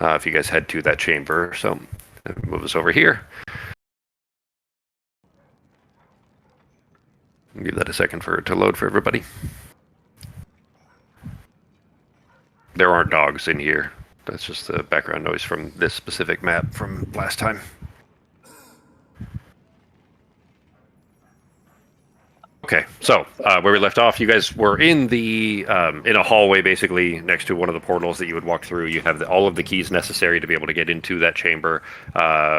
if you guys head to that chamber. So move us over here. Give that a second to load for everybody. There aren't dogs in here. That's just the background noise from this specific map from last time. Okay, so where we left off, you guys were in a hallway, basically next to one of the portals that you would walk through. You have all of the keys necessary to be able to get into that chamber,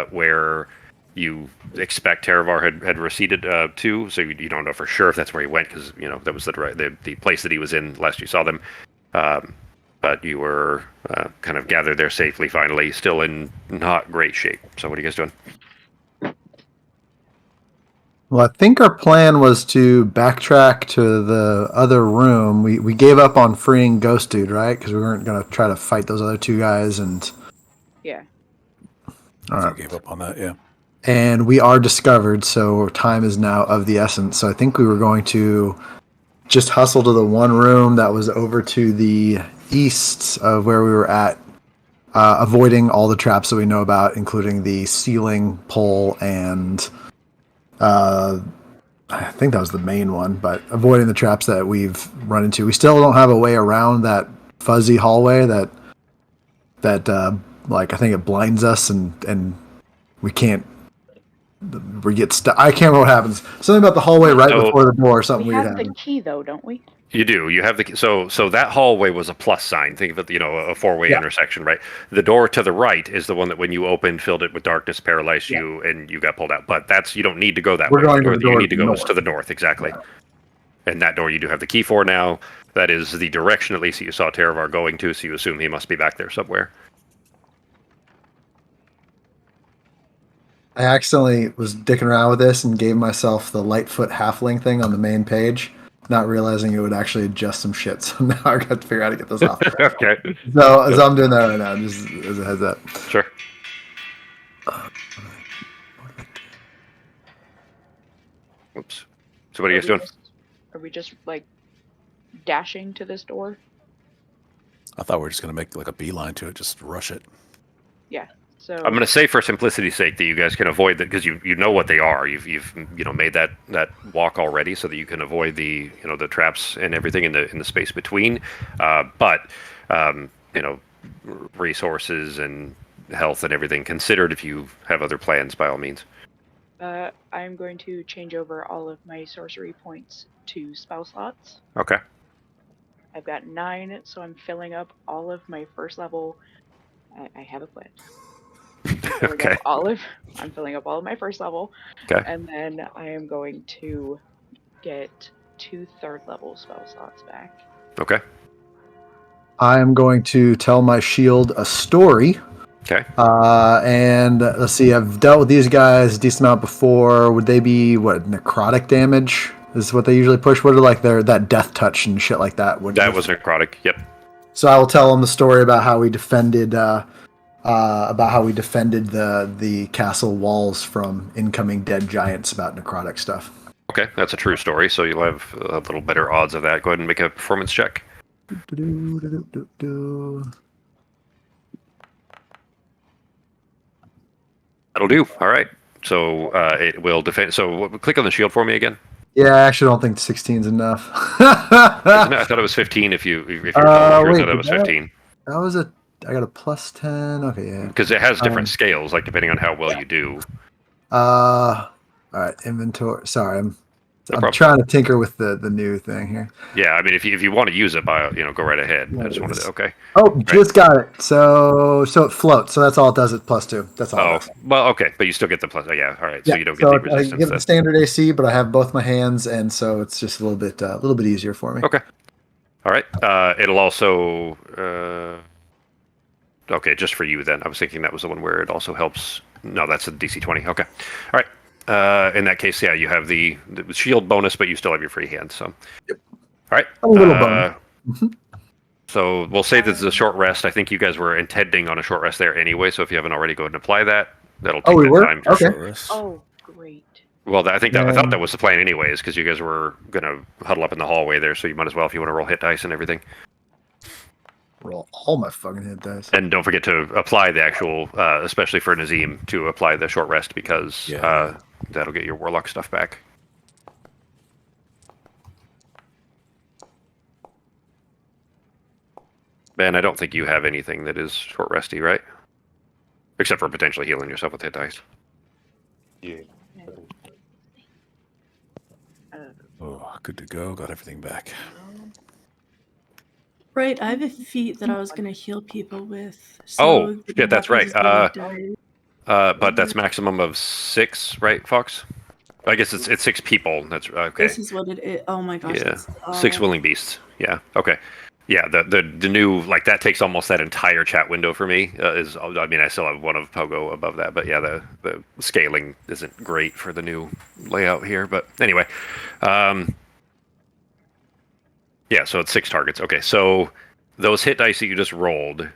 where you expect Teravar had receded to. So you don't know for sure if that's where he went, because that was the place that he was in last you saw them. But you were kind of gathered there safely. Finally, still in not great shape. So what are you guys doing? Well, I think our plan was to backtrack to the other room. We gave up on freeing Ghost Dude, right? Because we weren't going to try to fight those other two guys. And yeah. All right. Gave up on that, yeah. And we are discovered, so time is now of the essence. So I think we were going to just hustle to the one room that was over to the east of where we were at, avoiding all the traps that we know about, including the ceiling pole and... I think that was the main one, but avoiding the traps that we've run into. We still don't have a way around that fuzzy hallway that I think it blinds us and we can't. We get stuck. I can't remember what happens. Something about the hallway right before the door. Or something we weird have happens. the key though, don't we? You do. You have the so that hallway was a plus sign. Think of it, a four-way intersection, right? The door to the right is the one that when you opened, filled it with darkness, paralyzed you, and you got pulled out. But you don't need to go that way. Going to the door you need to go north. to the north, exactly. Yeah. And that door you do have the key for now. That is the direction, at least, that you saw Teravar going to. So you assume he must be back there somewhere. I accidentally was dicking around with this and gave myself the Lightfoot halfling thing on the main page, not realizing it would actually adjust some shit. So now I got to figure out how to get this off. Okay. So as I'm doing that right now, just as a heads up. Sure. Oops. So what are you guys doing? Are we just dashing to this door? I thought we were just going to make a beeline to it, just rush it. Yeah. So I'm going to say, for simplicity's sake, that you guys can avoid that because you know what they are. You've made that walk already, so that you can avoid the the traps and everything in the space between. But resources and health and everything considered, if you have other plans, by all means. I'm going to change over all of my sorcery points to spell slots. Okay. I've got 9, so I'm filling up all of my first level. I have a plan. Okay. I'm filling up all of my first level. Okay. And then I am going to get 2 third-level spell slots back. Okay. I am going to tell my shield a story. Okay. And let's see, I've dealt with these guys a decent amount before. Would they be, necrotic damage? Is what they usually push? What are that death touch and shit like that? That was necrotic, yep. So I will tell them the story about how we defended the castle walls from incoming dead giants about necrotic stuff. Okay, that's a true story, so you'll have a little better odds of that. Go ahead and make a performance check. That'll do. All right. So it will defend. So click on the shield for me again. Yeah, I actually don't think 16 is enough. I thought it was 15. If you're wait, I thought it was 15. I got a plus 10. Okay, yeah. Because it has different scales, depending on how well you do. All right, inventory. Sorry, I'm trying to tinker with the new thing here. Yeah, I mean, if you want to use it, go right ahead. I just wanted to. Okay. Oh, just got it. So it floats. So that's all it does. It's +2. That's all. Oh, well, okay, but you still get the plus. Oh, yeah, all right. So you don't get the resistance. I get the standard AC, but I have both my hands, and so it's just a little bit easier for me. Okay. All right. It'll also. Okay, just for you then. I was thinking that was the one where it also helps. No, that's a DC 20. Okay. All right. In that case, yeah, you have the shield bonus, but you still have your free hand. So, yep. All right. A little bonus. So we'll say this is a short rest. I think you guys were intending on a short rest there anyway. So if you haven't already, go ahead and apply that. That'll take time. For short rest. Oh, great. Well, I thought that was the plan anyways, because you guys were gonna huddle up in the hallway there. So you might as well, if you want to roll hit dice and everything. Roll all my fucking hit dice. And don't forget to apply the actual, especially for Nazim, to apply the short rest because Yeah. that'll get your warlock stuff back. Ben, I don't think you have anything that is short resty, right? Except for potentially healing yourself with hit dice. Yeah. Oh, good to go. Got everything back. Right, I have a feat that I was gonna heal people with. Oh, So shit, that's right. Die. But that's maximum of 6, right, Fox? I guess it's 6 people. That's okay. This is what it is. Oh my gosh. Yeah, 6 willing beasts. Yeah. Okay. Yeah. The new like that takes almost that entire chat window for me. I mean, I still have one of Pogo above that, but yeah, the scaling isn't great for the new layout here. But anyway, yeah. So it's 6 targets. Okay. So those hit dice that you just rolled,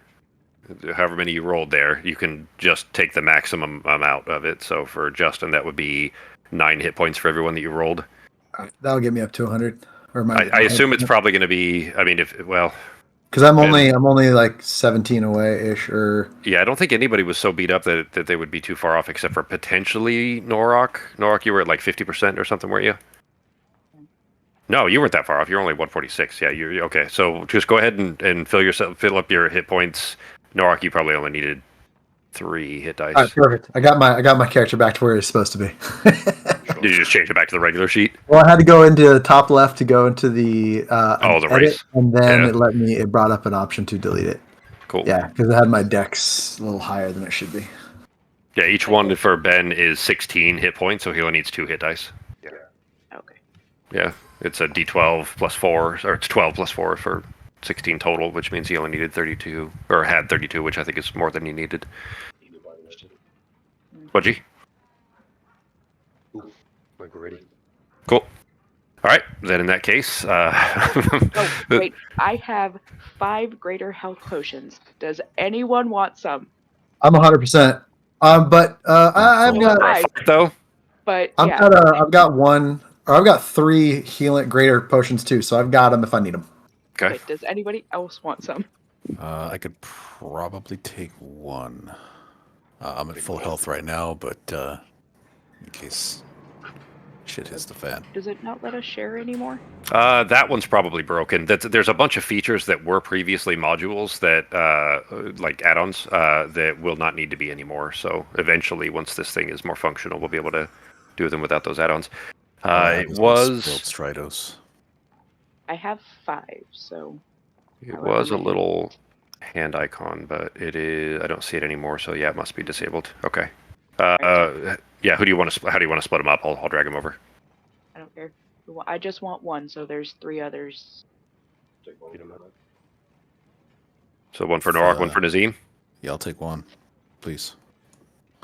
however many you rolled there, you can just take the maximum amount of it. So for Justin, that would be 9 hit points for everyone that you rolled. That'll get me up to 100. Or I assume it's probably going to be. I mean, because I'm only like 17 away ish, or yeah, I don't think anybody was so beat up that they would be too far off, except for potentially Norok. Norok, you were at like 50% or something, weren't you? No, you weren't that far off. You're only 146. Yeah, you're okay. So just go ahead and fill up your hit points. Norok, you probably only needed 3 hit dice. all right, perfect. I got my character back to where he's supposed to be. Did you just change it back to the regular sheet? Well, I had to go into the top left to go into the the edit, race. and then Yeah. it brought up an option to delete it. Cool. Yeah, because I had my dex a little higher than it should be. Yeah, each one for Ben is 16 hit points, so he only needs 2 hit dice. Okay. Yeah, it's a D12 plus 4, or it's 12 plus 4 for 16 total, which means he only needed 32, or had 32, which I think is more than he needed. What'd you? Like we're ready. Cool. All right, then in that case, Oh, wait. I have 5 greater health potions. Does anyone want some? I'm 100%. But I've So got I- though. But I've yeah. got 3 healing greater potions too, so I've got them if I need them. Okay. Wait, does anybody else want some? I could probably take 1. I'm at full health right now, but in case shit hits the fan. Does it not let us share anymore? That one's probably broken. There's a bunch of features that were previously modules that, like add-ons, that will not need to be anymore. So eventually, once this thing is more functional, we'll be able to do them without those add-ons. It was Stridos. I have 5, so it was a little hand icon, but it is. I don't see it anymore. So yeah, it must be disabled. Okay. Yeah. Who do you want to? How do you want to split them up? I'll drag them over. I don't care. I just want 1, so there's 3 others. So one for Norok, one for Nazim. Yeah, I'll take 1, please.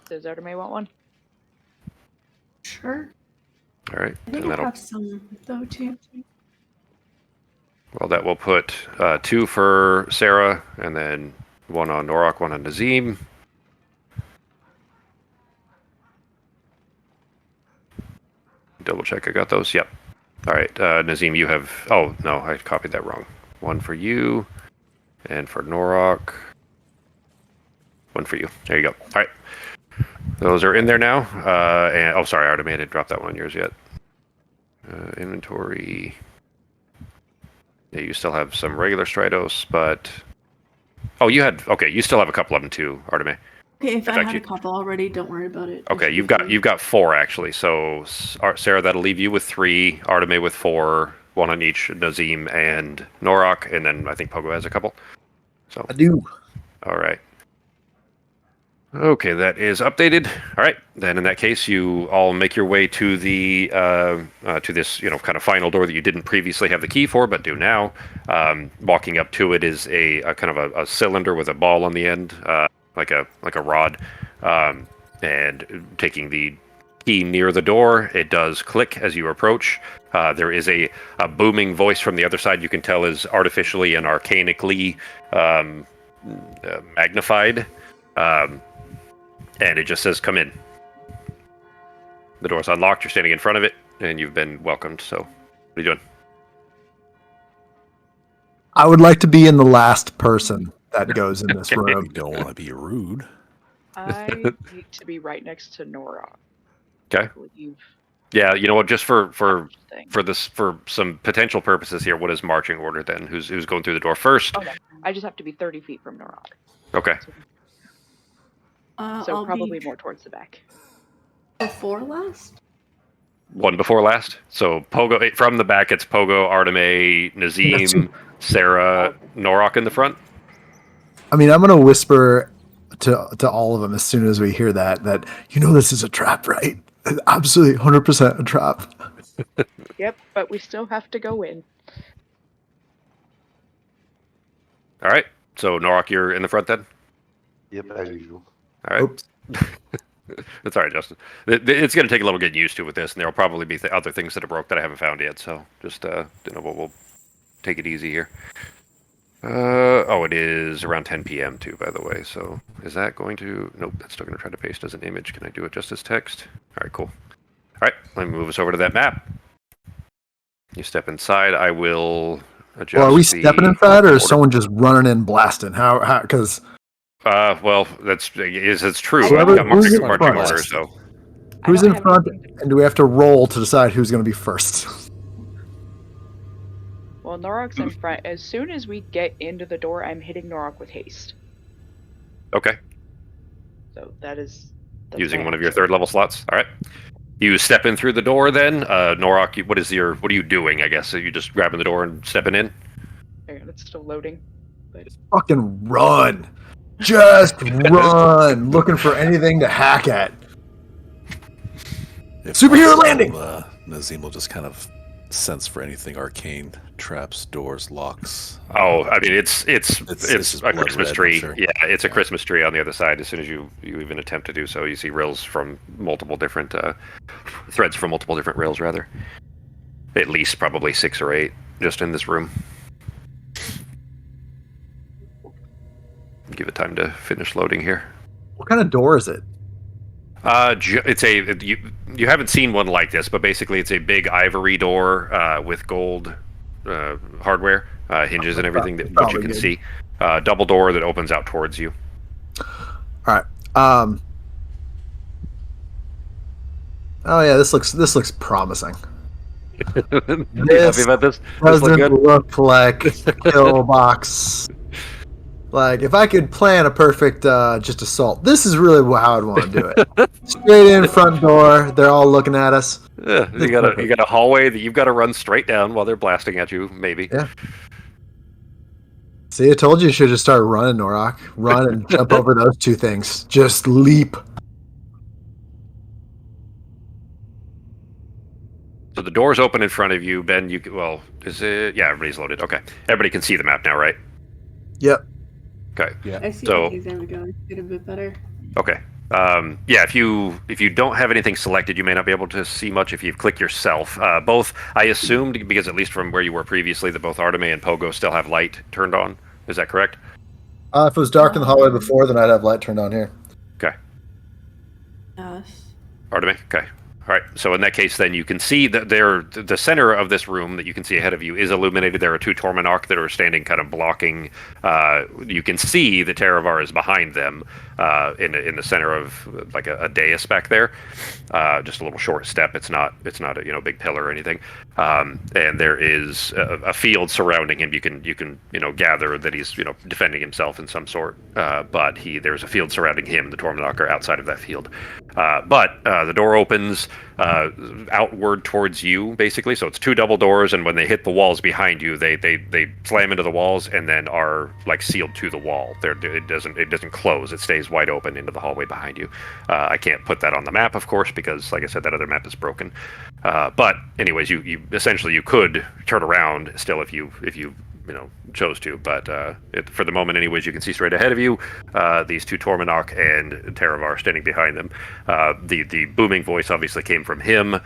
Does Arteme want 1? Sure. All right. I think And I that'll. have some though too. Well, that will put 2 for Sarah, and then 1 on Norok, 1 on Nazim. Double check I got those. Yep. All right, Nazim, you have... Oh, no, I copied that wrong. 1 for you, and for Norok. 1 for you. There you go. All right. Those are in there now. And oh, sorry, Artemi, I didn't drop that one on yours yet. Inventory... Yeah, you still have some regular Stridos, but... Oh, you had... Okay, you still have a couple of them too, Artemi. Okay, if I fact, had you- a couple already, don't worry about it. I Okay, should you've be got fine. 4 actually. So Sarah, that'll leave you with 3. Artemi with 4, 1 on each. Nazim and Norok, and then I think Pogo has a couple. So I do. all right. Okay, that is updated. All right, then in that case, you all make your way to the to this kind of final door that you didn't previously have the key for, but do now. Walking up to it is a kind of a cylinder with a ball on the end, like a rod, and taking the key near the door, it does click as you approach. There is a booming voice from the other side. You can tell is artificially and arcanically magnified. And it just says, "Come in." The door's unlocked. You're standing in front of it, and you've been welcomed. So, what are you doing? I would like to be in the last person that goes in this You room. don't want to be rude. I need to be right next to Nora. Okay. I believe Yeah, you know what? Just for thing. for some potential purposes here, what is marching order then? Who's going through the door first? Oh no, I just have to be 30 feet from Nora. Okay. So I'll probably be more towards the back. before last. One before last. So Pogo from the back. It's Pogo, Arteme, Nazim, Sarah, Norok in the front. I mean, I'm gonna whisper to all of them as soon as we hear that this is a trap, right? Absolutely, 100% a trap. Yep, but we still have to go in. All right. So Norok, you're in the front then. Yep, as usual. All right. Oops. That's all right, Justin. It's going to take a little getting used to with this, and there'll probably be other things that are broke that I haven't found yet. So just we'll take it easy here. It is around 10 p.m. too, by the way. So is that going to? Nope, that's still going to try to paste as an image. Can I do it just as text? All right, cool. All right, let me move us over to that map. You step inside. I will adjust. Well, are we stepping inside, or is order. someone just running in blasting? How? Because Well, it's true. Whoever- We've got who's in marching front? order, so I who's don't in have front, anything to- and do we have to roll to decide who's going to be first? Well, Norok's in front. As soon as we get into the door, I'm hitting Norok with haste. okay. So that's Using my one of your action. third level slots. All right. You step in through the door then. Norok, what are you doing, I guess? Are you just grabbing the door and stepping in? Hang on, it's still loading. But Fucking run! Just run! Looking for anything to hack at. If Superhero possible, landing! Nazim will just kind of sense for anything arcane, traps, doors, locks. Oh, I mean, it's just a blood Christmas red, I'm tree. sure. Yeah, it's a Christmas tree on the other side. As soon as you even attempt to do so, you see rails from multiple different threads from multiple different rails, rather. At least probably 6 or 8 just in this room. Give it time to finish loading here. What kind of door is it? It's you haven't seen one like this, but basically it's a big ivory door with gold hardware, hinges and everything, which you Probably can good. see. Double door that opens out towards you. All right. Oh yeah, this looks promising. You happy about this? This look Doesn't good? look like a kill box. Like if I could plan a perfect just assault, this is really how I'd want to do it. Straight in front door, they're all looking at us. Yeah, you got a hallway that you've got to run straight down while they're blasting at you. Maybe. Yeah. See, I told you should just start running, Norok. Run and jump over those two things. Just leap. So the door's open in front of you, Ben. Is it? Yeah, everybody's loaded. Okay, everybody can see the map now, right? Yep. Okay. Yeah. I see. So- Okay, there we go. Get a bit better. Okay. Yeah, if you don't have anything selected, you may not be able to see much if you click yourself. Both, I assumed, because at least from where you were previously, that both Arteme and Pogo still have light turned on. Is that correct? If it was dark in the hallway before, then I'd have light turned on here. Okay. Yes. Arteme? Okay. All right. So in that case, then you can see that the center of this room that you can see ahead of you is illuminated. There are 2 Tormanok that are standing kind of blocking. You can see the Teravar is behind them in the center of like a dais back there. Just a little short step. It's not a big pillar or anything. And there is a field surrounding him. You can gather that he's defending himself in some sort. But there's a field surrounding him. The Tormanok are outside of that field. But the door opens outward towards you, basically. So it's 2 double doors, and when they hit the walls behind you, they slam into the walls and then are like sealed to the wall. It doesn't close. It stays wide open into the hallway behind you. I can't put that on the map, of course, because, like I said, that other map is broken. But anyways, you essentially you could turn around still if you chose to, but for the moment, anyways, you can see straight ahead of you these 2 Tormanok and Teravar standing behind them. The booming voice obviously came from him.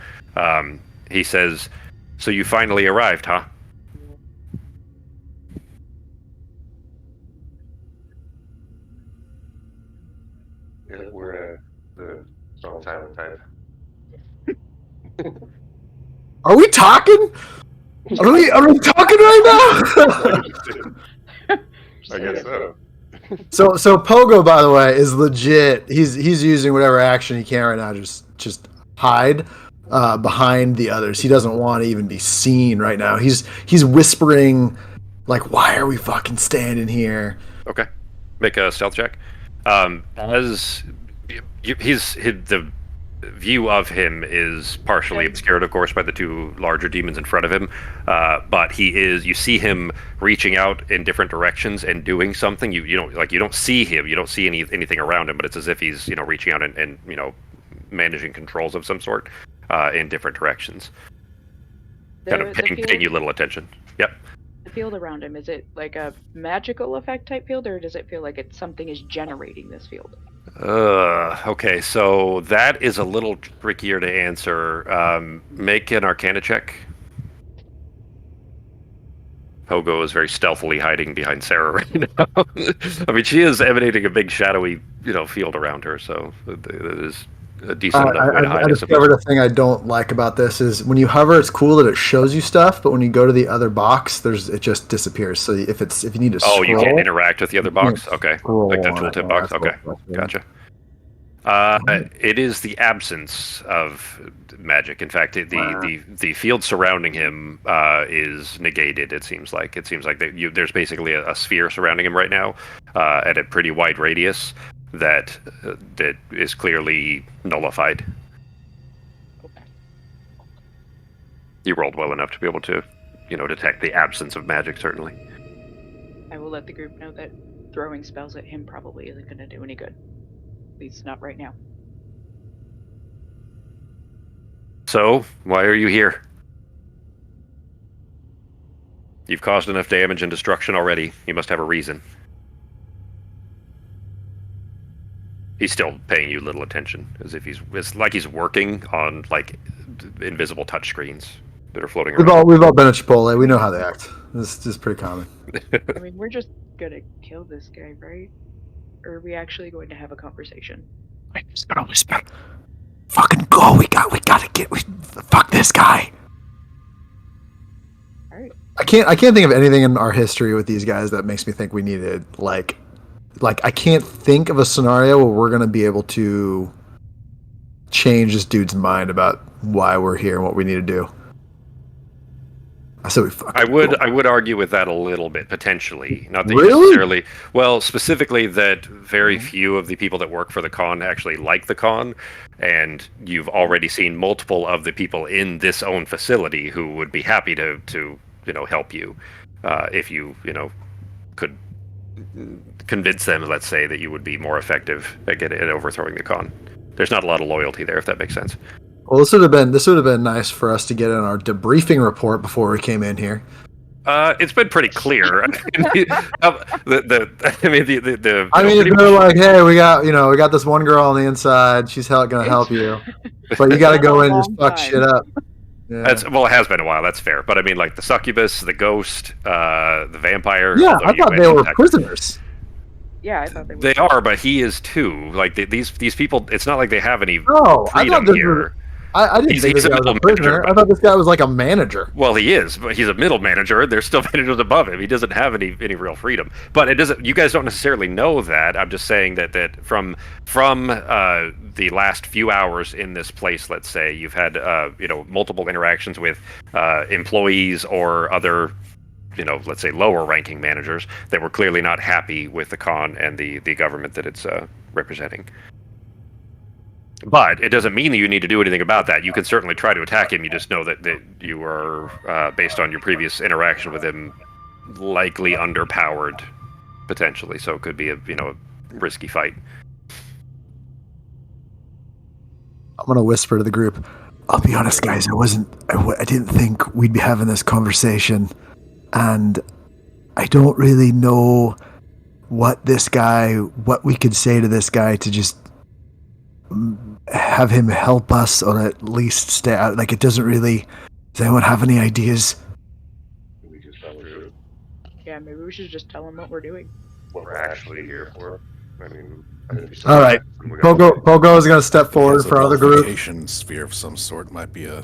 He says, "So you finally arrived, huh?" Yeah, we're the strong silent type. Are we talking? Are we talking right now? I guess so. So Pogo, by the way, is legit. He's using whatever action he can right now. Just hide behind the others. He doesn't want to even be seen right now. He's whispering like, "Why are we fucking standing here?" Okay, make a stealth check. As the view of him is partially obscured, of course, by the two larger demons in front of him. But you see him reaching out in different directions and doing something. You don't see him. You don't see anything around him. But it's as if he's reaching out and managing controls of some sort in different directions. Kind of paying you little attention. Yep. The field around him, is it like a magical effect type field, or does it feel like something is generating this field? Okay, so that is a little trickier to answer. Make an Arcana check. Pogo is very stealthily hiding behind Sarah right now. I mean, she is emanating a big shadowy, field around her, so it is a decent enough way to hide. I discovered a thing I don't like about this is when you hover, it's cool that it shows you stuff, but when you go to the other box, it just disappears. So if you need to scroll, you can't interact with the other box. Okay, like that tooltip box. Okay, gotcha. It is the absence of magic. In fact, the field surrounding him is negated. It seems like there's basically a sphere surrounding him right now at a pretty wide radius that is clearly nullified. Okay. You rolled well enough to be able to, detect the absence of magic. Certainly. I will let the group know that throwing spells at him probably isn't going to do any good. At least not right now. So, why are you here? You've caused enough damage and destruction already. You must have a reason. He's still paying you little attention, as if it's like he's working on invisible touchscreens that are floating around. We've all been at Chipotle. We know how they act. This is pretty common. I mean, we're just gonna kill this guy, right? Or are we actually going to have a conversation? I'm just gonna whisper. Fucking go! We gotta get. Fuck this guy. All right. I can't think of anything in our history with these guys that makes me think we needed like I can't think of a scenario where we're gonna be able to change this dude's mind about why we're here and what we need to do. I said we fucking. I would argue with that a little bit, potentially. Not that Really? you necessarily. Well, specifically that very few of the people that work for the con actually like the con, and you've already seen multiple of the people in this own facility who would be happy to help you, if you could convince them, let's say, that you would be more effective at overthrowing the con. There's not a lot of loyalty there, if that makes sense. Well, this would have been nice for us to get in our debriefing report before we came in here. It's been pretty clear. They're like, hey, we got this one girl on the inside. She's gonna help you, but you got to go in and just fuck shit up. Yeah. It has been a while. That's fair. But I mean, like the succubus, the ghost, the vampire. Yeah, I thought they were prisoners. Yeah, I thought they were. They are, but he is too. Like these people, it's not like they have any freedom here. I didn't think this guy was a prisoner. I thought this guy was like a manager. Well, he is, but he's a middle manager. There's still managers above him. He doesn't have any real freedom. But it doesn't. You guys don't necessarily know that. I'm just saying that from the last few hours in this place, let's say you've had multiple interactions with employees or other let's say lower ranking managers that were clearly not happy with the con and the government that it's representing. But it doesn't mean that you need to do anything about that. You can certainly try to attack him. You just know that you are, based on your previous interaction with him, likely underpowered, potentially. So it could be a risky fight. I'm gonna whisper to the group. I'll be honest, guys. I didn't think we'd be having this conversation, and I don't really know what we could say to this guy to just have him help us, or at least stay out. Like, it doesn't really. Does anyone have any ideas? We just tell her Yeah, maybe we should just tell him what we're doing. what we're actually here for. I mean, All right. Pogo is going to step forward for other group. Sphere of some sort might be a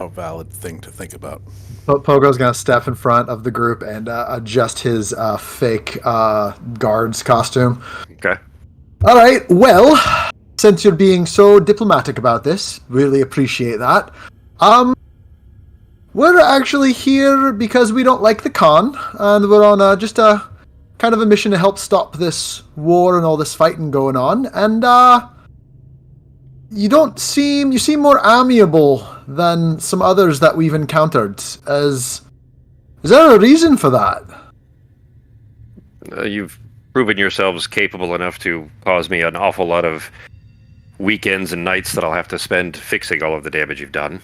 a valid thing to think about. Pogo's gonna step in front of the group and adjust his fake guard's costume. Okay. All right. Well, since you're being so diplomatic about this, really appreciate that. We're actually here because we don't like the Khan, and we're on just a kind of a mission to help stop this war and all this fighting going on. And you seem more amiable than some others that we've encountered. Is there a reason for that? You've proven yourselves capable enough to cause me an awful lot of weekends and nights that I'll have to spend fixing all of the damage you've done.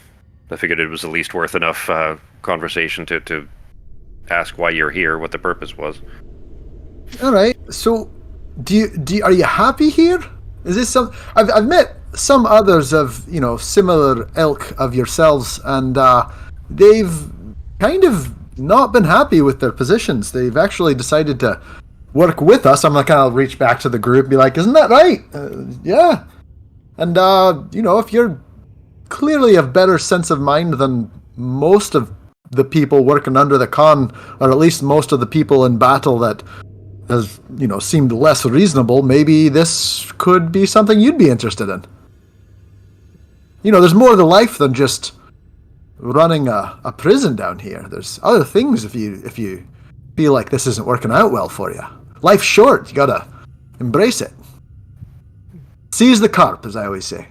I figured it was at least worth enough conversation to ask why you're here, what the purpose was. All right. So, are you happy here? Is this some? I've met some others of similar ilk of yourselves, and they've kind of not been happy with their positions. They've actually decided to work with us. I'm gonna kind of reach back to the group and be like, "Isn't that right? Yeah." And if you're clearly a better sense of mind than most of the people working under the Khan, or at least most of the people in battle that has seemed less reasonable, maybe this could be something you'd be interested in. There's more to life than just running a prison down here. There's other things if you feel like this isn't working out well for you. Life's short. You gotta embrace it. Seize the carp, as I always say.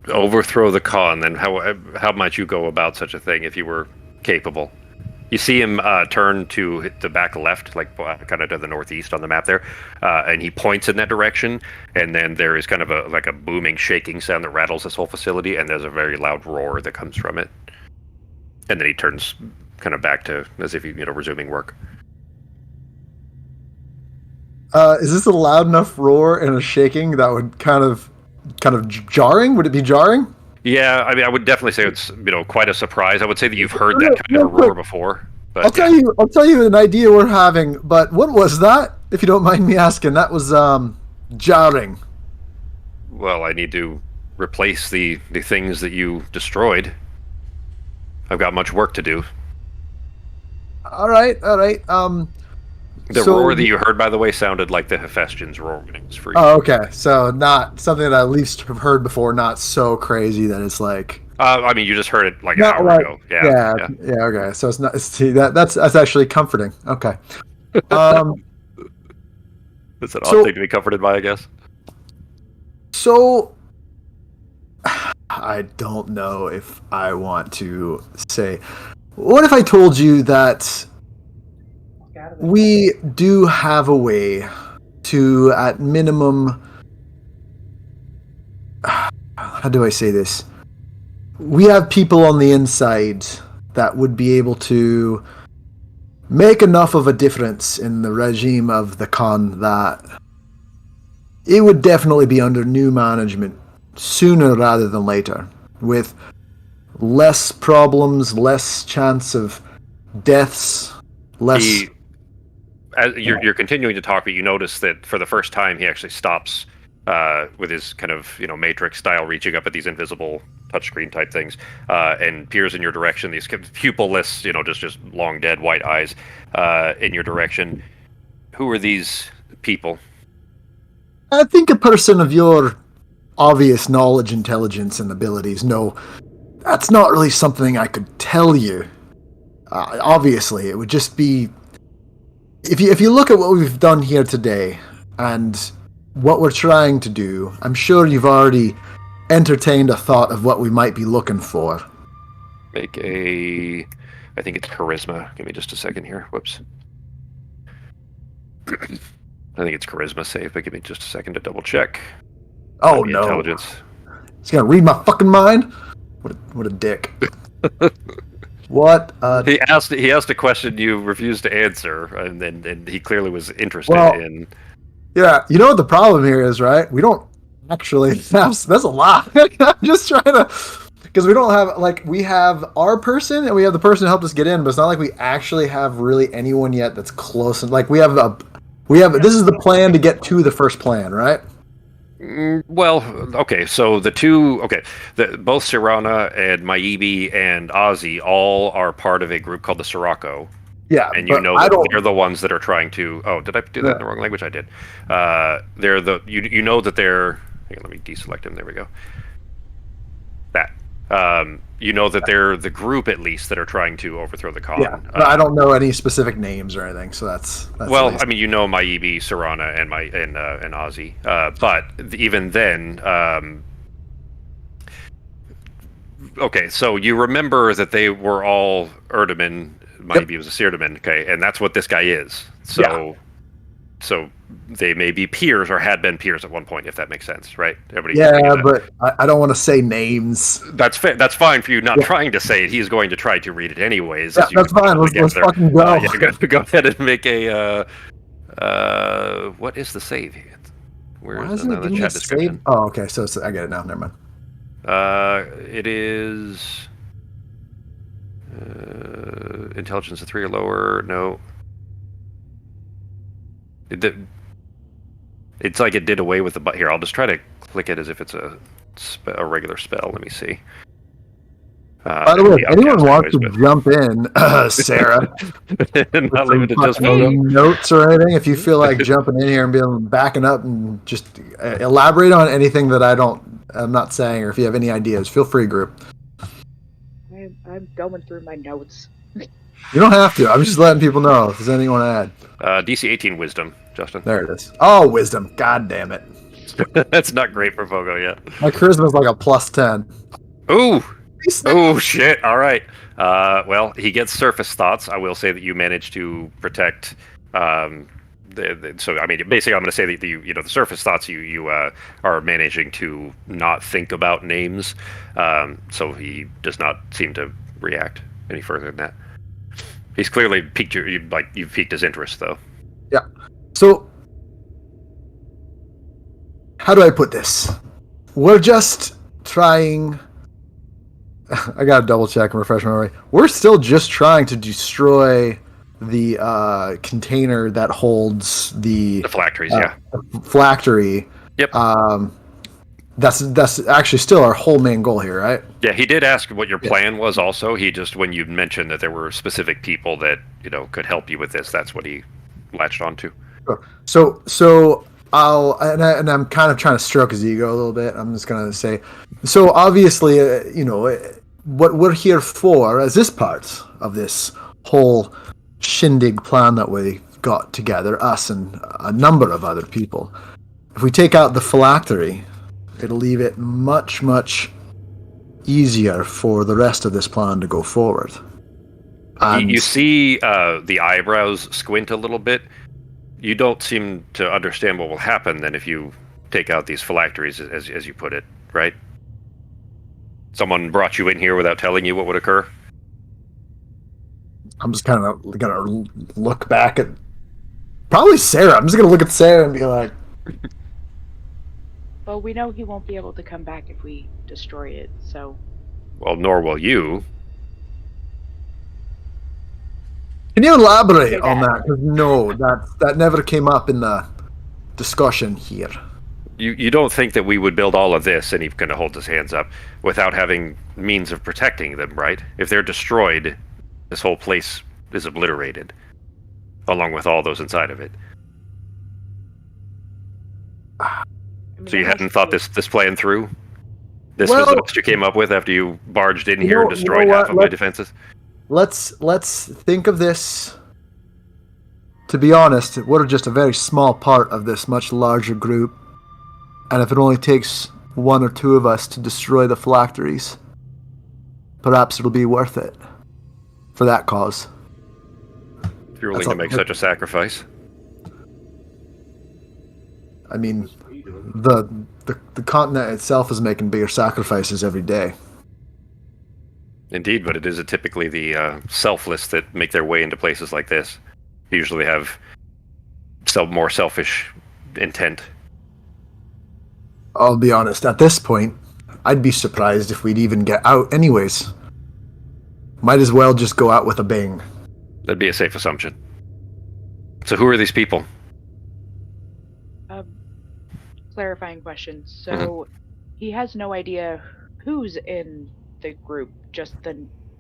Overthrow the Khan, then how might you go about such a thing if you were capable? You see him turn to the back left, like kind of to the northeast on the map there, and he points in that direction, and then there is kind of a booming, shaking sound that rattles this whole facility, and there's a very loud roar that comes from it. And then he turns kind of back to, as if he's resuming work. Is this a loud enough roar and a shaking that would kind of jarring? Would it be jarring? Yeah, I mean, I would definitely say it's quite a surprise. I would say that you've heard that kind of a roar before. But I'll tell you an idea we're having. But what was that? If you don't mind me asking, that was jarring. Well, I need to replace the things that you destroyed. I've got much work to do. All right. The roar that you heard, by the way, sounded like the Hephaestion's roarings for you. Oh, okay. So not something that I at least have heard before. Not so crazy that it's like. I mean, you just heard it like an hour ago. Yeah. Okay. So it's not. See, that's actually comforting. Okay. It's an odd thing to be comforted by, I guess. So, I don't know if I want to say. What if I told you that we do have a way to, at minimum, how do I say this? We have people on the inside that would be able to make enough of a difference in the regime of the Khan that it would definitely be under new management sooner rather than later, with less problems, less chance of deaths, less... You're continuing to talk, but you notice that for the first time he actually stops with his kind of Matrix style reaching up at these invisible touchscreen type things and peers in your direction. These pupilless, just long dead white eyes in your direction. Who are these people? I think a person of your obvious knowledge, intelligence, and abilities. No, that's not really something I could tell you. Obviously, it would just be... If you look at what we've done here today and what we're trying to do, I'm sure you've already entertained a thought of what we might be looking for. I think it's charisma. Give me just a second here. Whoops. I think it's charisma save, but give me just a second to double check. Oh no. Intelligence. He's gonna read my fucking mind? What a dick. What? He asked a question you refused to answer, and then he clearly was interested in. Yeah, you know what the problem here is, right? We don't actually have. That's a lot. I'm just trying to, because we don't have we have our person and we have the person who helped us get in, but it's not like we actually have really anyone yet that's close. And we have. This is the plan to get to the first plan, right? Well, okay, so the two, both Sirana and Maibi and Ozzy all are part of a group called the Sirocco, Yeah, and you but know I that don't. they're the ones that are trying to. Oh, did I do that in the wrong language? I did. They're the you know that they're. Hang on, let me deselect him. There we go. That. You know that they're the group at least that are trying to overthrow the Khan. Yeah, but I don't know any specific names or anything, so that's at Well, least. I mean, you know Maibi, Sirana, and Ozzy, but even then, okay, so you remember that they were all Erdeman. Maibi was a Sirdaman, okay, and that's what this guy is. So they may be peers or had been peers at one point, if that makes sense, right? Everybody agree Yeah, that? but I don't want to say names. That's That's fine for you not Yeah. trying to say it. He's going to try to read it anyways. Yeah, as you that's fine. put Let's together. fucking go. Yeah, go ahead and make a. What is the save? Where Why is isn't it? it The giving me chat a save? description. Oh, okay. So I get it now. Never mind. It is intelligence of 3 or lower. No. It's like it did away with the but here. I'll just try to click it as if it's a regular spell. Let me see. By the way, if anyone wants to jump in, Sarah, and not leave it to just fucking notes or anything, if you feel like jumping in here and being backing up and just elaborate on anything that I'm not saying, or if you have any ideas, feel free, group. I'm going through my notes. You don't have to. I'm just letting people know if there's anything you want to add. DC 18 Wisdom, Justin. There it is. Oh, wisdom. God damn it. That's not great for Fogo yet. My charisma's like a +10. Ooh. Oh shit! All right. Well, he gets surface thoughts. I will say that you managed to protect. So I mean, basically, I'm going to say that the surface thoughts you are managing to not think about names. So he does not seem to react any further than that. He's clearly piqued you've piqued his interest, though. Yeah. So, how do I put this? We're just trying. I gotta double check and refresh my memory. We're still just trying to destroy the container that holds the phylacteries. Phylactery. Yep. That's actually still our whole main goal here, right? Yeah, he did ask what your plan was. Also, he just when you mentioned that there were specific people that could help you with this, that's what he latched onto. So I'm kind of trying to stroke his ego a little bit. I'm just gonna say, so obviously, what we're here for as this part of this whole shindig plan that we got together, us and a number of other people. If we take out the phylactery, it'll leave it much, much easier for the rest of this plan to go forward. And you see the eyebrows squint a little bit. You don't seem to understand what will happen then if you take out these phylacteries, as you put it, right? Someone brought you in here without telling you what would occur? I'm just kind of gonna look back at probably Sarah. I'm just gonna look at Sarah and be like, Well, we know he won't be able to come back if we destroy it, so... Well, nor will you. Can you elaborate on that? Because no, that never came up in the discussion here. You don't think that we would build all of this, and he kind of holds his hands up, without having means of protecting them, right? If they're destroyed, this whole place is obliterated, along with all those inside of it. So you hadn't thought this plan through? This was the best you came up with after you barged in here and destroyed half of my defenses? Let's think of this. To be honest, we're just a very small part of this much larger group. And if it only takes one or two of us to destroy the phylacteries, perhaps it'll be worth it for that cause. If you're willing to make such a sacrifice. I mean, the continent itself is making bigger sacrifices every day. Indeed, but it is typically the selfless that make their way into places like this. Usually have more selfish intent. I'll be honest, at this point, I'd be surprised if we'd even get out anyways. Might as well just go out with a bang. That'd be a safe assumption. So who are these people? clarifying question. So he has no idea who's in the group, just the.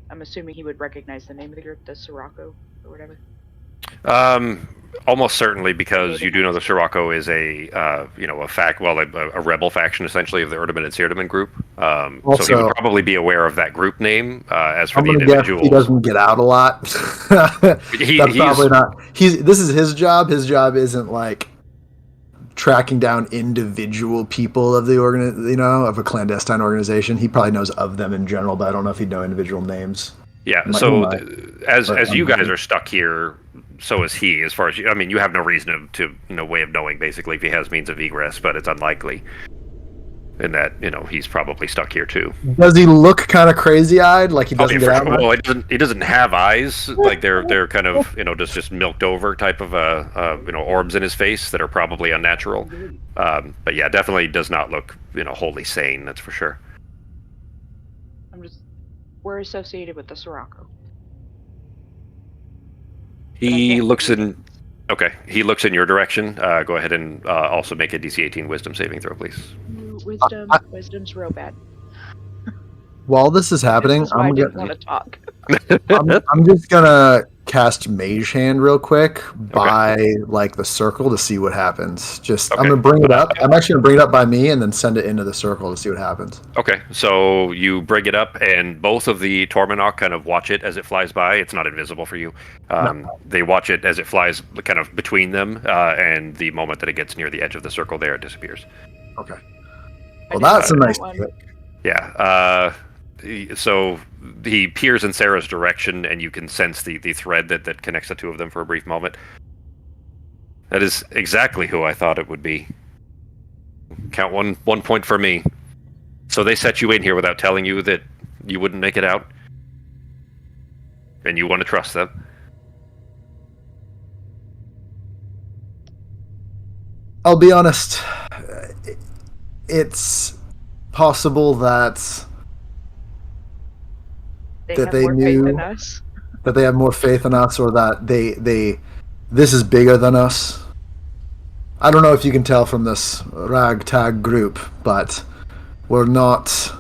I'm assuming he would recognize the name of the group, the Sirocco or whatever. Almost certainly, because Yeah, you do know the Sirocco is a a rebel faction essentially of the Erdeman and Seardeman group. So he would Also- probably be aware of that group name. As for I'm the gonna guess individuals, he doesn't get out a lot. That's probably not. This is his job. His job isn't like tracking down individual people of the of a clandestine organization. He probably knows of them in general, but I don't know if he'd know individual names. Yeah. Might- So might. as you guys Unlikely. are stuck here, so is he. As far as I mean, you have no reason to way of knowing basically if he has means of egress, but it's unlikely. In that he's probably stuck here too. Does he look kind of crazy-eyed, like he Oh, doesn't yeah, get for out? sure. much? Well, he doesn't have eyes. Like they're kind of just milked over type of orbs in his face that are probably unnatural. But yeah, definitely does not look wholly sane. That's for sure. We're associated with the Sirocco. He looks in. Okay, he looks in your direction. Go ahead and also make a DC 18 Wisdom saving throw, please. Wisdom. Wisdom's real bad. While this is happening, This is why I I'm didn't gonna, want to talk. I'm just gonna cast Mage Hand real quick by like the circle to see what happens. I'm Okay. gonna bring it up. I'm actually gonna bring it up by me and then send it into the circle to see what happens. Okay, so you bring it up, and both of the Tormanok kind of watch it as it flies by. It's not invisible for you. They watch it as it flies kind of between them, and the moment that it gets near the edge of the circle there, it disappears. Okay. Well, that's a nice trick. Yeah. So he peers in Sarah's direction, and you can sense the thread that connects the two of them for a brief moment. That is exactly who I thought it would be. Count one point for me. So they set you in here without telling you that you wouldn't make it out? And you want to trust them? I'll be honest. It's possible that They that have they more knew- faith in us. that they have more faith in us, or that this is bigger than us. I don't know if you can tell from this ragtag group, but we're not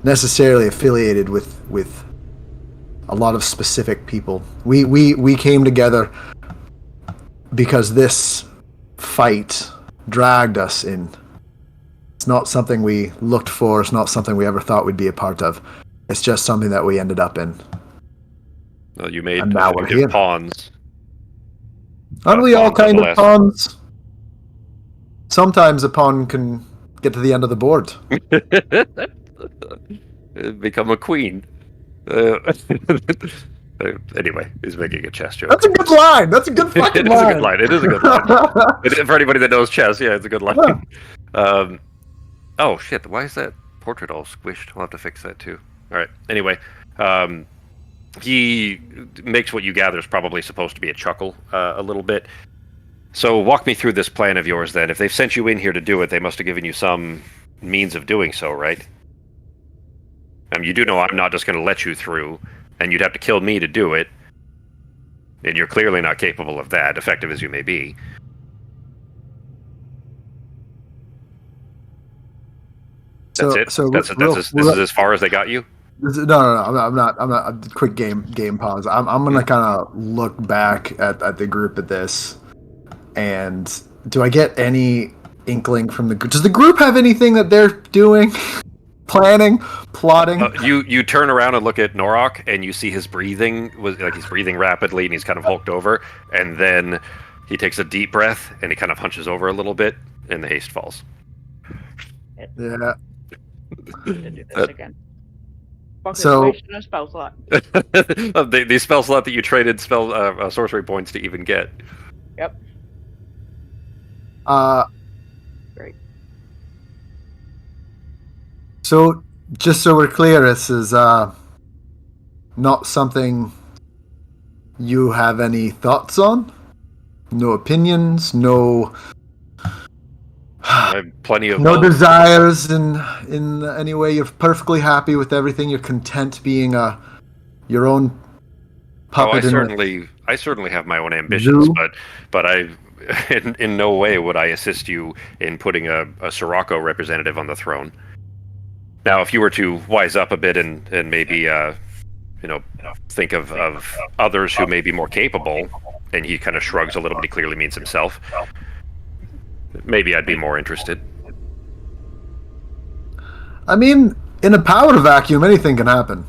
necessarily affiliated with a lot of specific people. We came together because this fight dragged us in. It's not something we looked for. It's not something we ever thought we'd be a part of. It's just something that we ended up in. Well, you made And now we're effective here. pawns. Aren't we all Pawns kind of nonetheless. pawns? Sometimes a pawn can get to the end of the board. Become a queen. Anyway, he's making a chess joke. That's a good line. That's a good fucking It is a line. good line. It is a good line. For anybody that knows chess, yeah, it's a good line. Oh shit! Why is that portrait all squished? I'll have to fix that too. All right. Anyway, he makes what you gather is probably supposed to be a chuckle a little bit. So walk me through this plan of yours then. If they've sent you in here to do it, they must have given you some means of doing so, right? You do know I'm not just going to let you through, and you'd have to kill me to do it. And you're clearly not capable of that, effective as you may be. That's it. This is as far as they got you. No. I'm not. A quick game pause. I'm gonna kind of look back at the group at this, and do I get any inkling from the group? Does the group have anything that they're doing, planning, plotting? You turn around and look at Norok, and you see his breathing he's breathing rapidly, and he's kind of hulked over, and then he takes a deep breath, and he kind of hunches over a little bit, and the haste falls. Yeah. To do this again. Fucking So- wasting a spell slot. the spell slot that you traded sorcery points to even get. Yep. Great. So, just so we're clear, this is not something you have any thoughts on? No opinions? No I have plenty of no both. desires in any way? You're perfectly happy with everything? You're content being your own Oh, I puppet? certainly have my own ambitions, Zoo? but in no way would I assist you in putting a Sirocco representative on the throne. Now, if you were to wise up a bit and maybe think of others who may be more capable, and he kind of shrugs a little bit, he clearly means himself, maybe I'd be more interested. I mean, in a power vacuum, anything can happen.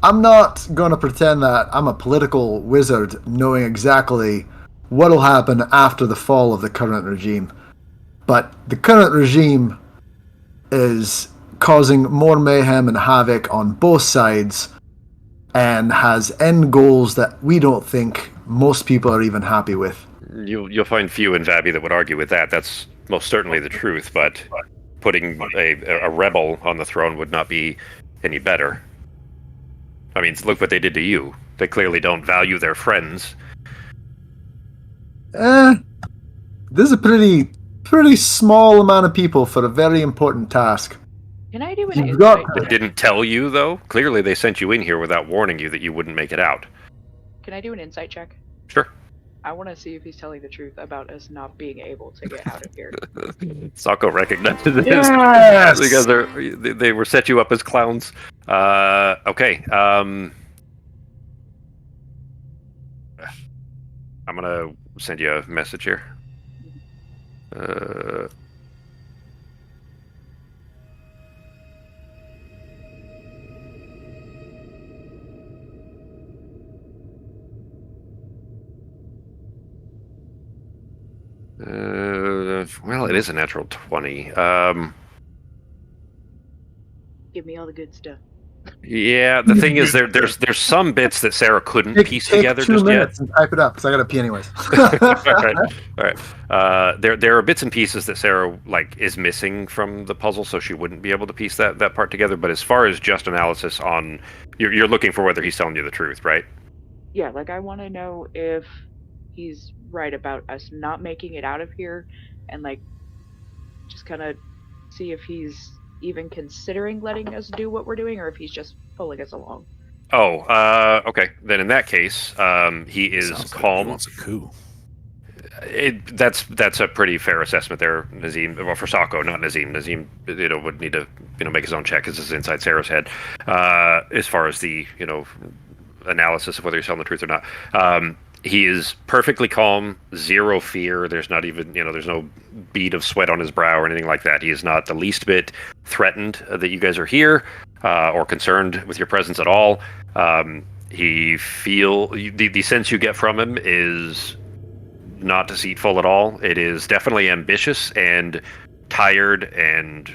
I'm not going to pretend that I'm a political wizard knowing exactly what will happen after the fall of the current regime. But the current regime is causing more mayhem and havoc on both sides and has end goals that we don't think most people are even happy with. You'll find few in Vabi that would argue with that. That's most certainly the truth, but putting a rebel on the throne would not be any better. I mean, look what they did to you. They clearly don't value their friends. This is a pretty small amount of people for a very important task. Can I do an You've insight got- They check? didn't tell you, though? Clearly they sent you in here without warning you that you wouldn't make it out. Can I do an insight check? Sure. I want to see if he's telling the truth about us not being able to get out of here. Sako recognizes this. Yes! Because they were set you up as clowns. Okay. I'm gonna send you a message here. Well, it is a natural 20. Give me all the good stuff. Yeah, the thing is, there's some bits that Sarah couldn't piece Take together 2 just yet. minutes and type it up because I gotta pee anyways. All right. There are bits and pieces that Sarah is missing from the puzzle, so she wouldn't be able to piece that part together. But as far as just analysis on, you're looking for whether he's telling you the truth, right? Yeah, I want to know if he's right about us not making it out of here, and just kind of see if he's even considering letting us do what we're doing, or if he's just pulling us along. Oh, okay. Then in that case, he is Sounds like calm. he wants a coup. That's a pretty fair assessment there, Nazim. Well, for Sako, not Nazim. Nazim, would need to make his own check because this is inside Sarah's head. As far as the analysis of whether he's telling the truth or not, he is perfectly calm, zero fear. There's not even there's no bead of sweat on his brow or anything like that. He is not the least bit threatened that you guys are here or concerned with your presence at all. The sense you get from him is not deceitful at all. It is definitely ambitious and tired, and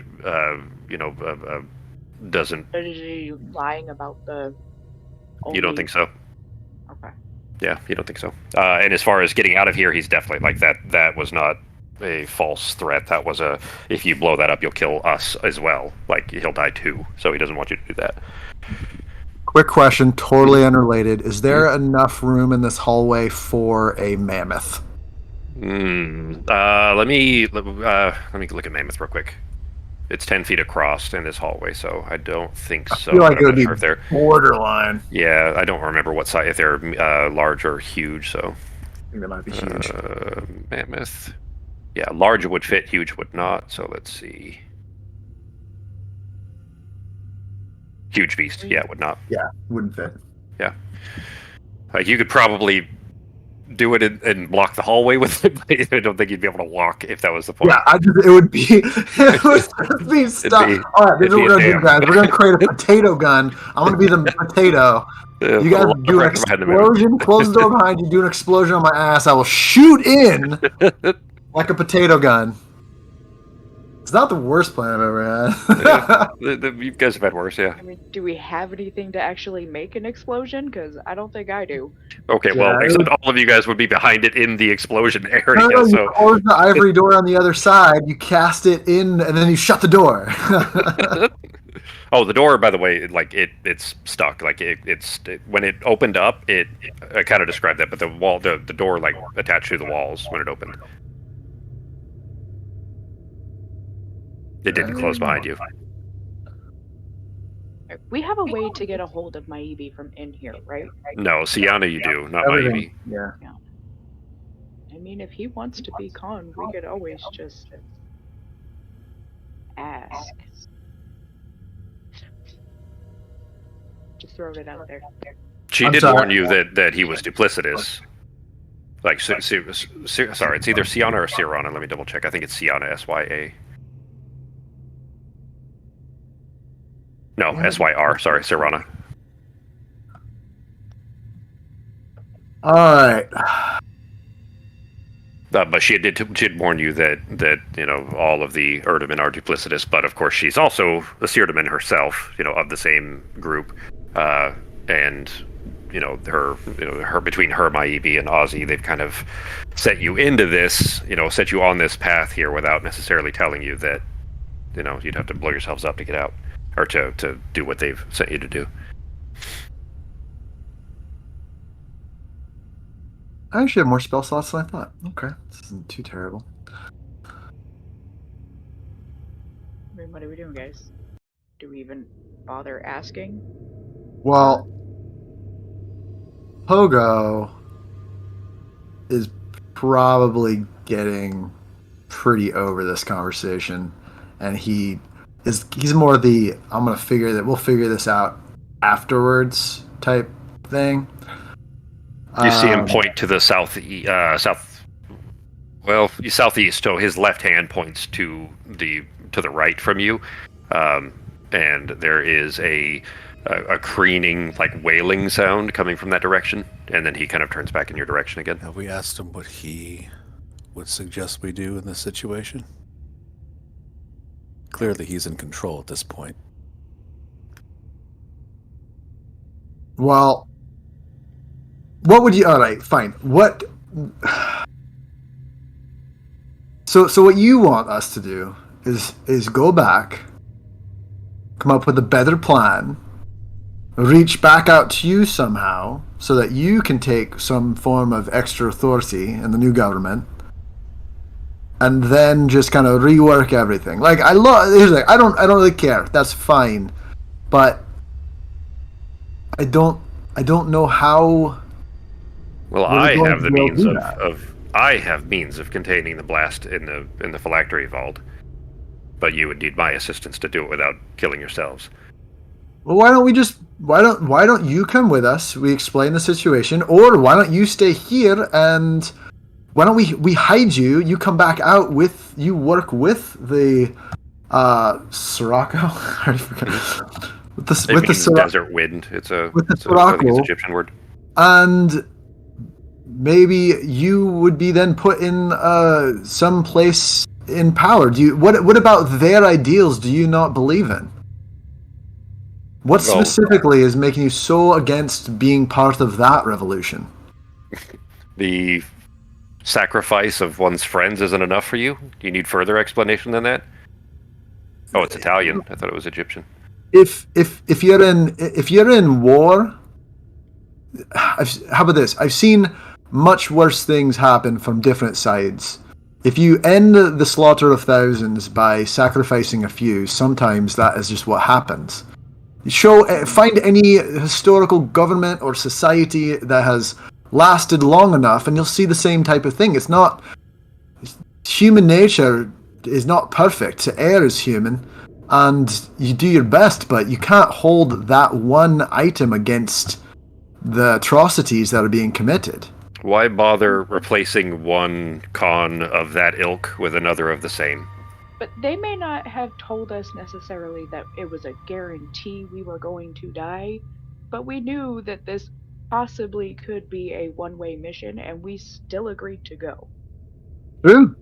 doesn't. Are you lying about the? You don't think so? Okay. Yeah, you don't think so. And as far as getting out of here, he's definitely that. That was not a false threat. That was if you blow that up, you'll kill us as well. He'll die too. So he doesn't want you to do that. Quick question, totally unrelated. Is there enough room in this hallway for a mammoth? Let me look at Mammoth real quick. It's 10 feet across in this hallway, so I don't think so. I feel like but it I'm would not be sure if they're borderline. Yeah, I don't remember what size, if they're large or huge. So I think that might be huge. Mammoth. Yeah, large would fit, huge would not. So let's see. Huge beast. Yeah, would not. Yeah, wouldn't fit. Yeah. You could probably do it and block the hallway with it, but I don't think you'd be able to walk if that was the point. Yeah, it would be stuck. All right, this is what we're gonna do, guys. We're gonna create a potato gun. I'm gonna be the potato. You guys do an explosion. Close the door behind you. Do an explosion on my ass. I will shoot in like a potato gun. It's not the worst plan I've ever had. You guys have had worse, yeah. I mean, do we have anything to actually make an explosion? Because I don't think I do. Okay, well, except all of you guys would be behind it in the explosion area. No, so you close the ivory door on the other side. You cast it in, and then you shut the door. Oh, the door, by the way, it's stuck. When it opened up, I kind of described that, but the door attached to the walls when it opened. It didn't close behind you. We have a way to get a hold of Maibi from in here, right? No, Sienna, you do, not Everything. Maybe. Yeah. I mean, if he wants to be Khan, we could always just ask. Just throwing it out there. She I'm did sorry. warn you that he was duplicitous. Like, sorry, it's either Siana or Sirana. Let me double check. I think it's Siana, S-Y-A. No, S-Y-R. Sorry, Sirana. All right. But she did warn you that all of the Erdemen are duplicitous, but of course she's also a Seerdeman herself, of the same group, and her between her, Maibi, and Ozzy, they've kind of set you into this, set you on this path here without necessarily telling you that, you'd have to blow yourselves up to get out, or to do what they've sent you to do. I actually have more spell slots than I thought. Okay, this isn't too terrible. I mean, what are we doing, guys? Do we even bother asking? Well, Pogo is probably getting pretty over this conversation, and he's more the we'll figure this out afterwards type thing. You see him point to the southeast, so his left hand points to the right from you, and there is a crooning, like wailing sound coming from that direction, and then he kind of turns back in your direction again. Have we asked him what he would suggest we do in this situation? Clearly he's in control at this point. Well, what would you... All right, fine. What... So what you want us to do is go back, come up with a better plan, reach back out to you somehow so that you can take some form of extra authority in the new government, and then just kind of rework everything. Like, I don't really care. That's fine, but I don't know how. Well, I have the means I have means of containing the blast in the phylactery vault, but you would need my assistance to do it without killing yourselves. Well, why don't you come with us? We explain the situation, or why don't you stay here and why don't we hide you? You come back out you work with the Sirocco. I already forgot. with the desert wind. It's a Egyptian word. And maybe you would be then put in some place in power. What about their ideals do you not believe in? What specifically is making you so against being part of that revolution? The sacrifice of one's friends isn't enough for you? Do you need further explanation than that? Oh, it's Italian. I thought it was Egyptian. If you're in war, how about this? I've seen much worse things happen from different sides. If you end the slaughter of thousands by sacrificing a few, sometimes that is just what happens. Find any historical government or society that has lasted long enough, and you'll see the same type of thing. Human nature is not perfect. To err is human, and you do your best, but you can't hold that one item against the atrocities that are being committed. Why bother replacing one Khan of that ilk with another of the same? But they may not have told us necessarily that it was a guarantee we were going to die, but we knew that this possibly could be a one-way mission, and we still agreed to go. True.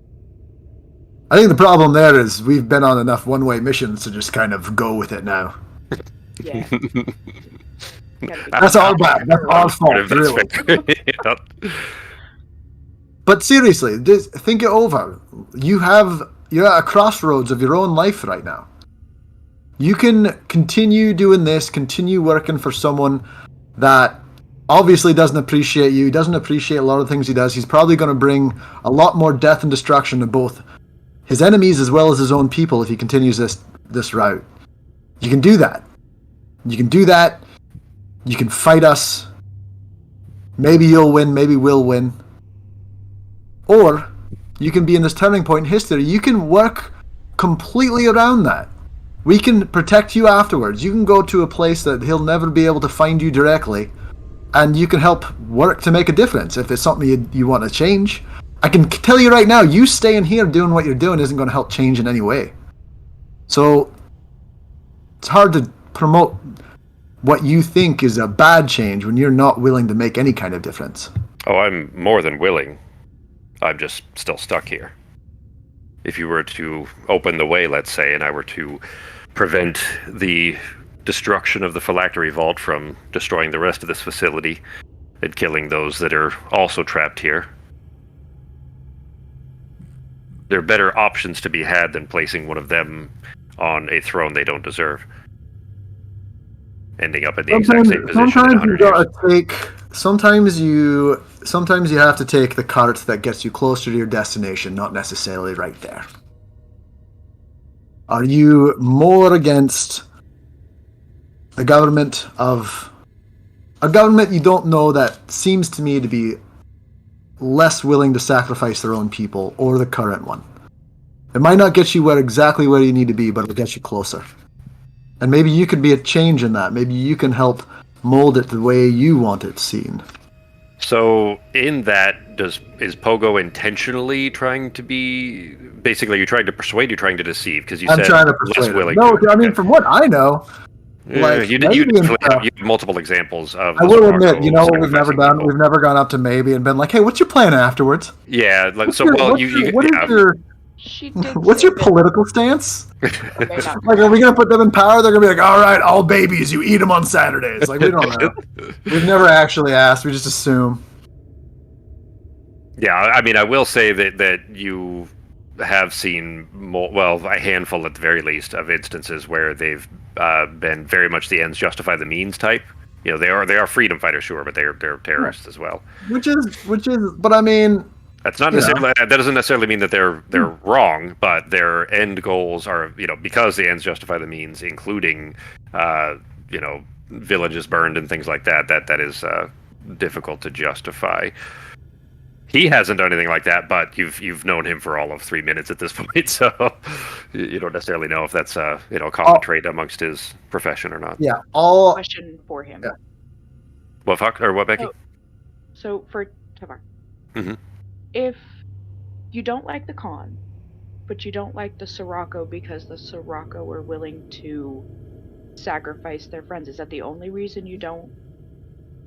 I think the problem there is we've been on enough one-way missions to just kind of go with it now. Yeah. That's all bad. That's our fault, really. But seriously, just think it over. You're at a crossroads of your own life right now. You can continue doing this, continue working for someone that obviously doesn't appreciate you, doesn't appreciate a lot of things he does. He's probably going to bring a lot more death and destruction to both his enemies as well as his own people if he continues this route. You can do that. You can fight us. Maybe you'll win, maybe we'll win. Or you can be in this turning point in history. You can work completely around that. We can protect you afterwards. You can go to a place that he'll never be able to find you directly, and you can help work to make a difference if it's something you want to change. I can tell you right now, you staying here doing what you're doing isn't going to help change in any way. So it's hard to promote what you think is a bad change when you're not willing to make any kind of difference. Oh, I'm more than willing. I'm just still stuck here. If you were to open the way, let's say, and I were to prevent the destruction of the phylactery vault from destroying the rest of this facility and killing those that are also trapped here, there are better options to be had than placing one of them on a throne they don't deserve. Ending up in the exact same position in 100 years. Sometimes you have to take the cart that gets you closer to your destination, not necessarily right there. Are you more against a government you don't know that seems to me to be less willing to sacrifice their own people, or the current one? It might not get you exactly where you need to be, but it'll get you closer. And maybe you could be a change in that. Maybe you can help mold it the way you want it seen. So, in that, is Pogo intentionally trying to be... Basically, you're trying to persuade, you're trying to deceive, because you I'm said trying to persuade less him. willing No, to... I mean, from what I know... Like, you have multiple examples of... I will admit, you know what we've never done? People. We've never gone up to Maybe and been like, hey, what's your plan afterwards? Yeah, like, What's your political stance? Like, are we going to put them in power? They're going to be like, all right, all babies, you eat them on Saturdays. Like, we don't know. We've never actually asked. We just assume. Yeah, I mean, I will say that you have seen a handful at the very least of instances where they've been very much the ends justify the means type. You know, they are freedom fighters, sure, but they're terrorists as well. Which is, but I mean, that's not necessarily. That doesn't necessarily mean that they're wrong, but their end goals are, because the ends justify the means, including, villages burned and things like that. That is difficult to justify. He hasn't done anything like that, but you've known him for all of 3 minutes at this point, so you don't necessarily know if that's a common trait amongst his profession or not. Yeah. Question for him. Yeah. What Becky? So for Tavar, mm-hmm. If you don't like the Khan, but you don't like the Sirocco because the Sirocco are willing to sacrifice their friends, is that the only reason you don't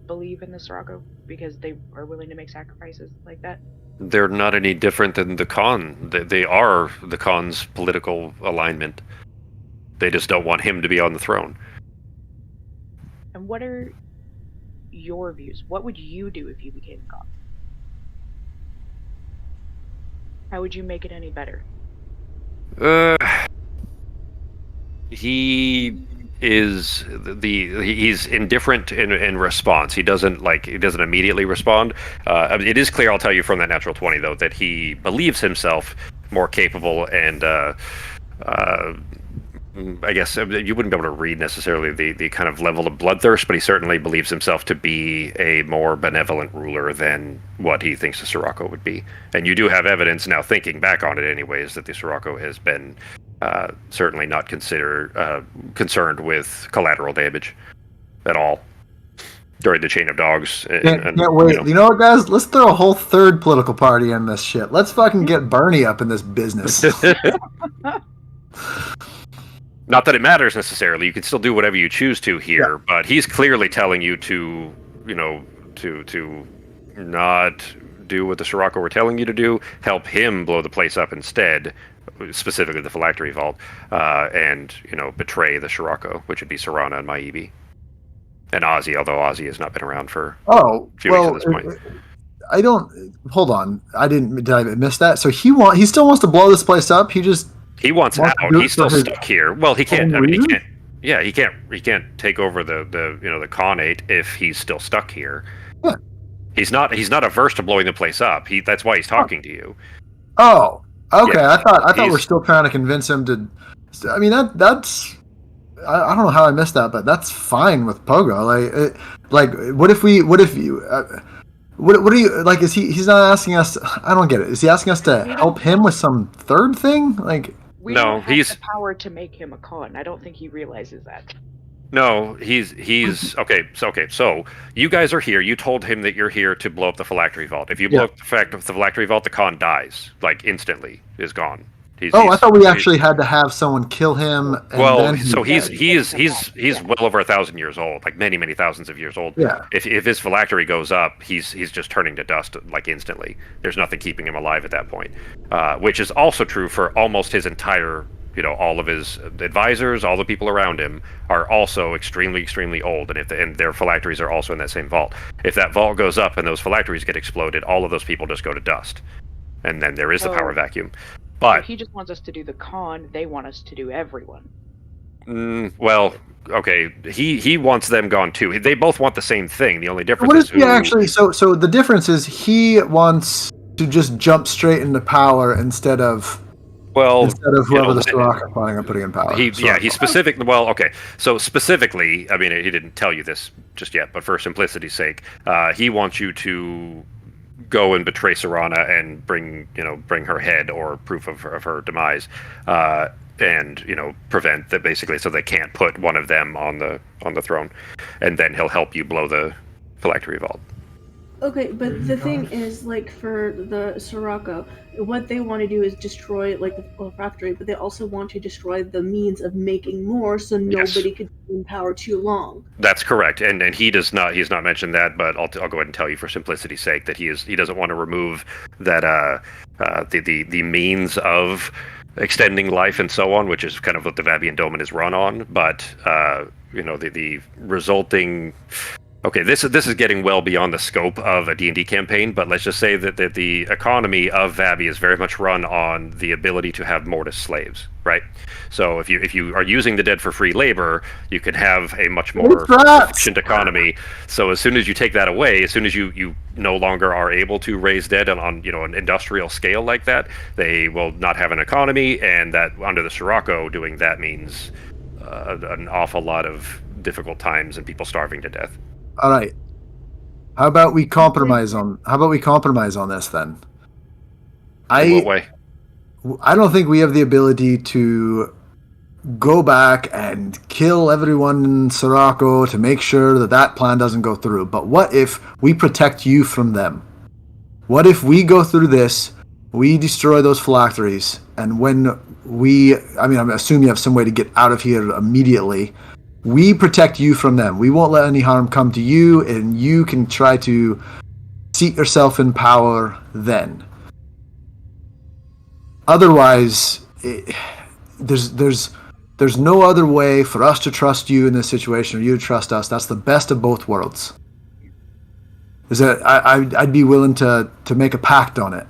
believe in the Sirocco? Because they are willing to make sacrifices like that? They're not any different than the Khan. They are the Khan's political alignment. They just don't want him to be on the throne. And what are your views? What would you do if you became Khan? How would you make it any better? He's indifferent in response. He doesn't immediately respond. It is clear, I'll tell you from that natural 20 though, that he believes himself more capable and I guess you wouldn't be able to read necessarily the kind of level of bloodthirst, but he certainly believes himself to be a more benevolent ruler than what he thinks the Sirocco would be. And you do have evidence now, thinking back on it anyways, that the Sirocco has been certainly not concerned with collateral damage at all during the chain of dogs. Can't wait. You know what, guys? Let's throw a whole third political party in this shit. Let's fucking get Bernie up in this business. Not that it matters necessarily. You can still do whatever you choose to here, but he's clearly telling you to not do what the Sirocco were telling you to do. Help him blow the place up instead, specifically the phylactery vault, and betray the Sirocco, which would be Serana and Maibi, and Ozzy. Although Ozzy has not been around for a few weeks at this point. I don't. Hold on. Did I miss that? So he still wants to blow this place up. He wants out. He's still stuck here. Well, he can't. I mean, he can't. Yeah, he can't. He can't take over the Khanate if he's still stuck here. Yeah. He's not averse to blowing the place up. That's why he's talking to you. Oh, okay. Yeah, I thought we're still trying to convince him to. I mean, that's. I don't know how I missed that, but that's fine with Pogo. What if you? What are you like? Is he's not asking us? I don't get it. Is he asking us to We help don't- him with some third thing? Like, We No, don't have he's- the power to make him a con. I don't think he realizes that. No, he's okay. So you guys are here. You told him that you're here to blow up the phylactery vault. If you blow Yeah. up the phylactery vault, the con dies, like instantly, is gone. I thought we actually had to have someone kill him. And Well, then so he's he's well over 1,000 years old, like many thousands of years old. Yeah. If his phylactery goes up, he's just turning to dust like instantly. There's nothing keeping him alive at that point, which is also true for almost his entire. All of his advisors, all the people around him are also extremely old, and their phylacteries are also in that same vault. If that vault goes up and those phylacteries get exploded, all of those people just go to dust, and then there is the power vacuum. But he just wants us to do the con. They want us to do everyone. well, okay, he wants them gone too. They both want the same thing. The only difference what is is he actually? So the difference is he wants to just jump straight into power instead of whoever the Sirach are planning on putting in power. He's specific. Well, okay. So specifically, I mean, he didn't tell you this just yet, but for simplicity's sake, he wants you to go and betray Serana and bring her head or proof of her demise, and prevent that basically, so they can't put one of them on the throne, and then he'll help you blow the phylactery vault. Okay, but the thing is, like, for the Sirocco, what they want to do is destroy, like, the factory, but they also want to destroy the means of making more, so nobody could be in power too long. That's correct, and he's not mentioned that, but I'll go ahead and tell you for simplicity's sake that he doesn't want to remove that the means of extending life and so on, which is kind of what the Vabian Domain is run on, but the resulting. Okay, this is getting well beyond the scope of a D&D campaign, but let's just say that the economy of Vabi is very much run on the ability to have mortis slaves, right? So if you are using the dead for free labor, you can have a much more efficient economy. So as soon as you take that away, as soon as you no longer are able to raise dead on an industrial scale like that, they will not have an economy, and that under the Sirocco, doing that means an awful lot of difficult times and people starving to death. All right. How about we compromise on this then? In what way? I don't think we have the ability to go back and kill everyone in Sirocco to make sure that plan doesn't go through. But what if we protect you from them? What if we go through this, we destroy those phylacteries, and when I'm assuming you have some way to get out of here immediately. We protect you from them. We won't let any harm come to you, and you can try to seat yourself in power then. Otherwise, there's no other way for us to trust you in this situation, or you to trust us. That's the best of both worlds. I'd be willing to make a pact on it.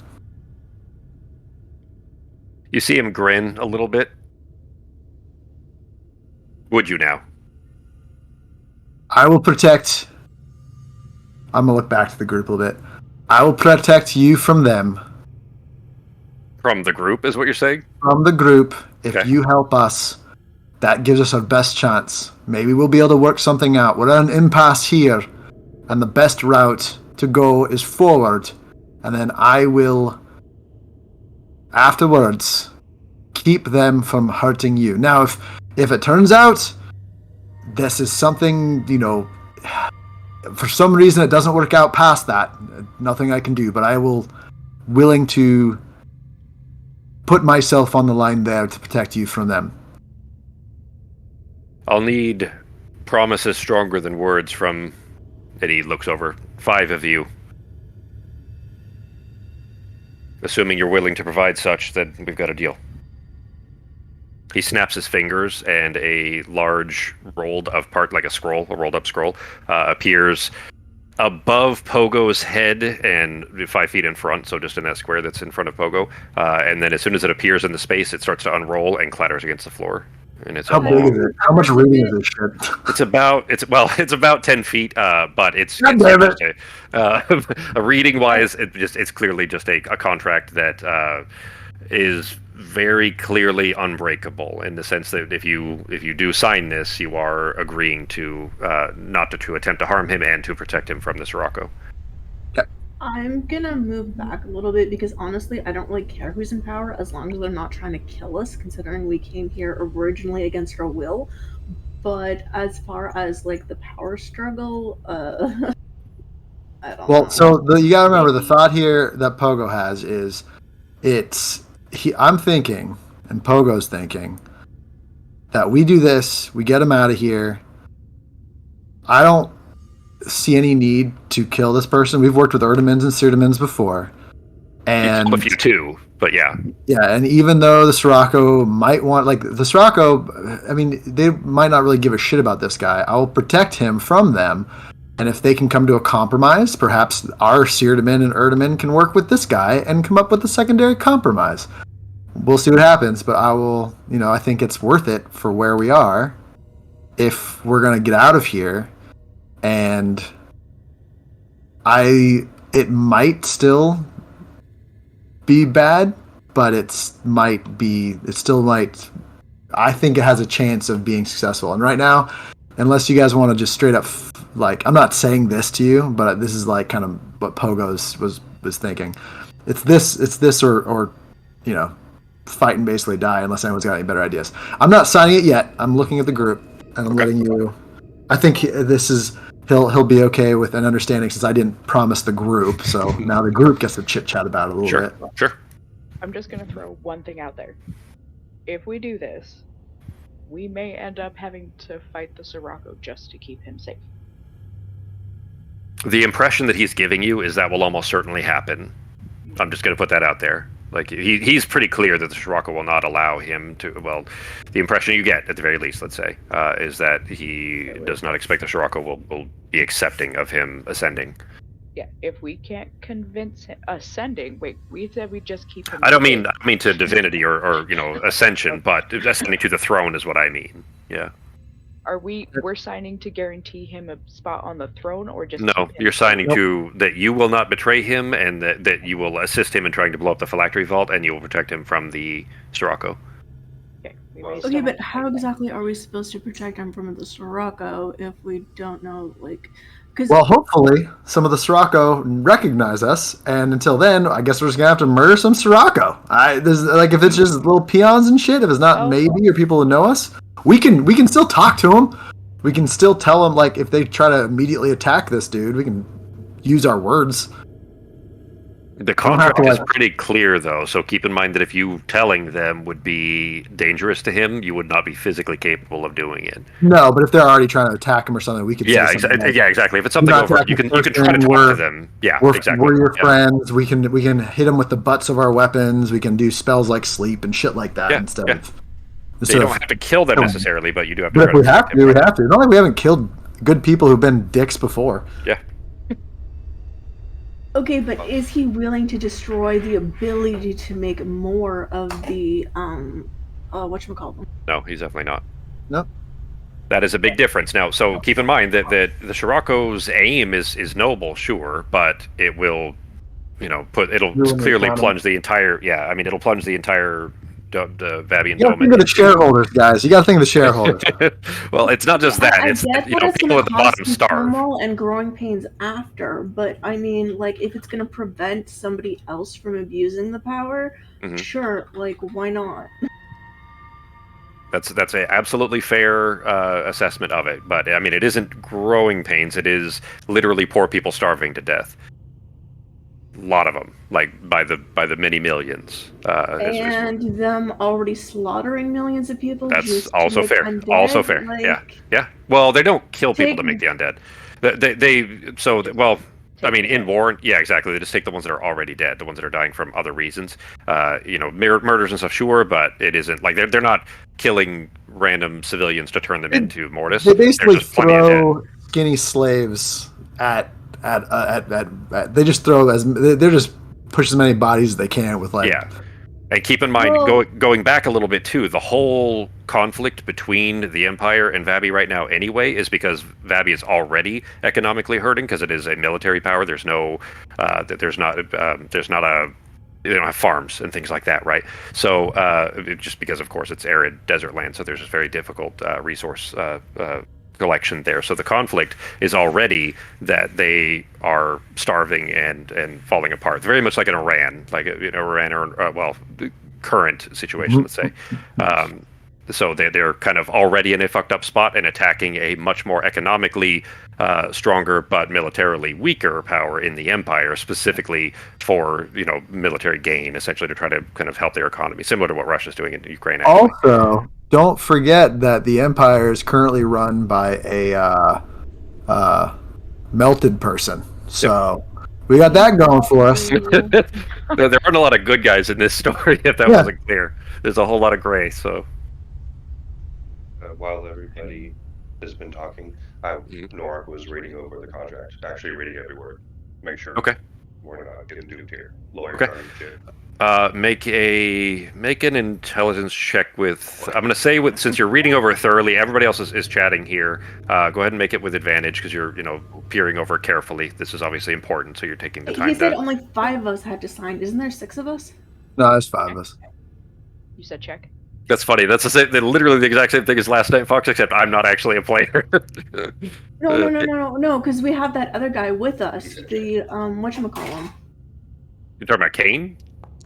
You see him grin a little bit. Would you now? I will protect. I'm gonna look back to the group a little bit. I will protect you from them. From the group, is what you're saying? From the group, if Okay. you help us, that gives us our best chance. Maybe we'll be able to work something out. We're at an impasse here, and the best route to go is forward, and then I will, afterwards, keep them from hurting you. Now, if it turns out this is something, for some reason it doesn't work out past that, nothing I can do, but I will willing to put myself on the line there to protect you from them. I'll need promises stronger than words from, and he looks over, 5 of you. Assuming you're willing to provide such, then we've got a deal. He snaps his fingers, and a large rolled up scroll, appears above Pogo's head and 5 feet in front, so just in that square that's in front of Pogo. And then as soon as it appears in the space, it starts to unroll and clatters against the floor. And it's How big is it? How much reading is this shit? It's about 10 feet, but it's a reading wise, it's clearly just a contract that is very clearly unbreakable, in the sense that if you do sign this, you are agreeing to not to attempt to harm him and to protect him from this Sirocco. Okay. I'm gonna move back a little bit because honestly, I don't really care who's in power as long as they're not trying to kill us, considering we came here originally against our will. But as far as like the power struggle, I don't Well, know. so you got to remember the Maybe- thought here that Pogo has is I'm thinking, and Pogo's thinking, that we do this, we get him out of here. I don't see any need to kill this person. We've worked with Erdemans and Surdemans before. And a few too, but yeah. yeah, and even though the Sirocco might want, like, the Sirocco, I mean, they might not really give a shit about this guy. I will protect him from them. And if they can come to a compromise, perhaps our Sirdeman and Erdeman can work with this guy and come up with a secondary compromise. We'll see what happens, but I think it's worth it for where we are if we're going to get out of here. And it might still be bad, but it still might, I think it has a chance of being successful. And right now, unless you guys want to just straight up, like, I'm not saying this to you, but this is like kind of what Pogo's was thinking. It's this or fight and basically die unless anyone's got any better ideas. I'm not signing it yet. I'm looking at the group and I'm letting you. I think he'll be okay with an understanding since I didn't promise the group. So now the group gets to chit chat about it a little bit. Sure. I'm just gonna throw one thing out there. If we do this, we may end up having to fight the Sirocco just to keep him safe. The impression that he's giving you is that will almost certainly happen. I'm just going to put that out there. Like, he's pretty clear that the Sirocco will not allow him to. Well, the impression you get, at the very least, let's say, is that he does not expect the Sirocco will be accepting of him ascending. Yeah, if we can't convince him ascending, wait, we said we just keep him. I don't mean to divinity or ascension, but ascending to the throne is what I mean. Yeah. We're signing to guarantee him a spot on the throne, or just No, keep him you're signing Nope. to that you will not betray him, and that you will assist him in trying to blow up the phylactery vault, and you will protect him from the Sirocco. Okay, we may Okay, still but have to how fight that. exactly are we supposed to protect him from the Sirocco if we don't know, like, because Well, hopefully some of the Sirocco recognize us, and until then, I guess we're just gonna have to murder some Sirocco. If it's just little peons and shit, if it's not Oh. maybe or people who know us, we can still talk to them. We can still tell them, like, if they try to immediately attack this dude, we can use our words. The don't have contract to, is like- pretty clear, though, so keep in mind that if you telling them would be dangerous to him, you would not be physically capable of doing it. No, but if they're already trying to attack him or something, we could say something like, Exactly. If it's something not over, you attacking can try to person, talk to them. Yeah, exactly. We're your Yeah. friends. We can hit them with the butts of our weapons. We can do spells like sleep and shit like that Yeah, instead yeah. of. So you instead don't of have to kill them killing. necessarily, but you do have to. But try if we to have protect to, we them. have to. Not like we haven't killed good people who've been dicks before. Yeah. okay, but is he willing to destroy the ability to make more of the whatchamacallit? No, he's definitely not. Nope. That is a big difference. Now, so keep in mind that the Sirocco's aim is noble, sure, but it will, it'll Ruin the clearly economy. plunge the entire. Yeah, I mean, it'll plunge the entire the Vabian You gotta think of the shareholders, guys. You gotta think of the shareholders. Well, it's not just that. I It's get that, that it's people gonna at the cause bottom some starve. turmoil and growing pains after, but I mean, like, if it's gonna prevent somebody else from abusing the power, Mhm. sure, like, why not? That's a absolutely fair assessment of it. But I mean, it isn't growing pains. It is literally poor people starving to death. A lot of them, like by the many millions. And them already slaughtering millions of people. That's just to also make fair. undead, Also fair. like, Yeah. Well, they don't kill people Take- to make the undead. I mean, in war, yeah, exactly. They just take the ones that are already dead, the ones that are dying from other reasons. Murders and stuff, sure, but it isn't like they're not killing random civilians to turn them into mortis. They basically There's just plenty of dead. throw skinny slaves at they just throw they're just push as many bodies as they can with like Yeah. And keep in mind, Well- going back a little bit too, the whole conflict between the Empire and Vabi right now, anyway, is because Vabi is already economically hurting because it is a military power. There's no, there's not a, they don't have farms and things like that, right? So just because, of course, it's arid desert land, so there's just very difficult resource collection there. So the conflict is already that they are starving and falling apart. Very much like in Iran, like Iran or the current situation, let's say. So they're kind of already in a fucked up spot and attacking a much more economically stronger but militarily weaker power in the empire, specifically for military gain, essentially to try to kind of help their economy, similar to what Russia's doing in Ukraine. Actually. Also, don't forget that the empire is currently run by a melted person. So we got that going for us. There aren't a lot of good guys in this story, if that wasn't clear. There's a whole lot of gray, so... While everybody has been talking, Norik was reading over the contract, actually reading every word. Make sure we're not getting duped here. Lawyers aren't shit. Make an intelligence check with... I'm going to say, since you're reading over thoroughly, everybody else is chatting here. Go ahead and make it with advantage, because you're peering over carefully. This is obviously important, so you're taking the time. He said only 5 of us had to sign. Isn't there 6 of us? No, there's 5 of us. You said check. That's funny. That's literally the exact same thing as Last Night Fox, except I'm not actually a player. No, because we have that other guy with us. The whatchamacallem. You're talking about Kane?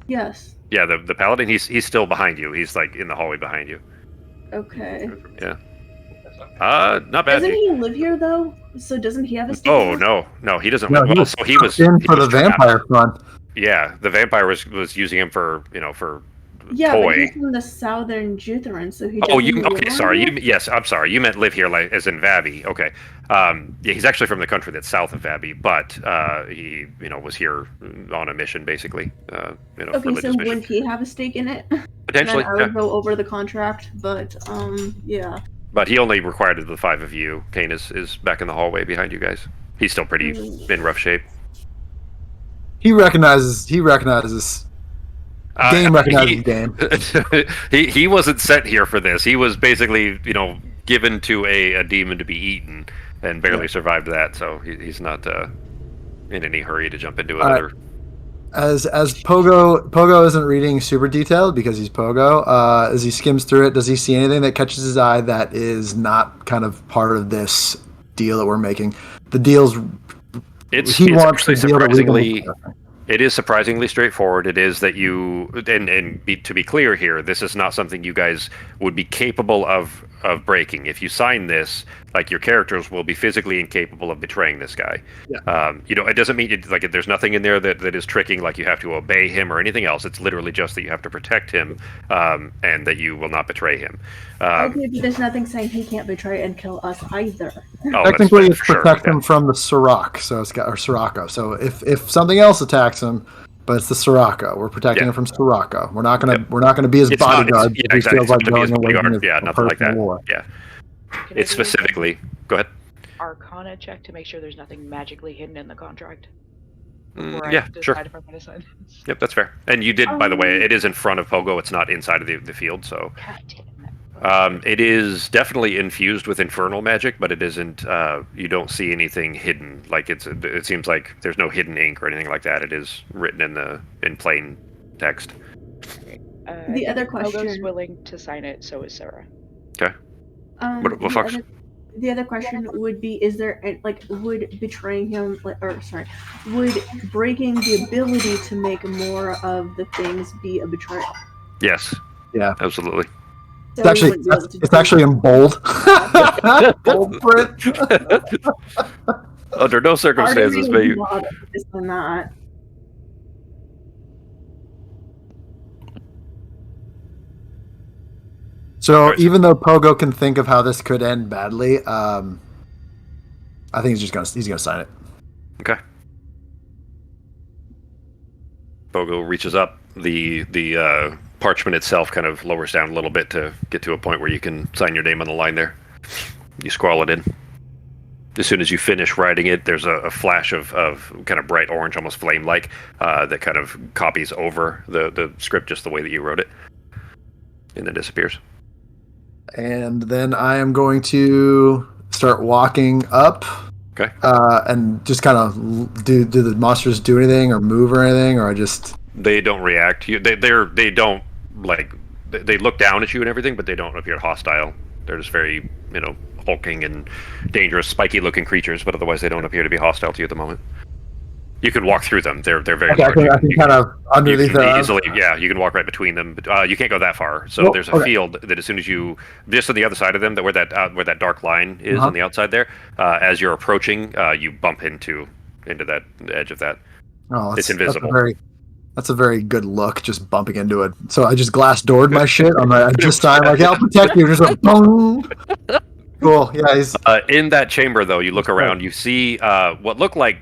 Yes. Yeah, the paladin. He's still behind you. He's like in the hallway behind you. Okay. Yeah. Not bad. Doesn't he live here though? So doesn't he have a stake? Oh no, he doesn't. No, Well, so he was in for the vampire fund. Yeah, the vampire was using him for for. Yeah, toy. but he's from the southern Jutharan, so he. Oh, sorry. Yes, I'm sorry. You meant live here, like as in Vabi. Okay. Yeah, he's actually from the country that's south of Vabi, but he was here on a mission, basically. Okay, so wouldn't he have a stake in it? Potentially. And then I would go over the contract, but yeah. But he only required the 5 of you. Kane is back in the hallway behind you guys. He's still pretty in rough shape. He recognizes. Game recognizes game. He wasn't sent here for this. He was basically, given to a demon to be eaten and barely survived that. So he's not in any hurry to jump into another. As Pogo isn't reading super detailed because he's Pogo. As he skims through it, does he see anything that catches his eye that is not kind of part of this deal that we're making? The deal's. It's wants the deal surprisingly. It is surprisingly straightforward. It is that you, to be clear here, this is not something you guys would be capable of breaking. If you sign this, like your characters will be physically incapable of betraying this guy. Yeah. It doesn't mean there's nothing in there that is tricking, like you have to obey him or anything else. It's literally just that you have to protect him, and that you will not betray him. Okay, but there's nothing saying he can't betray and kill us either. Technically, it's protect him from the Sirach, Sirocco. So if something else attacks him, but it's the Sirocco, we're protecting him from Sirocco. We're not gonna be his bodyguard if he feels like going away from his nothing like that. war. Yeah, it's specifically. Go ahead. Arcana check to make sure there's nothing magically hidden in the contract. Yeah, sure. If I'm gonna sign this. Yep, that's fair. And you did, by the way, it is in front of Pogo. It's not inside of the field, so. It is definitely infused with infernal magic, but it isn't. You don't see anything hidden. Like it seems like there's no hidden ink or anything like that. It is written in plain text. The other question. Pogo's willing to sign it, so is Sarah. Okay. What Fox? The other question would be: is there would betraying him, would breaking the ability to make more of the things be a betrayal? Yes. Yeah. Absolutely. So it's actually in bold. Bold print. Under no circumstances may you. So even though Pogo can think of how this could end badly, I think he's gonna sign it. Okay. Pogo reaches up. The parchment itself kind of lowers down a little bit to get to a point where you can sign your name on the line there. You scrawl it in. As soon as you finish writing it, there's a flash of kind of bright orange, almost flame-like, that kind of copies over the script just the way that you wrote it. And then disappears. And then I am going to start walking up. Okay. And just kind of do the monsters do anything or move or anything, or I just... They don't react. They don't, like, they look down at you and everything, but they don't appear hostile. They're just very, hulking and dangerous, spiky-looking creatures, but otherwise they don't appear to be hostile to you at the moment. You can walk through them. They're very Okay, large. I can kind of underneath you can their easily, arms. yeah, you can walk right between them. But you can't go that far. So there's a field that as soon as you, just on the other side of them, where that dark line is on the outside there, as you're approaching, you bump into that edge of that. Oh, it's invisible. That's a very good look, just bumping into it. So I just glass doored my shit on the just time, like, I'll protect you. Just a boom. Cool. Yeah. He's in that chamber, though. You look around. You see what look like.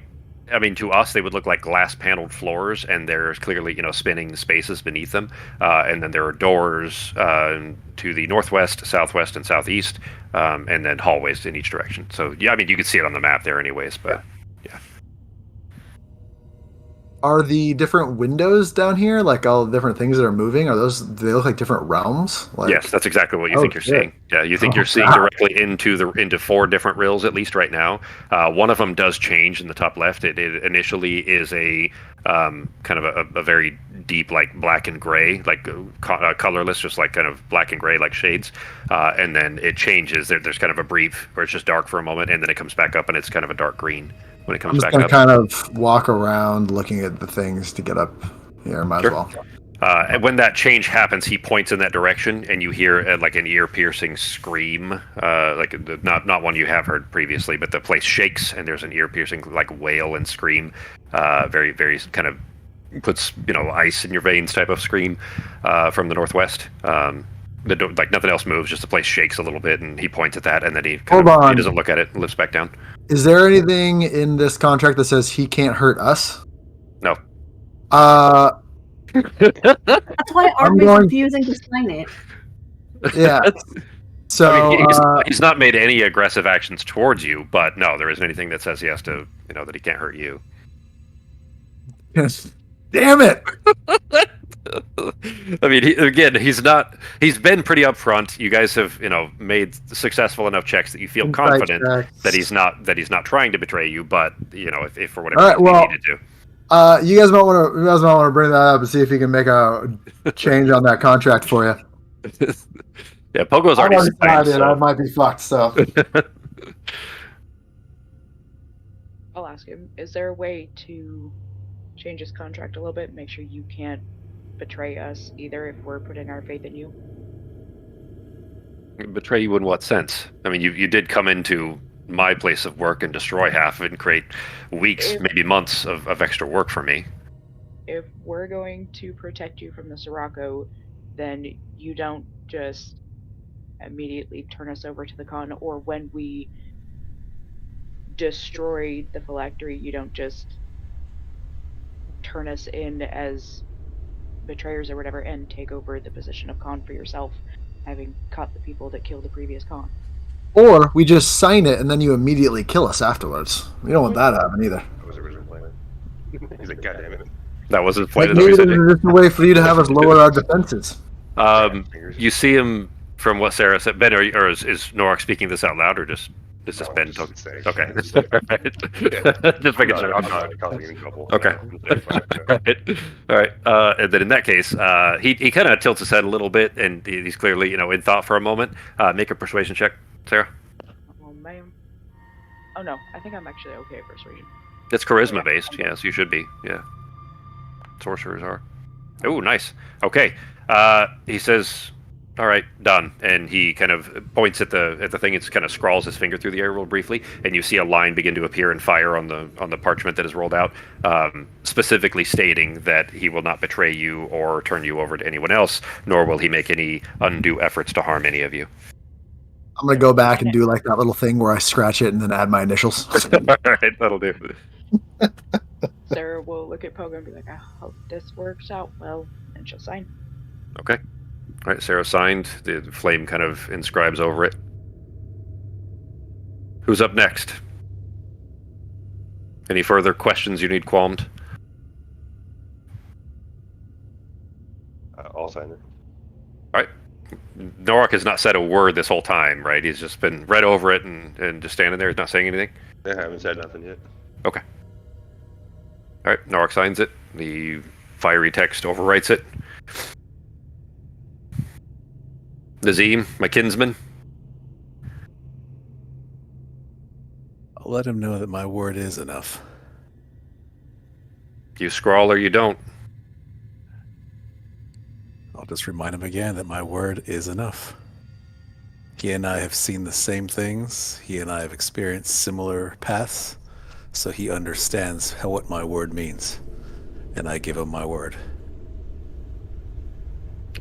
I mean, to us, they would look like glass-paneled floors, and there's clearly, spinning spaces beneath them. And then there are doors to the northwest, southwest, and southeast, and then hallways in each direction. So, yeah, I mean, you can see it on the map there, anyways. But yeah. Are the different windows down here, like all the different things that are moving, do they look like different realms? Like, yes, that's exactly what you think you're seeing. Yeah, you think you're seeing directly into 4 different rills, at least right now. One of them does change in the top left. It initially is a kind of a very deep, like black and gray, like colorless, just like kind of black and gray, like shades. And then it changes. There's kind of a brief where it's just dark for a moment, and then it comes back up, and it's kind of a dark green when it comes back up. I'm just gonna kind of walk around looking at the things to get up here. Might as well. And when that change happens, he points in that direction, and you hear like an ear-piercing scream, like not one you have heard previously, but the place shakes, and there's an ear-piercing like wail and scream, very very kind of puts ice in your veins type of scream from the northwest. Like nothing else moves, just the place shakes a little bit, and he points at that, and then he doesn't look at it and lifts back down. Is there anything in this contract that says he can't hurt us? No. That's why Arby's refusing to sign it. Yeah. So I mean, he's not made any aggressive actions towards you, but no, there isn't anything that says he has to, that he can't hurt you. Damn it! I mean, he's been pretty upfront. You guys have, made successful enough checks that you feel confident that he's not trying to betray you, but, if for whatever reason he needed to. You guys might want to bring that up and see if he can make a change on that contract for you. Yeah, Pogo's already signed, so I might be fucked, so. I'll ask him, is there a way to change his contract a little bit, make sure you can't betray us either if we're putting our faith in you? Betray you in what sense? I mean, you did come into my place of work and destroy half of it and create weeks, maybe months of extra work for me. If we're going to protect you from the Sirocco, then you don't just immediately turn us over to the Khan, or when we destroy the phylactery, you don't just turn us in as betrayers or whatever and take over the position of Khan for yourself, having caught the people that killed the previous Khan. Or we just sign it and then you immediately kill us afterwards. We don't want that to happen either. That was the original plan. He's like, God damn it. That was his plan. Maybe there's just a way for you to have us lower our defenses. You see him from what Sarah said. Ben, or is Norak speaking this out loud, or just is this Ben talking? Okay. Just making sure. I'm not causing any trouble. Okay. All right. And then in that case, he kind of tilts his head a little bit, and he's clearly in thought for a moment. Make a persuasion check, Sarah. Oh man. Oh no, I think I'm actually okay at persuasion. It's charisma based. Yes, you should be. Yeah. Sorcerers are. Oh, nice. Okay. He says, "All right, done." And he kind of points at the thing. It kind of scrawls his finger through the air real briefly, and you see a line begin to appear and fire on the parchment that is rolled out, specifically stating that he will not betray you or turn you over to anyone else, nor will he make any undue efforts to harm any of you. I'm gonna go back and do like that little thing where I scratch it and then add my initials. All right, that'll do. Sarah will look at Pogo and be like, I hope this works out well, and she'll sign. Okay. All right, Sarah signed. The flame kind of inscribes over it. Who's up next? Any further questions you need qualmed? I'll sign it. All right. Norak has not said a word this whole time, right? He's just been read over it and just standing there, not saying anything? I haven't said nothing yet. Okay. All right, Norak signs it. The fiery text overwrites it. Nazim, my kinsman, let him know that my word is enough. You scrawl or you don't. I'll just remind him again that my word is enough. He and I have seen the same things. He and I have experienced similar paths. So he understands what my word means. And I give him my word.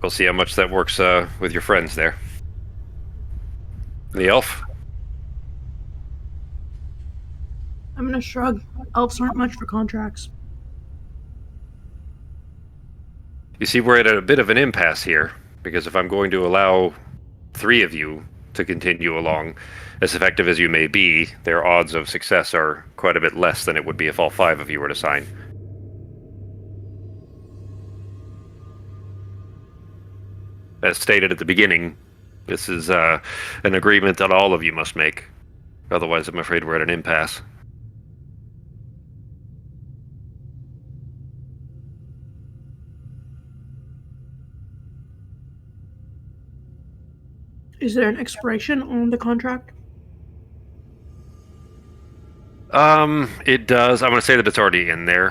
We'll see how much that works with your friends there. The elf? I'm gonna shrug. Elves aren't much for contracts. You see, we're at a bit of an impasse here, because if I'm going to allow 3 of you to continue along, as effective as you may be, their odds of success are quite a bit less than it would be if all 5 of you were to sign. As stated at the beginning, this is an agreement that all of you must make. Otherwise, I'm afraid we're at an impasse. Is there an expiration on the contract? It does. I'm going to say that it's already in there.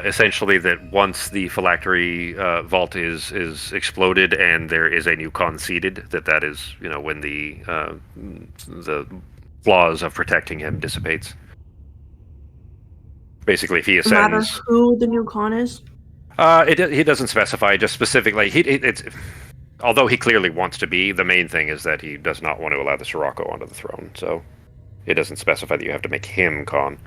Essentially, that once the phylactery vault is exploded and there is a new con seeded, that is, when the flaws of protecting him dissipates. Basically, if he No matter ascends, who the new con is. he doesn't specify. Just specifically, although he clearly wants to be, the main thing is that he does not want to allow the Sirocco onto the throne. So. It doesn't specify that you have to make him con.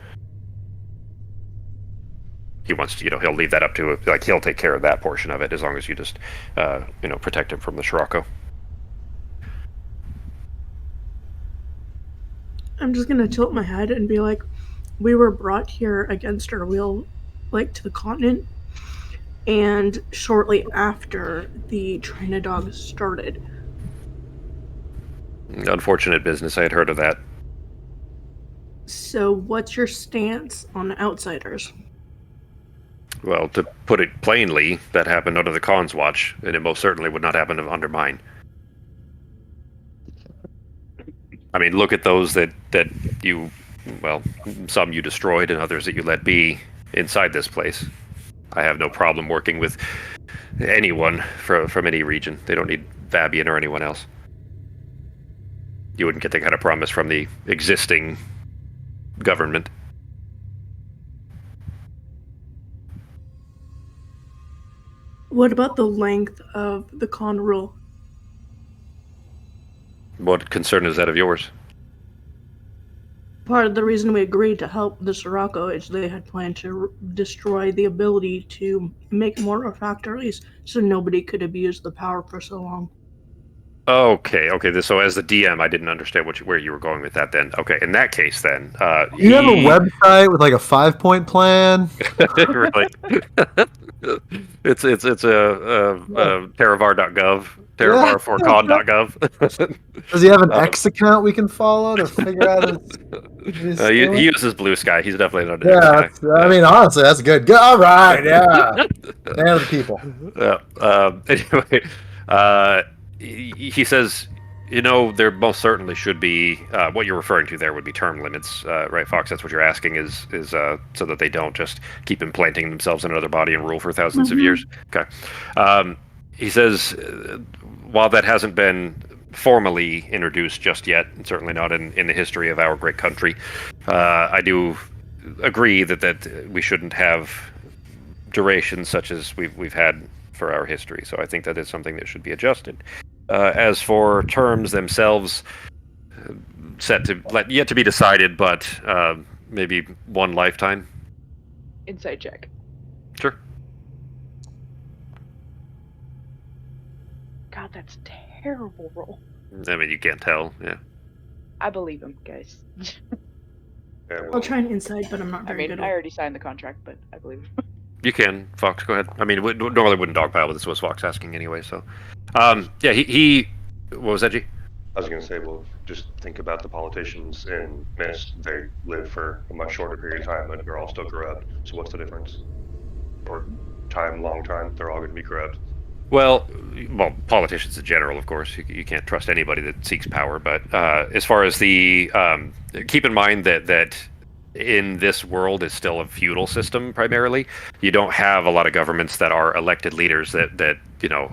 He wants to, he'll leave that up to, he'll take care of that portion of it as long as you just, protect him from the Sirocco. I'm just gonna tilt my head and be like, we were brought here against our will, to the continent, and shortly after the train of dogs started. Unfortunate business, I had heard of that. So what's your stance on outsiders? Well, to put it plainly, that happened under the Khan's watch, and it most certainly would not happen under mine. I mean, look at those that you, some you destroyed and others that you let be inside this place. I have no problem working with anyone from any region. They don't need Fabian or anyone else. You wouldn't get the kind of promise from the existing government. What about the length of the Khan rule? What concern is that of yours? Part of the reason we agreed to help the Sirocco is they had planned to destroy the ability to make more refractories so nobody could abuse the power for so long. Okay. So as the DM, I didn't understand where you were going with that. Then, okay. In that case, then you have a website with a 5-point plan. Really? it's a Terravar.gov, Terravar4con.gov. Does he have an X account we can follow to figure out his he uses Blue Sky. He's definitely not. Yeah, I mean, honestly, that's good. All right, yeah. Man of the people. Anyway, he says, there most certainly should be, what you're referring to there would be term limits, right, Fox? That's what you're asking is so that they don't just keep implanting themselves in another body and rule for thousands of years. Okay. He says, while that hasn't been formally introduced just yet, and certainly not in the history of our great country, I do agree that we shouldn't have durations such as we've had for our history. So I think that is something that should be adjusted. As for terms themselves, yet to be decided, but maybe one lifetime. Insight check. Sure. God, that's a terrible roll. I mean, you can't tell. Yeah. I believe him, guys. I'll try an insight, but I'm not very good. I already signed the contract, but I believe him. You can, Fox. Go ahead. I mean, normally wouldn't dogpile, but this was Fox asking anyway. So, yeah, he. What was that, G? I was going to say, well, just think about the politicians in Minsk. They live for a much shorter period of time, but they're all still corrupt. So what's the difference? Or long time, they're all going to be corrupt. Well, politicians in general, of course, you can't trust anybody that seeks power. But as far as the, keep in mind that in this world is still a feudal system primarily. You don't have a lot of governments that are elected leaders that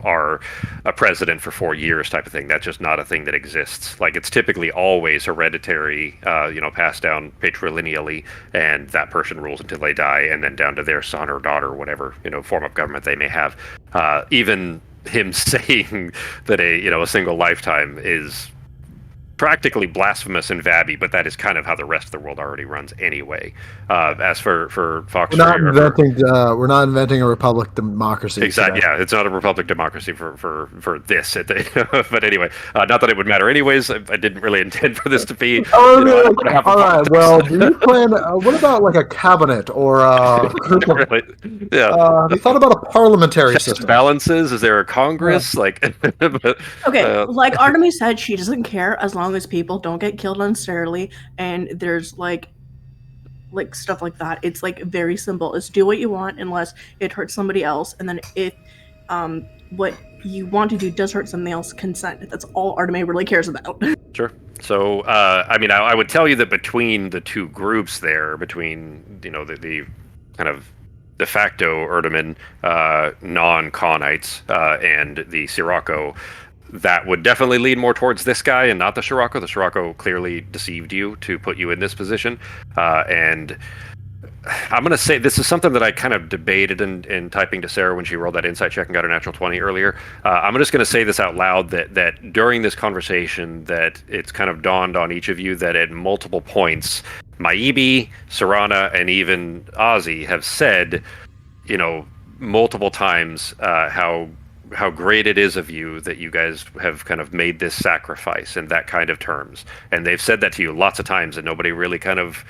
are a president for 4 years type of thing. That's just not a thing that exists. Like it's typically always hereditary, passed down patrilineally, and that person rules until they die, and then down to their son or daughter, whatever form of government they may have. Even him saying that a single lifetime is practically blasphemous in Vabby, but that is kind of how the rest of the world already runs anyway. As for Fox, we're not inventing a republic democracy. Exactly. Yeah, it's not a republic democracy for this. But anyway, not that it would matter anyways. I didn't really intend for this to be. All right. Well, do you plan? What about like a cabinet or really? Yeah. Have you thought about a parliamentary system? Balances? Is there a Congress? Yeah. Okay, like Artemis said, she doesn't care as long as people don't get killed unfairly, and there's like stuff like that. It's like very simple. It's do what you want unless it hurts somebody else, and then if what you want to do does hurt somebody else, consent. That's all Artemis really cares about. Sure. So, I would tell you that between the two groups there, between the kind of de facto Erdeman non-Khanites and the Sirocco, that would definitely lean more towards this guy and not the Sirocco. The Sirocco clearly deceived you to put you in this position. And I'm going to say this is something that I kind of debated in typing to Sarah when she rolled that insight check and got a natural 20 earlier. I'm just going to say this out loud that during this conversation that it's kind of dawned on each of you that at multiple points, Maibi, Serana, and even Ozzy have said, multiple times how great it is of you that you guys have kind of made this sacrifice in that kind of terms. And they've said that to you lots of times and nobody really kind of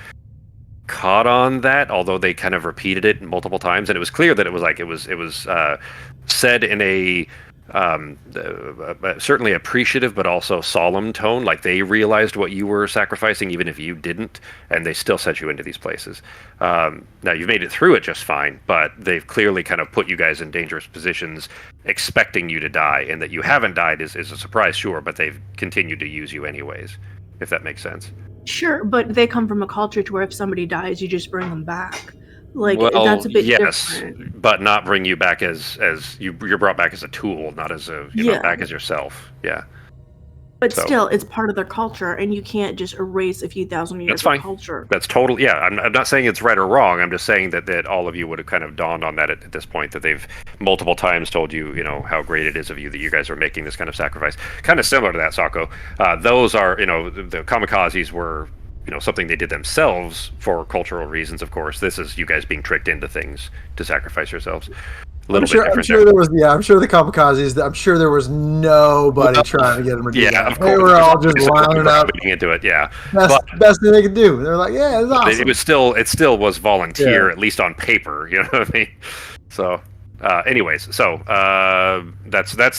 caught on that, although they kind of repeated it multiple times. And it was clear that it was said in a certainly appreciative but also solemn tone, like they realized what you were sacrificing even if you didn't, and they still sent you into these places. Now you've made it through it just fine, but they've clearly kind of put you guys in dangerous positions expecting you to die, and that you haven't died is a surprise, sure, but they've continued to use you anyways, if that makes sense. Sure, but they come from a culture to where if somebody dies you just bring them back. That's a bit different. But not bring you back as you're brought back as a tool, not as back as yourself. Yeah. But still, it's part of their culture, and you can't just erase a few thousand years of culture. That's totally, yeah. I'm not saying it's right or wrong. I'm just saying that all of you would have kind of dawned on that at this point, that they've multiple times told you, how great it is of you that you guys are making this kind of sacrifice. Kind of similar to that, Sako. Those are, the kamikazes were, something they did themselves for cultural reasons, of course. This is you guys being tricked into things to sacrifice yourselves. I'm sure there was. Yeah, I'm sure the kamikazes. I'm sure there was nobody trying to get them to do that. Of course. They were all just lining up into it. Yeah, best thing they could do. They're like, yeah, it's awesome. It still was volunteer, at least on paper. You know what I mean? So, anyways, that's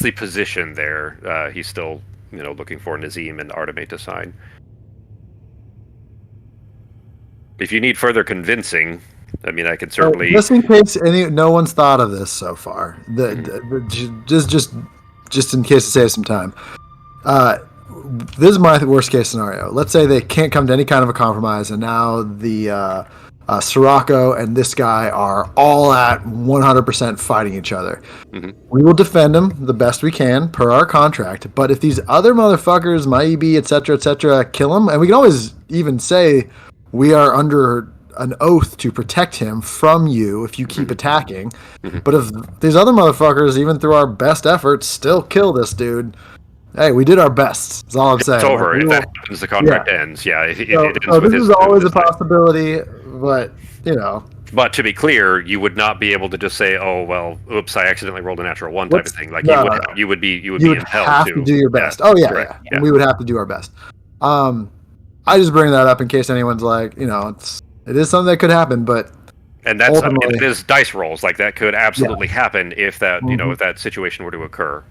the position there. He's still, looking for Nazim and Artemis to sign. If you need further convincing, I mean, I could certainly. Just in case no one's thought of this so far, just in case to save some time. This is my worst case scenario. Let's say they can't come to any kind of a compromise, and now the Sirocco and this guy are all at 100% fighting each other. Mm-hmm. We will defend them the best we can per our contract. But if these other motherfuckers, Maibi, etc., kill him, and we can always even say we are under an oath to protect him from you if you keep attacking. Mm-hmm. But if these other motherfuckers, even through our best efforts, still kill this dude, hey, we did our best. That's all I'm saying. It's over. If that happens, the contract ends. Yeah, it ends with this is always a possibility, but, But to be clear, you would not be able to just say, "Oh, well, oops, I accidentally rolled a natural one" type of thing. Like you would be have to do your best. Yeah. Oh yeah. And we would have to do our best. I just bring that up in case anyone's like, it is something that could happen, but it is dice rolls. Like that could absolutely happen if that if that situation were to occur.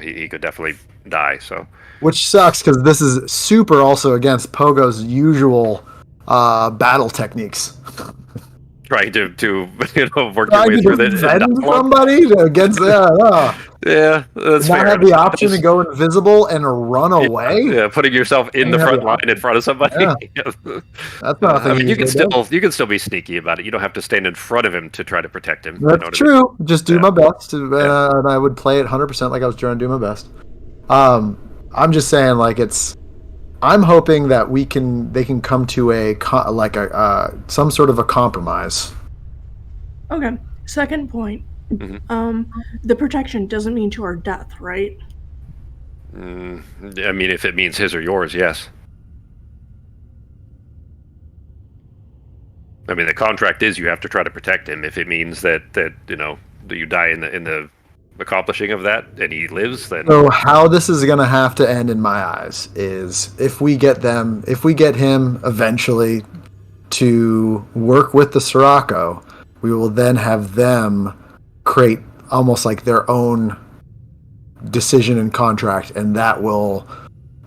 He could definitely die. So, which sucks because this is super also against Pogo's usual battle techniques. trying to work your Trying way to through the defend dialogue. somebody against Yeah, that's not fair. have the option to go invisible and run away. Yeah, putting yourself in the have front the line in front of somebody. Yeah. That's not a thing I mean, he usually does. you can still be sneaky about it. You don't have to stand in front of him to try to protect him. That's true. Just do Yeah. my best, and Yeah. I would play it 100% like I was trying to do my best. I'm just saying, like I'm hoping that they can come to some sort of a compromise. Okay. Second point. The protection doesn't mean to our death, right? I mean, if it means his or yours, yes. I mean, the contract is you have to try to protect him. If it means that that you die in the accomplishing of that and he lives, then So how this is going to have to end in my eyes is if we get him eventually to work with the Sirocco, we will then have them create almost like their own decision and contract, and that will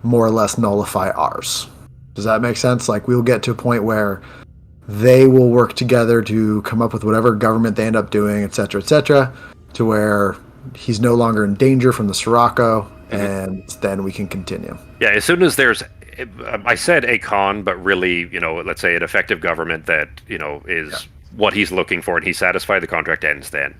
more or less nullify ours. Does that make sense? Like we'll get to a point where they will work together to come up with whatever government they end up doing, et cetera, to where he's no longer in danger from the Sirocco, and then we can continue. Yeah, as soon as there's, I said a con, but really, let's say an effective government that, is what he's looking for and he's satisfied, the contract ends then.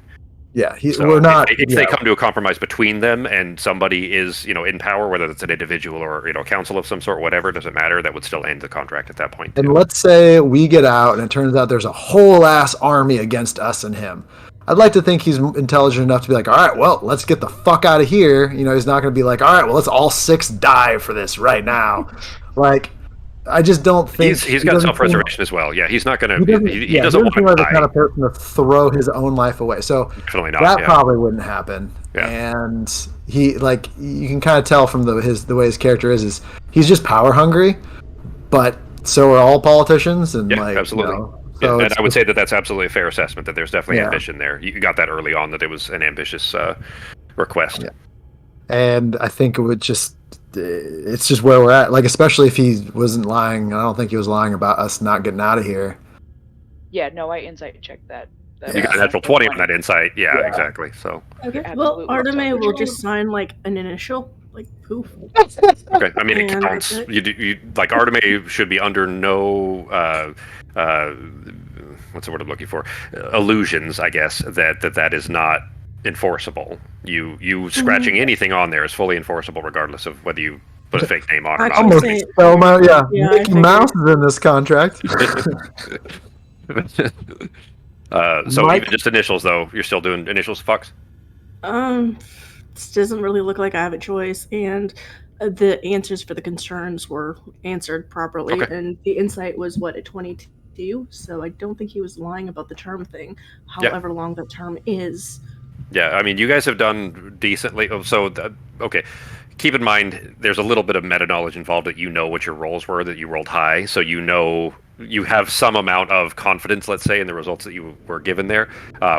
Yeah, we're not. If they come to a compromise between them and somebody is, in power, whether it's an individual or, council of some sort, whatever, it doesn't matter, that would still end the contract at that point. And let's say we get out and it turns out there's a whole ass army against us and him. I'd like to think he's intelligent enough to be like, all right, well, let's get the fuck out of here. He's not going to be like, all right, well, let's all 6 die for this right now. Like, I just don't think he's got self-preservation as well. Yeah, he's not going to. He doesn't want to be the die. kind of person to throw his own life away. So definitely not. That probably wouldn't happen. Yeah. And he, like, you can kind of tell from the way his character is he's just power hungry. But so are all politicians, and absolutely. So and I would say that that's absolutely a fair assessment. That there's definitely ambition there. You got that early on that it was an ambitious request. Yeah. And I think it's just where we're at. Like, especially if he wasn't lying. I don't think he was lying about us not getting out of here. Yeah, no, I insight checked that. You got a natural 20 on that insight. Yeah, exactly. So. Okay. Well, Arteme will just sign like an initial, like poof. Okay. I mean, it counts. You like Arteme should be under no what's the word I'm looking for? Illusions, I guess, that is not enforceable. You scratching anything on there is fully enforceable, regardless of whether you put a fake name on or not. Mickey Mouse is in this contract. So Mike, even just initials, though, you're still doing initials, Fox? This doesn't really look like I have a choice, and the answers for the concerns were answered properly, and the insight was at 22, so I don't think he was lying about the term thing, however long that term is. Yeah, I mean, you guys have done decently. So, okay. Keep in mind, there's a little bit of meta knowledge involved that what your rolls were, that you rolled high. So you have some amount of confidence, let's say, in the results that you were given there,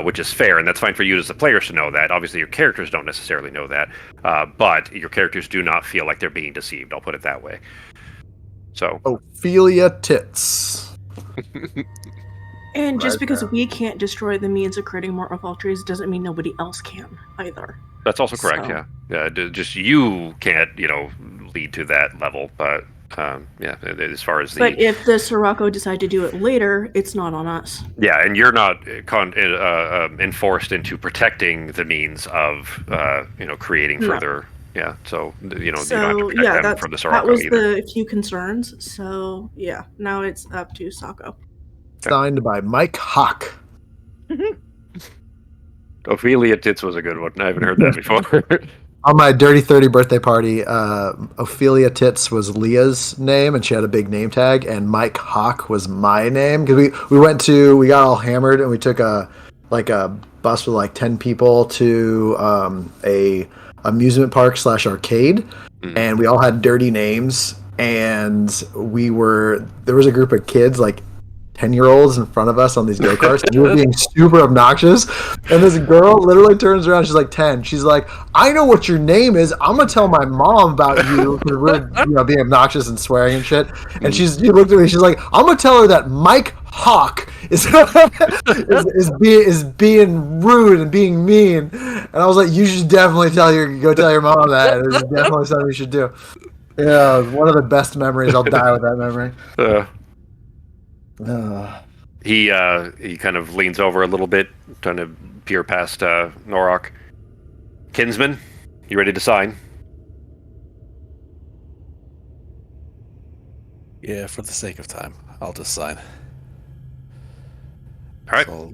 which is fair. And that's fine for you as the players to know that. Obviously, your characters don't necessarily know that. But your characters do not feel like they're being deceived. I'll put it that way. So. Ophelia Tits. And just because we can't destroy the means of creating more occult trees doesn't mean nobody else can either. That's also correct, yeah. Just you can't, lead to that level, but as far as But if the Sirocco decide to do it later, it's not on us. Yeah, and you're not enforced into protecting the means of, creating further. Yeah, so you don't have to protect them from the Sirocco that was either. The few concerns. So yeah, now it's up to Sako. Signed by Mike Hawk. Ophelia Tits was a good one. I haven't heard that before. On my Dirty 30 birthday party, Ophelia Tits was Leah's name, and she had a big name tag, and Mike Hawk was my name. Because we got all hammered, and we took a bus with like 10 people to a amusement park / arcade, and we all had dirty names, and there was a group of kids, like 10-year-olds in front of us on these go-karts. And we were being super obnoxious. And this girl literally turns around. She's like 10. She's like, I know what your name is. I'm going to tell my mom about you because we're being obnoxious and swearing and shit. And she looked at me. She's like, I'm going to tell her that Mike Hawk is being rude and being mean. And I was like, you should definitely go tell your mom that. It's definitely something you should do. Yeah, it was one of the best memories. I'll die with that memory. He kind of leans over a little bit, trying to peer past Norok. Kinsman, you ready to sign? Yeah, for the sake of time, I'll just sign. All right. So,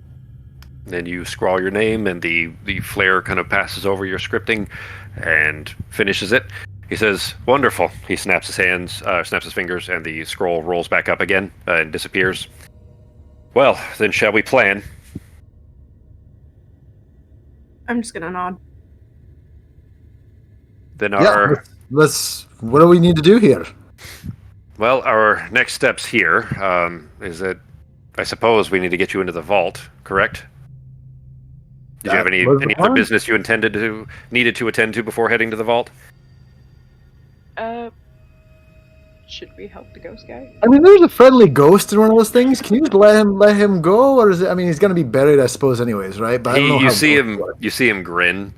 then you scrawl your name, and the flare kind of passes over your scripting and finishes it. He says, "Wonderful." He snaps his fingers, and the scroll rolls back up again and disappears. Well, then shall we plan? I'm just gonna nod. Then let's. What do we need to do here? Well, our next steps here is that I suppose we need to get you into the vault. Correct? Did you have any other business you needed to attend to before heading to the vault? Should we help the ghost guy? I mean, there's a friendly ghost in one of those things. Can you just let him go, or is it? I mean, he's gonna be buried, I suppose, anyways, right? But I don't know you see him grin.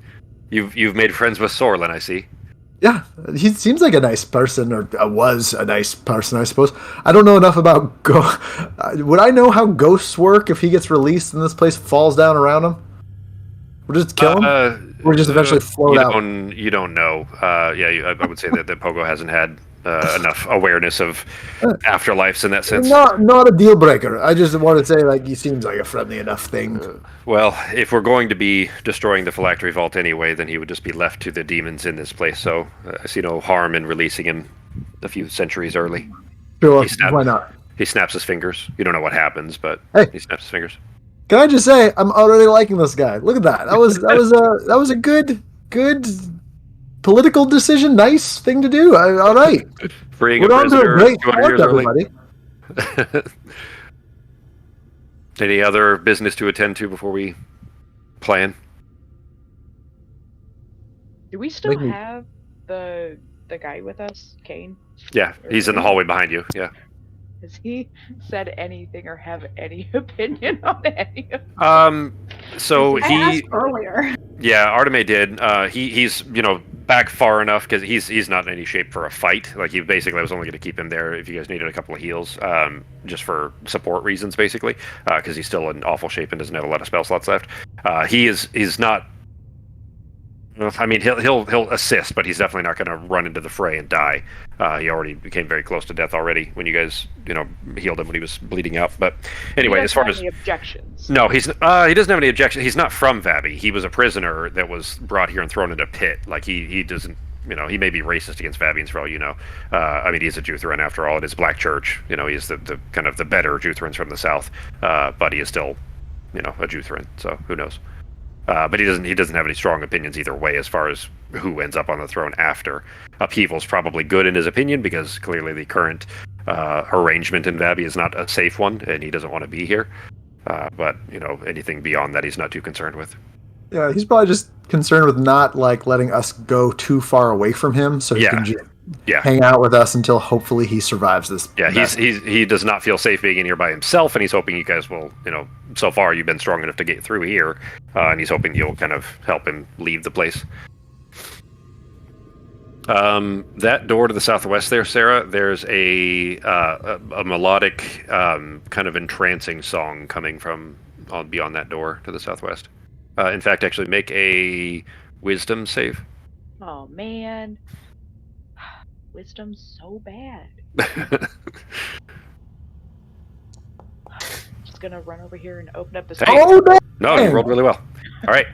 You've made friends with Sorlin, I see. Yeah, he seems like a nice person, or was a nice person, I suppose. I don't know enough about would I know how ghosts work if he gets released and this place falls down around him? We'll just kill him, or just eventually float out. You don't know. I would say that Pogo hasn't had enough awareness of afterlives in that sense. Not a deal breaker. I just want to say, like, he seems like a friendly enough thing. Well, if we're going to be destroying the phylactery vault anyway, then he would just be left to the demons in this place. So I see no harm in releasing him a few centuries early. Sure, why not? He snaps his fingers. You don't know what happens, but he snaps his fingers. Can I just say, I'm already liking this guy. Look at that. That was a good political decision. Nice thing to do. All right. Freeing a prisoner 200 years early. Everybody. Any other business to attend to before we plan? Do we still have the guy with us, Kane? Yeah, he's in the hallway behind you. Yeah. Has he said anything or have any opinion on any of So I asked earlier. Yeah, Arteme did. He's back far enough because he's not in any shape for a fight. Like, he basically was only going to keep him there if you guys needed a couple of heals, just for support reasons, basically, because he's still in awful shape and doesn't have a lot of spell slots left. He's not. I mean, he'll assist, but he's definitely not going to run into the fray and die. He already became very close to death already when you guys, healed him when he was bleeding out. But anyway, as far as any objections, no, he doesn't have any objections. He's not from Vabi. He was a prisoner that was brought here and thrown into a pit. Like, he doesn't, he may be racist against Vabians for all you know. I mean, he's a Jutheran after all. It is Black Church. He's the kind of the better Jutherans from the south. But he is still, a Jutheran. So who knows? But he doesn't have any strong opinions either way as far as who ends up on the throne after. Upheaval's probably good in his opinion because clearly the current arrangement in Vabi is not a safe one, and he doesn't want to be here. But anything beyond that, he's not too concerned with. Yeah, he's probably just concerned with not letting us go too far away from him, so he can just hang out with us until hopefully he survives this. Yeah, he does not feel safe being in here by himself, and he's hoping you guys will, so far you've been strong enough to get through here, and he's hoping you'll kind of help him leave the place. That door to the southwest there, Sarah, there's a melodic, kind of entrancing song coming from beyond that door to the southwest. In fact, actually make a wisdom save. Oh, man. Wisdom's so bad. Just gonna run over here and open up this. No, you rolled really well. All right,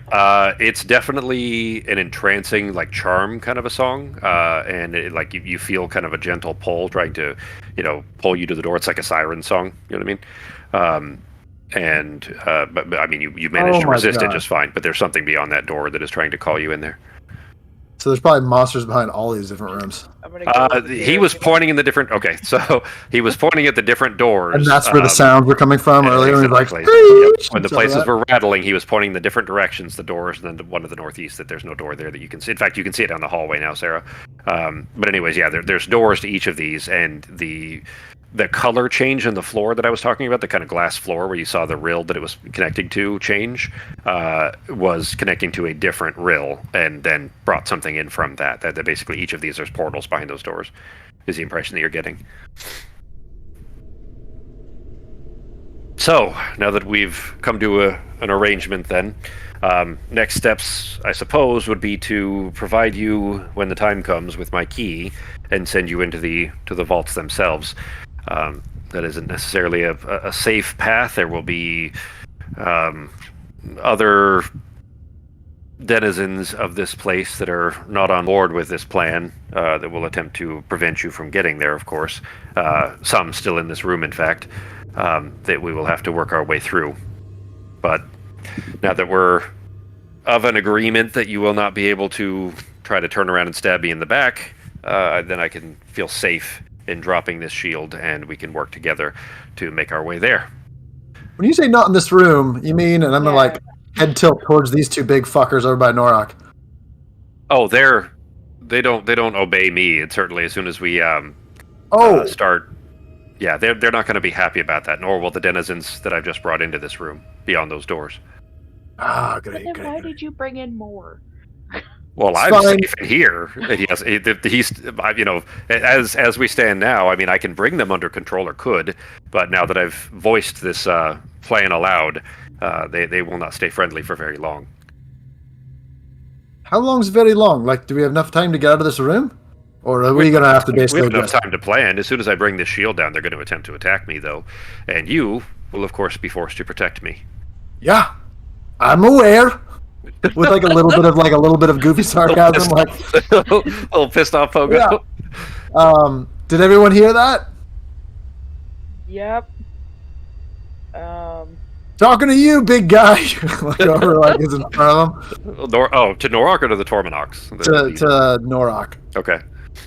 it's definitely an entrancing, charm kind of a song, and you feel kind of a gentle pull trying to, pull you to the door. It's like a siren song. You know what I mean? But I mean, you managed to resist it just fine. But there's something beyond that door that is trying to call you in there. So there's probably monsters behind all these different rooms. I'm gonna go over He here. was pointing in the different. Okay, so he was pointing at the different doors, And that's where the sounds were coming from earlier. Exactly. Like, Yep. When the places were rattling, he was pointing in the different directions, the doors, and then the one to the northeast. That there's no door there that you can see. In fact, you can see it down the hallway now, Sarah. But anyways, yeah, there's doors to each of these, and the color change in the floor that I was talking about, the kind of glass floor where you saw the rill that it was connecting to change, was connecting to a different rill, and then brought something in from that. That basically each of these, there's portals behind those doors, is the impression that you're getting. So, now that we've come to an arrangement then, next steps, I suppose, would be to provide you, when the time comes, with my key, and send you into the vaults themselves. That isn't necessarily a safe path. There will be other denizens of this place that are not on board with this plan that will attempt to prevent you from getting there, of course. Some still in this room, in fact, that we will have to work our way through. But now that we're of an agreement that you will not be able to try to turn around and stab me in the back, then I can feel safe in dropping this shield, and we can work together to make our way there. When you say not in this room, you mean, and I'm gonna like head tilt towards these two big fuckers over by Norak. Oh, they don't obey me. And certainly as soon as we start, yeah, they're not going to be happy about that. Nor will the denizens that I've just brought into this room beyond those doors. Ah, But then why did you bring in more? Well, I'm safe in here. He's, you know, as we stand now. I mean, I can bring them under control, or could, but now that I've voiced this plan aloud, they will not stay friendly for very long. How long's very long? Like, do we have enough time to get out of this room, or are we gonna have to basically? We have enough time to plan. As soon as I bring this shield down, they're going to attempt to attack me, though, and you will, of course, be forced to protect me. Yeah, I'm aware. With like a little bit of goofy sarcasm, like a little pissed off Pogo. Yeah. Did everyone hear that? Yep. Talking to you, big guy. Like over, like is in front of him. To Norak or to the Torminox? To Norak. Okay.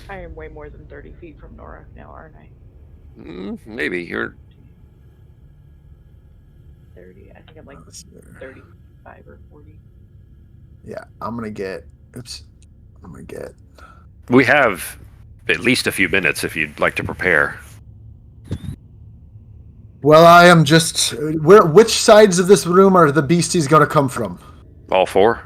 I am way more than 30 feet from Norak now, aren't I? Maybe you're 30. I think I'm like 35 or 40. Yeah, I'm gonna get. We have at least a few minutes if you'd like to prepare. Well, I am just. Which sides of this room are the beasties gonna come from? All four.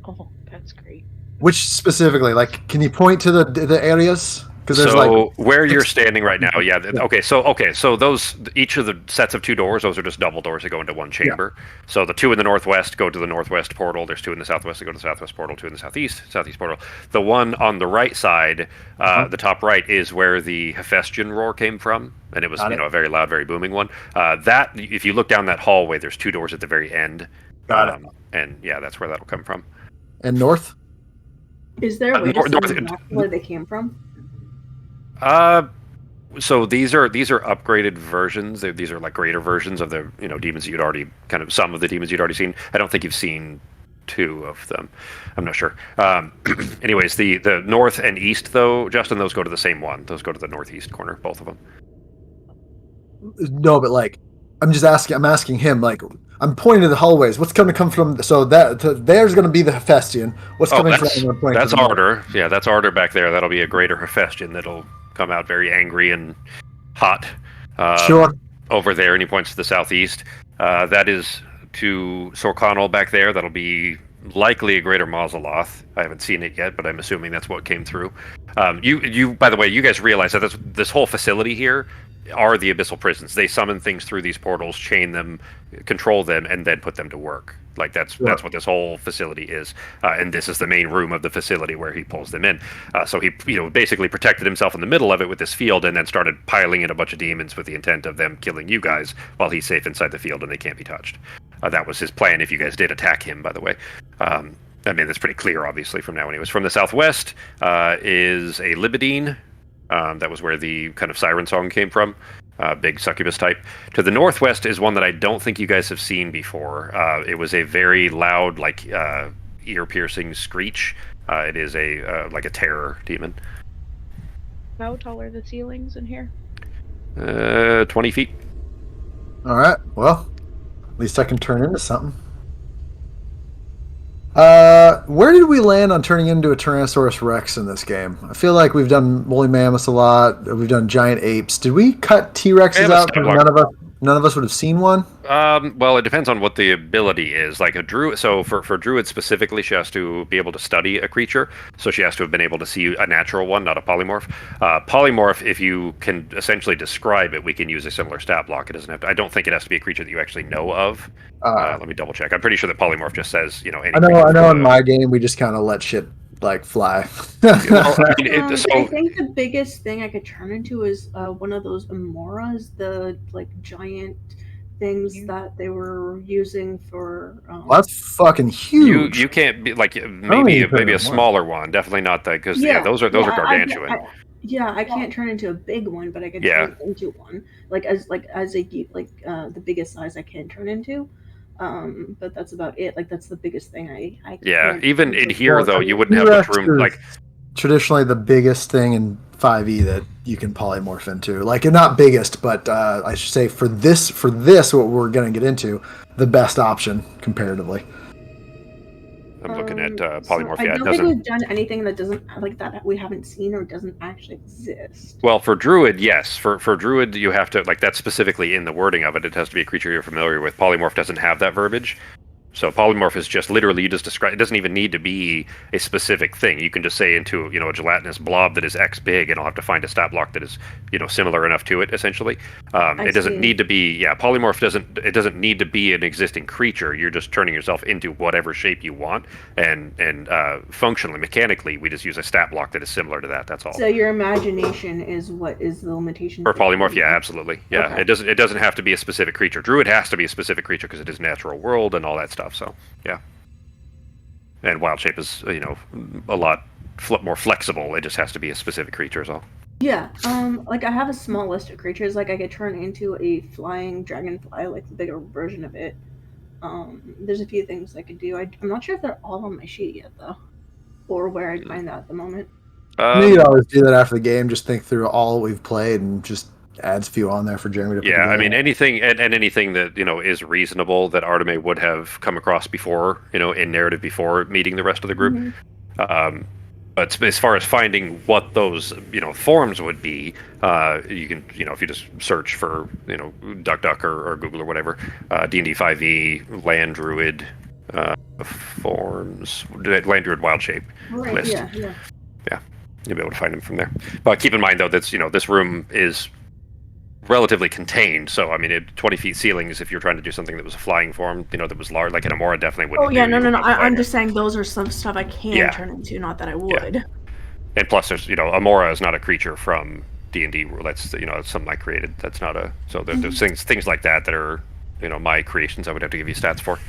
Oh, that's great. Which specifically? Like, can you point to the areas? So where you're standing right now, yeah. Okay, so those, each of the sets of two doors, those are just double doors that go into one chamber. Yeah. So the two in the northwest go to the northwest portal. There's two in the southwest that go to the southwest portal. Two in the southeast portal. The one on the right side, the top right, is where the Hephaestion roar came from, and it was a very loud, very booming one. That, if you look down that hallway, there's two doors at the very end. Got it. And yeah, that's where that'll come from. And north? Is there a way to see where they came from? So these are upgraded versions. These are like greater versions of the demons that you'd already some of the demons you'd already seen. I don't think you've seen two of them. I'm not sure. Anyways, the north and east though, Justin, those go to the same one. Those go to the northeast corner, both of them. No, but like, I'm asking him, like, I'm pointing to the hallways. What's going to come from? So there's going to be the Hephaestion. What's coming from? That's Ardor. Yeah, that's Ardor back there. That'll be a greater Hephaestion that'll come out very angry and hot. Sure. Over there, and he points to the southeast. That is to Sorkanal back there. That'll be likely a greater Mazaloth. I haven't seen it yet, but I'm assuming that's what came through. You by the way, you guys realize that this whole facility here are the abyssal prisons. They summon things through these portals, chain them, control them, and then put them to work. Like that's what this whole facility is, and this is the main room of the facility where he pulls them in. So he, basically protected himself in the middle of it with this field, and then started piling in a bunch of demons with the intent of them killing you guys while he's safe inside the field and they can't be touched. That was his plan. If you guys did attack him, by the way. I mean, that's pretty clear, obviously, from now. Anyways, from the southwest is a Libidine. That was where the kind of siren song came from. Big succubus type. To the northwest is one that I don't think you guys have seen before. It was a very loud, like ear-piercing screech. It is like a terror demon. How tall are the ceilings in here? 20 feet. All right. Well, at least I can turn into something. Where did we land on turning into a Tyrannosaurus Rex in this game? I feel like we've done woolly mammoths a lot. We've done giant apes. Did we cut T-Rexes out? None of us would have seen one. Well, it depends on what the ability is. Like a druid, so for druid specifically, she has to be able to study a creature. So she has to have been able to see a natural one, not a polymorph. Polymorph, if you can essentially describe it, we can use a similar stat block. It doesn't have to. I don't think it has to be a creature that you actually know of. Let me double check. I'm pretty sure that polymorph just says, any. I know. In my game, we just kind of let shit like fly. Well, I think the biggest thing I could turn into is one of those amoras, the like giant things that they were using for. That's fucking huge. You can't be like maybe a smaller one. Definitely not that because those are gargantuan. I can't turn into a big one, but I can turn into one. The biggest size I can turn into. But that's about it. Like that's the biggest thing I even in here though, you wouldn't have much room. Like traditionally, the biggest thing in 5e that you can polymorph into, like not biggest, but I should say for this what we're gonna get into, the best option comparatively. I'm looking at polymorph. So I don't think we've done anything that doesn't like that we haven't seen or doesn't actually exist. Well, for druid, yes. For druid, you have to that's specifically in the wording of it. It has to be a creature you're familiar with. Polymorph doesn't have that verbiage. So polymorph is just literally you just describe. It doesn't even need to be a specific thing. You can just say into a gelatinous blob that is X big, and I'll have to find a stat block that is similar enough to it. Essentially, it doesn't need to be. Yeah, polymorph doesn't need to be an existing creature. You're just turning yourself into whatever shape you want, and functionally, mechanically, we just use a stat block that is similar to that. That's all. So your imagination is what is the limitation for polymorph? Yeah, absolutely. Yeah, okay. It doesn't have to be a specific creature. Druid has to be a specific creature because it is natural world and all that stuff. So yeah, and wild shape is a lot more flexible. It just has to be a specific creature is all. Yeah, like I have a small list of creatures. Like I could turn into a flying dragonfly, like the bigger version of it. There's a few things I could do. I'm not sure if they're all on my sheet yet though, or where I'd find that at the moment. You always do that after the game. Just think through all we've played and just adds a few on there for Jeremy to put together. I mean anything and anything that is reasonable that Arteme would have come across before, in narrative before meeting the rest of the group. Mm-hmm. But as far as finding what those forms would be, you can if you just search for DuckDuck or Google or whatever, D&D 5e land druid forms, land druid wild shape list. Yeah, you'll be able to find them from there. But keep in mind though that's this room is relatively contained, so I mean 20 feet ceilings. If you're trying to do something that was a flying form, that was large, like an Amora definitely wouldn't. Oh yeah, no. I'm just saying those are some stuff I can turn into, not that I would. Yeah. And plus, there's Amora is not a creature from D&D. That's it's something I created. That's not a there's things like that are my creations. I would have to give you stats for.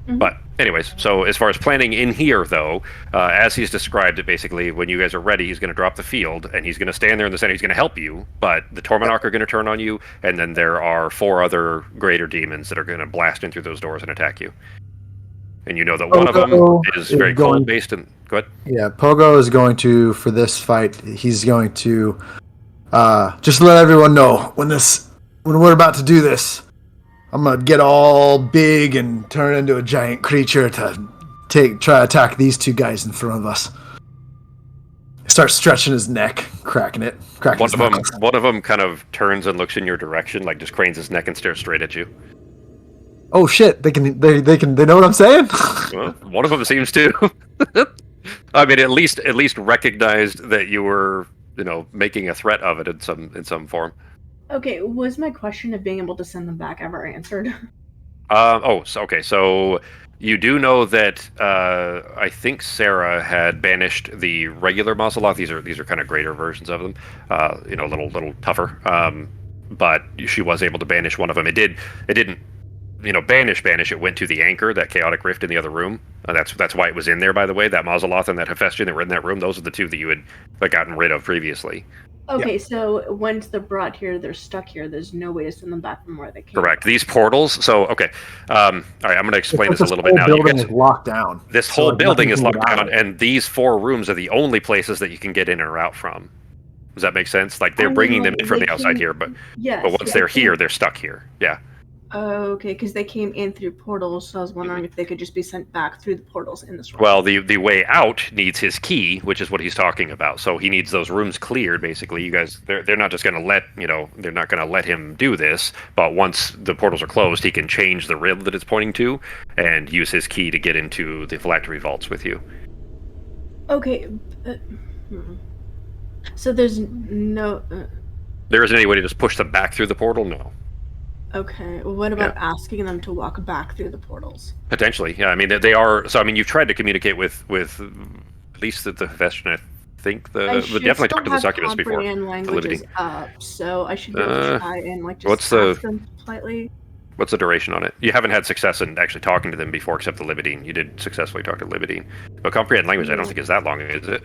Mm-hmm. But anyways, so as far as planning in here, though, as he's described it, basically, when you guys are ready, he's going to drop the field, and he's going to stand there in the center. He's going to help you, but the Tormonarch are going to turn on you, and then there are 4 other greater demons that are going to blast in through those doors and attack you. And you know that one of them is very cold-based. And go ahead. Yeah, Pogo is going to, for this fight, he's going to just let everyone know when we're about to do this, I'm gonna get all big and turn into a giant creature to try to attack these 2 guys in front of us. Start stretching his neck, cracking one of them kind of turns and looks in your direction, like just cranes his neck and stares straight at you. Oh shit! They know what I'm saying. Well, one of them seems to. I mean, at least recognized that you were making a threat of it in some form. Okay, was my question of being able to send them back ever answered? So you do know that I think Sarah had banished the regular Mazeloth. These are kind of greater versions of them, a little tougher. But she was able to banish one of them. It didn't banish. It went to the anchor, that chaotic rift in the other room. That's why it was in there, by the way. That Mazeloth and that Hephaestion that were in that room. Those are the 2 that you had gotten rid of previously. Okay, so once they're brought here, they're stuck here. There's no way to send them back from where they came. Correct. These portals. So, okay. All right, I'm going to explain this a little bit now. This whole building is locked down. This whole building is locked down, and these 4 rooms are the only places that you can get in or out from. Does that make sense? Like they're bringing them in from the outside here, but once they're here, they're stuck here. Yeah. Okay, because they came in through portals, so I was wondering if they could just be sent back through the portals in this room. Well, the way out needs his key, which is what he's talking about. So he needs those rooms cleared. Basically, you guys, they're not just going to let they're not going to let him do this. But once the portals are closed, he can change the rib that it's pointing to and use his key to get into the phylactery vaults with you. Okay. So there's no. There isn't any way to just push them back through the portal. No. Okay, well, what about asking them to walk back through the portals? Potentially, yeah. I mean, they are. So, I mean, you've tried to communicate with at least the Hephaestion. I think definitely talked to the succubus before. Languages up, so I should be able to try and just ask them politely. What's the duration on it? You haven't had success in actually talking to them before, except the Libidine. You did successfully talk to Libidine, but comprehend language. I don't think is that long, is it?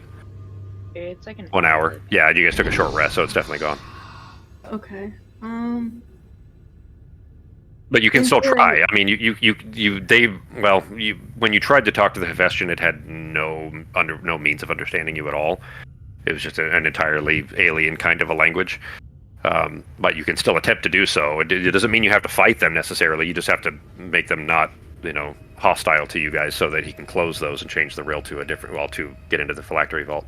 It's like 1 hour. Yeah, you guys took a short rest, so it's definitely gone. Okay. But you can still try. I mean, when you tried to talk to the Hephaestion, it had no means of understanding you at all. It was just an entirely alien kind of a language. But you can still attempt to do so. It doesn't mean you have to fight them necessarily. You just have to make them not, hostile to you guys, so that he can close those and change the rill to a different, to get into the phylactery vault.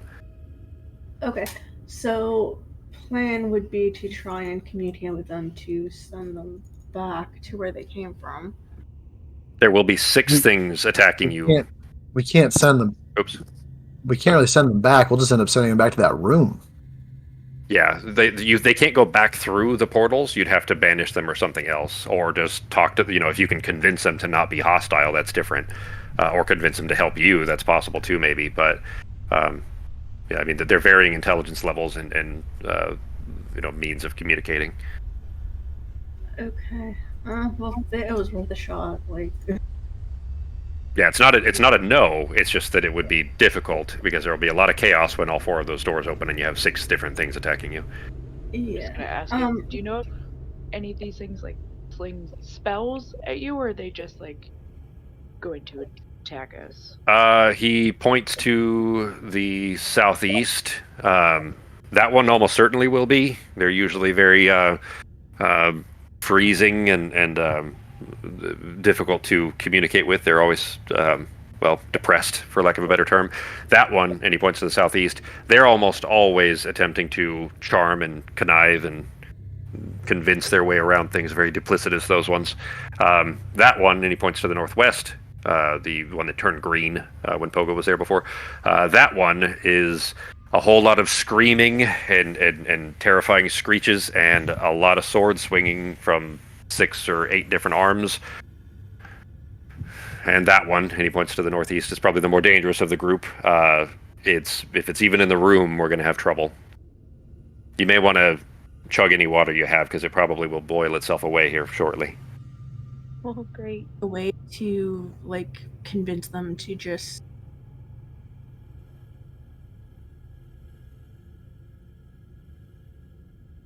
Okay, so plan would be to try and communicate with them to send them back to where they came from. There will be 6 things attacking you. We can't send them. Oops. We can't really send them back. We'll just end up sending them back to that room. Yeah, they can't go back through the portals. You'd have to banish them or something else, or just talk to if you can convince them to not be hostile, that's different, or convince them to help you. That's possible too, maybe. But yeah, I mean, they're varying intelligence levels and means of communicating. Okay. Well, it was worth a shot. Yeah, it's not a no. It's just that it would be difficult because there will be a lot of chaos when all 4 of those doors open and you have 6 different things attacking you. Yeah. I'm gonna ask you, do you know if any of these things fling spells at you, or are they just going to attack us? He points to the southeast. That one almost certainly will be. They're usually very freezing and difficult to communicate with. They're always depressed, for lack of a better term. That one, and he points to the southeast, they're almost always attempting to charm and connive and convince their way around things. Very duplicitous, those ones. That one, and he points to the northwest, the one that turned green when Pogo was there before. That one is a whole lot of screaming and terrifying screeches and a lot of swords swinging from 6 or 8 different arms. And that one, and he points to the northeast, is probably the more dangerous of the group. If it's even in the room, we're going to have trouble. You may want to chug any water you have, because it probably will boil itself away here shortly. Oh, great. A way to convince them to just...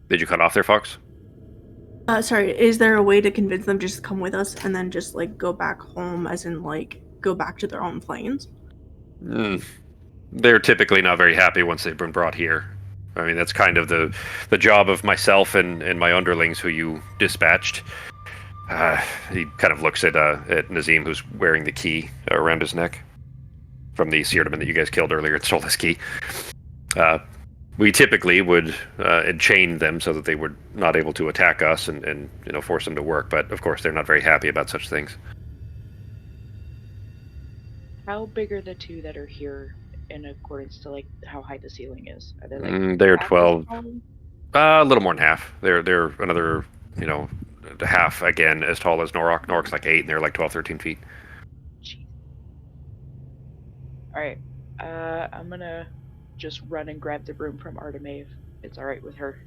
Did you cut off there, Fox? Sorry, is there a way to convince them just to come with us and then just go back home, as in go back to their own planes? They're typically not very happy once they've been brought here. I mean, that's kind of the job of myself and my underlings who you dispatched. He kind of looks at Nazim, who's wearing the key around his neck from the Seardaman that you guys killed earlier and stole his key. We typically would enchain them so that they were not able to attack us and force them to work. But of course, they're not very happy about such things. How big are the 2 that are here in accordance to how high the ceiling is? Are they they're 12. A little more than half. They're another half again as tall as Norok. Norok's 8 and they're 12, 13 feet. Jeez. All right. I'm gonna just run and grab the broom from Artemave. It's all right with her,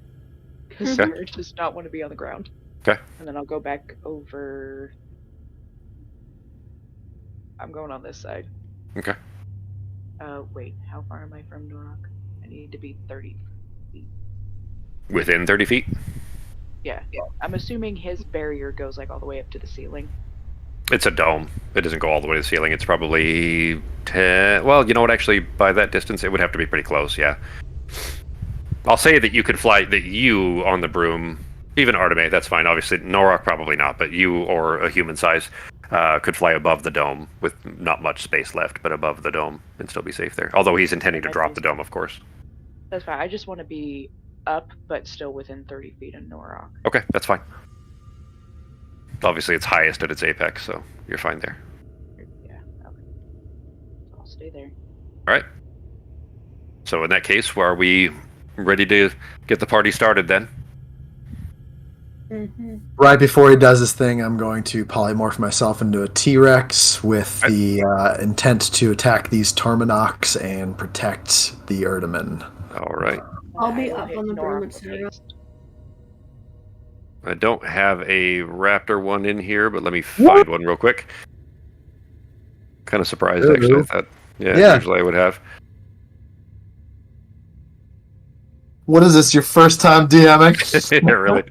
because Sarah does not want to be on the ground. Okay. And then I'll go back over. I'm going on this side. Okay. Wait, how far am I from Norok? I need to be 30 feet. Within 30 feet? Yeah. I'm assuming his barrier goes all the way up to the ceiling. It's a dome. It doesn't go all the way to the ceiling. It's probably 10... Well, you know what? Actually, by that distance, it would have to be pretty close, yeah. I'll say that you could fly, that you on the broom, even Arteme, that's fine. Obviously, Norok probably not, but you or a human size could fly above the dome with not much space left, but above the dome and still be safe there. Although he's intending to drop the dome, of course. That's fine. I just want to be up, but still within 30 feet of Norok. Okay, that's fine. Obviously, it's highest at its apex, so you're fine there. Yeah, okay. So I'll stay there. All right. So in that case, are we ready to get the party started then? Mm-hmm. Right before he does this thing, I'm going to polymorph myself into a T-Rex with the intent to attack these Torminox and protect the Erdeman. All right. I'll be up on the broom and Sarah. I don't have a raptor one in here, but let me find one real quick. Kind of surprised, actually. I thought, yeah, usually I would have. What is this, your first time DMing? Yeah, really.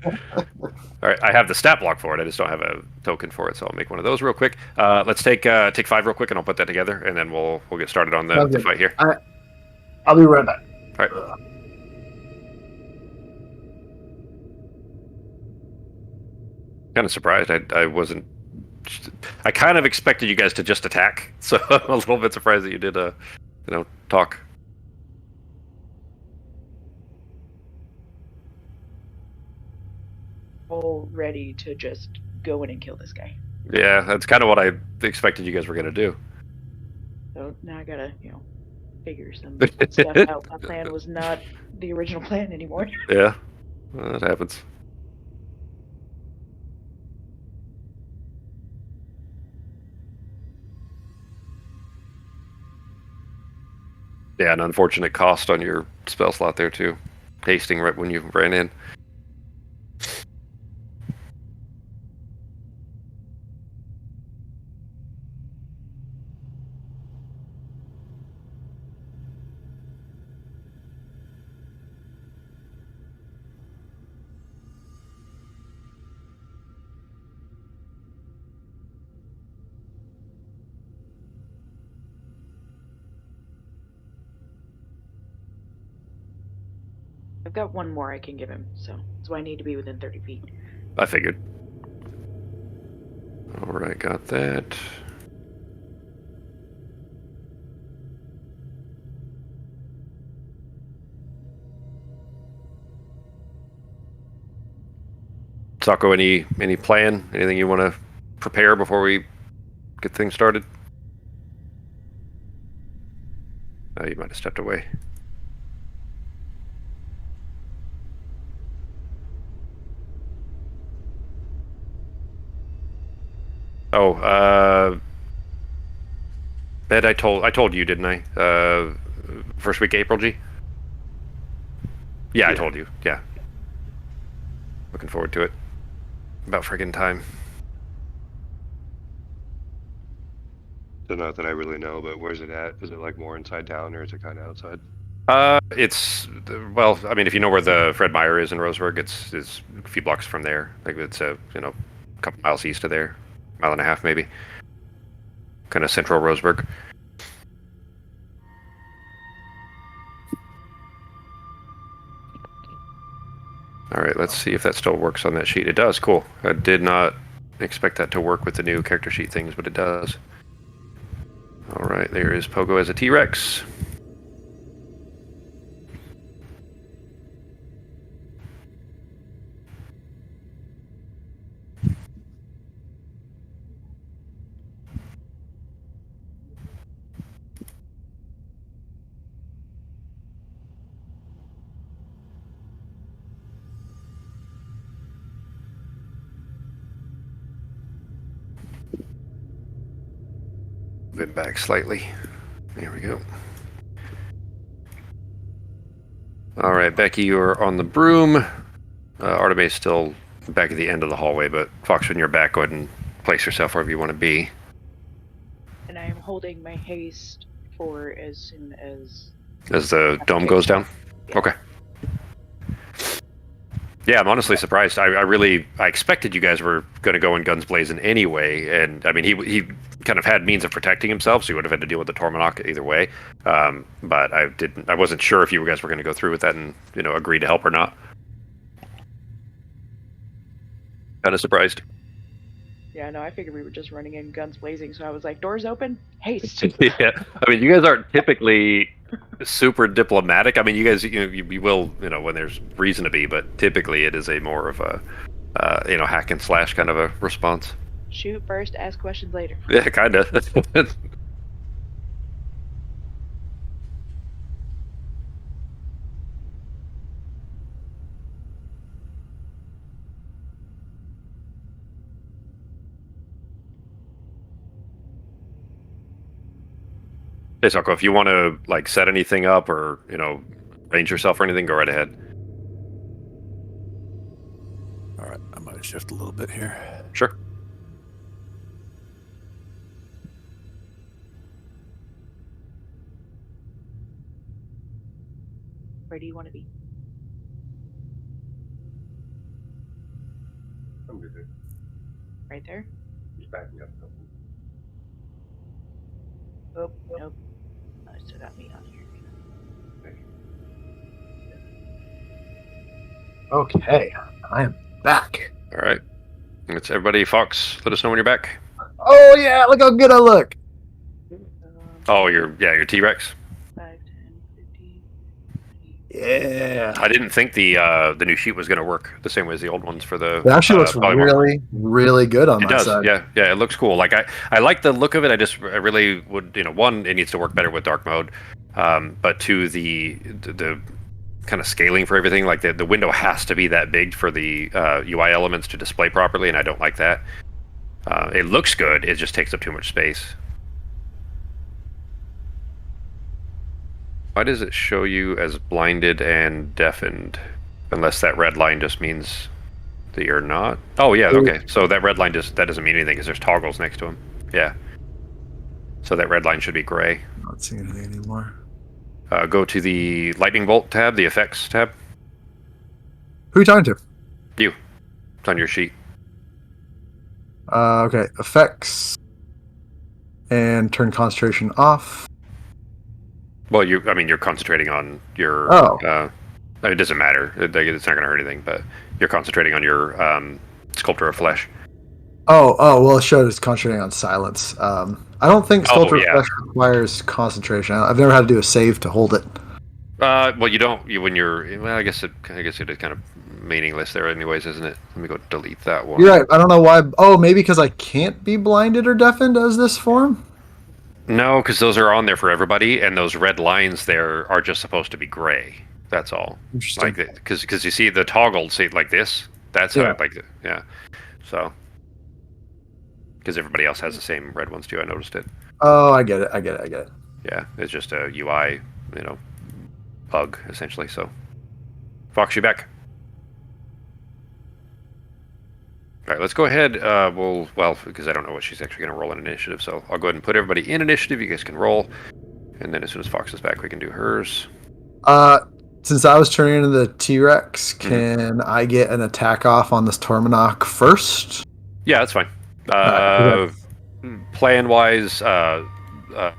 All right, I have the stat block for it. I just don't have a token for it, so I'll make one of those real quick. Let's take 5 real quick, and I'll put that together, and then we'll get started on the fight here. I'll be right back. All right. Kind of surprised. I wasn't. I kind of expected you guys to just attack, so I'm a little bit surprised that you did, talk. All ready to just go in and kill this guy. Yeah, that's kind of what I expected you guys were gonna do. So now I gotta, figure some stuff out. My plan was not the original plan anymore. Yeah, well, that happens. Yeah, an unfortunate cost on your spell slot there too. Hasting right when you ran in. I've got one more I can give him, so that's why I need to be within 30 feet. I figured. All right, got that. Sako, any plan? Anything you want to prepare before we get things started? Oh, you might have stepped away. Oh, Bed, I told you, didn't I? First week April, G? Yeah, I told you. Yeah. Looking forward to it. About friggin' time. So not that I really know, but where's it at? Is it like more inside town, or is it kind of outside? It's, well, I mean, if you know where the Fred Meyer is in Roseburg, it's a few blocks from there. Like it's a couple miles east of there, mile and a half maybe. Kind of central Roseburg. All right, let's see if that still works on that sheet. It does. Cool. I did not expect that to work with the new character sheet things, but it does. All right, there is Pogo as a T-Rex. Move back slightly. There we go. All right, Becky, you're on the broom. Artemis still back at the end of the hallway, but Fox, when you're back, go ahead and place yourself wherever you want to be. And I am holding my haste for as soon as the dome goes down? Yeah. Okay. Yeah, I'm honestly surprised. I expected you guys were going to go in guns blazing anyway, and I mean he kind of had means of protecting himself, so he would have had to deal with the Tormanok either way. But I wasn't sure if you guys were going to go through with that and agree to help or not. Kind of surprised. Yeah, no, I figured we were just running in guns blazing, so I was like, doors open, haste. Yeah, I mean, you guys aren't typically super diplomatic. I mean, you guys, you will, when there's reason to be, but typically it is a more of a, hack and slash kind of a response. Shoot first, ask questions later. Yeah, kind of. Hey, Soko, if you want to set anything up or arrange yourself or anything, go right ahead. All right, I might shift a little bit here. Sure. Where do you want to be? I'm good there. Right there? Just backing up a couple. Oh, nope. I still got me on here. Thank you. Okay, I am back. All right. It's everybody. Fox, let us know when you're back. Oh yeah, look how good I look. Oh, your T-Rex. 5, 10, 15. Yeah. I didn't think the new sheet was going to work the same way as the old ones for the. It actually looks polymorph. really, really good on It my does, side. yeah, it looks cool. Like I like the look of it. I really would, one, it needs to work better with dark mode, but two, the kind of scaling for everything, like the window has to be that big for the UI elements to display properly, and I don't like that. It looks good, it just takes up too much space. Why does it show you as blinded and deafened? Unless that red line just means that you're not. Oh yeah, okay. So that red line that doesn't mean anything because there's toggles next to them. Yeah. So that red line should be gray. Not seeing anything anymore. Go to the lightning bolt tab, the effects tab. Who are you talking to? You. It's on your sheet. Okay, effects, and turn concentration off. Well, you're concentrating on your. Oh. It doesn't matter. It's not going to hurt anything, but you're concentrating on your sculptor of flesh. Oh, well, it showed it's concentrating on silence. I don't think Sculptor of yeah. Flesh requires concentration. I've never had to do a save to hold it. Well, you don't. When you're. Well, I guess it is kind of meaningless there, anyways, isn't it? Let me go delete that one. You're right. I don't know why. Oh, maybe because I can't be blinded or deafened as this form? No, because those are on there for everybody, and those red lines there are just supposed to be gray. That's all. Interesting. Like, because you see the toggle, say like this. That's how I like it. Yeah. So. Because everybody else has the same red ones too. I noticed it. Oh, I get it. Yeah, it's just a UI, bug essentially. So, Fox, you back? All right, let's go ahead. Because I don't know what she's actually going to roll in initiative, so I'll go ahead and put everybody in initiative. You guys can roll, and then as soon as Fox is back, we can do hers. Since I was turning into the T-Rex, can I get an attack off on this Tormanok first? Yeah, that's fine. Okay. Plan-wise,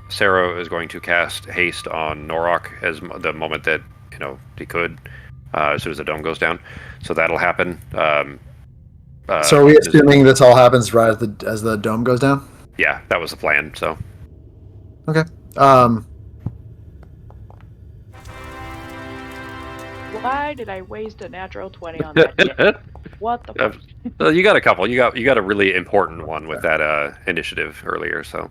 Sarah is going to cast haste on Norok as the moment that he could, as soon as the dome goes down. So that'll happen. So are we assuming this all happens right as the dome goes down? Yeah, that was the plan. So. Okay. Why did I waste a natural 20 on that hit? What the fuck? Well, you got a couple. You got a really important one with that initiative earlier. So.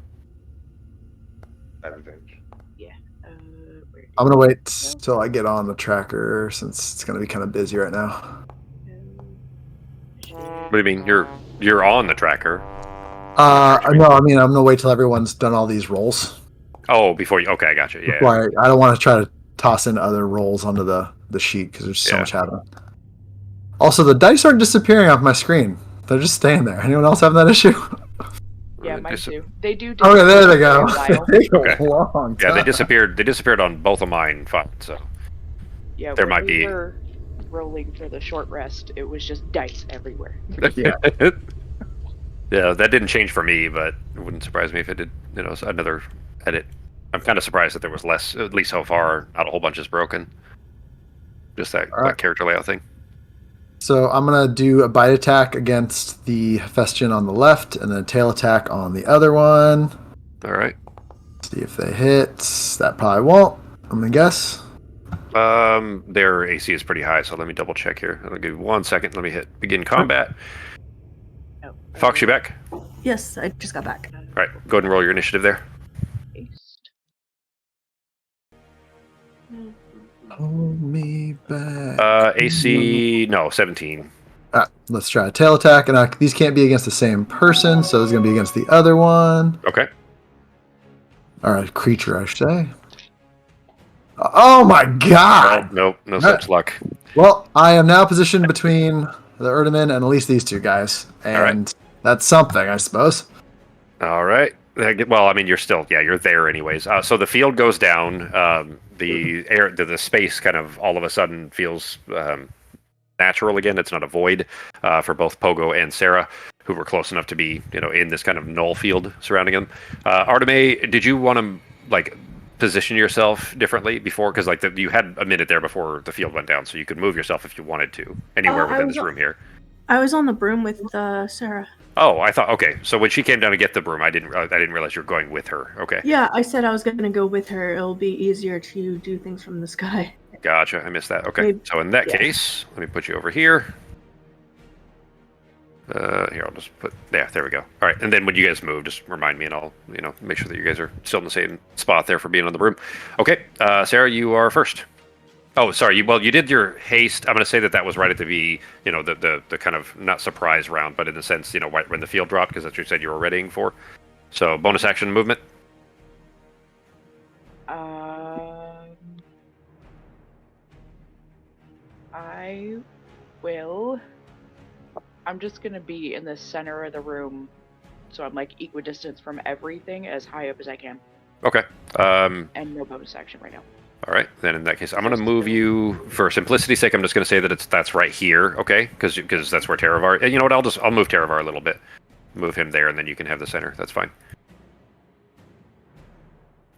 Yeah. I'm gonna wait till I get on the tracker since it's gonna be kind of busy right now. What do you mean? You're on the tracker? No, I mean I'm gonna wait till everyone's done all these rolls. Oh, before you? Okay, I got you. Yeah. I don't want to try to toss in other rolls onto the sheet because there's so much happening. Also, the dice aren't disappearing off my screen; they're just staying there. Anyone else having that issue? Yeah, mine too. They do. Okay, there they go. They take a long time. Yeah, they disappeared. They disappeared on both of mine. So. Yeah, there might be. rolling for the short rest, it was just dice everywhere. Yeah. Yeah, that didn't change for me, but it wouldn't surprise me if it did. Another edit. I'm kind of surprised that there was less, at least so far. Not a whole bunch is broken. Just that All right. character layout thing. So I'm gonna do a bite attack against the Hephaestion on the left, and then a tail attack on the other one. All right. See if they hit. That probably won't. I'm gonna guess. Their AC is pretty high, so let me double check here. I'll give you 1 second. Let me hit begin combat. Oh, Fox, you back? Yes, I just got back. All right, go ahead and roll your initiative there. Paste. Hold me back. AC, no, 17. Let's try a tail attack, and these can't be against the same person, so it's gonna be against the other one. Okay. All right, creature, I should say. Oh my god! No such luck. Well, I am now positioned between the Erdeman and at least these two guys, and that's something, I suppose. All right. Well, I mean, you're there anyways. So the field goes down. The space kind of all of a sudden feels natural again. It's not a void for both Pogo and Sarah, who were close enough to be, in this kind of null field surrounding them. Arteme, did you want to position yourself differently before? Because you had a minute there before the field went down, so you could move yourself if you wanted to anywhere within this room here. I was on the broom with Sarah. Oh, I thought, okay. So when she came down to get the broom, I didn't realize you were going with her. Okay. Yeah, I said I was going to go with her. It'll be easier to do things from the sky. Gotcha. I missed that. Okay. Maybe, so in that case, let me put you over here. Here, I'll just put, there we go. All right. And then when you guys move, just remind me and I'll, make sure that you guys are still in the same spot there for being on the broom. Okay. Sarah, you are first. Oh, sorry. You did your haste. I'm going to say that was right at the the kind of not surprise round, but in the sense, when the field dropped, because that's what you said you were readying for. So bonus action movement. I will. I'm just going to be in the center of the room, so I'm equidistant from everything, as high up as I can. Okay. And no bonus action right now. All right, then in that case, I'm going to move you, for simplicity's sake, I'm just going to say that that's right here, okay? Because that's where Taravar... You know what, I'll move Taravar a little bit. Move him there, and then you can have the center. That's fine.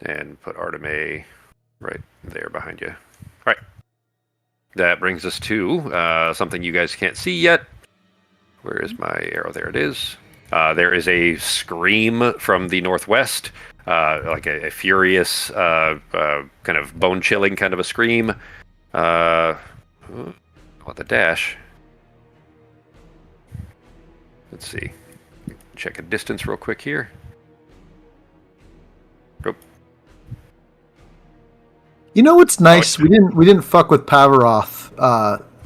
And put Arteme right there behind you. All right. That brings us to something you guys can't see yet. Where is my arrow? There it is. There is a scream from the northwest. Like a furious, kind of bone-chilling kind of a scream. What the dash? Let's see. Check a distance real quick here. Oop. You know what's nice? We didn't fuck with Pavaroth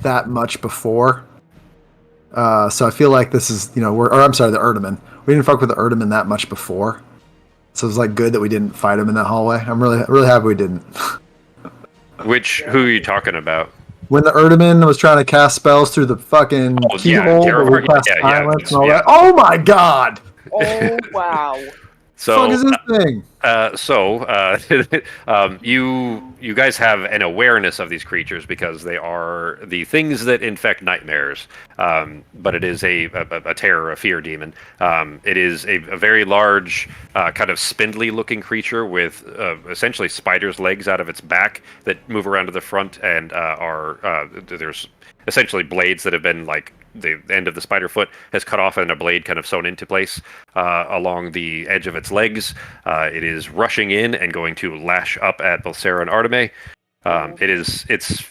that much before. So I feel like this is, the Erdeman. We didn't fuck with the Erdeman that much before. So it was good that we didn't fight him in that hallway. I'm really happy we didn't. Who are you talking about? When the Erdeman was trying to cast spells through the fucking keyhole, silence and all that. Oh my god! Oh wow! So, what is this thing? You guys have an awareness of these creatures because they are the things that infect nightmares. But it is a terror, a fear demon. It is a very large, kind of spindly-looking creature with essentially spider's legs out of its back that move around to the front, and there's essentially blades that have been the end of the spider foot has cut off and a blade kind of sewn into place along the edge of its legs. It is rushing in and going to lash up at both Sarah and Arteme. It's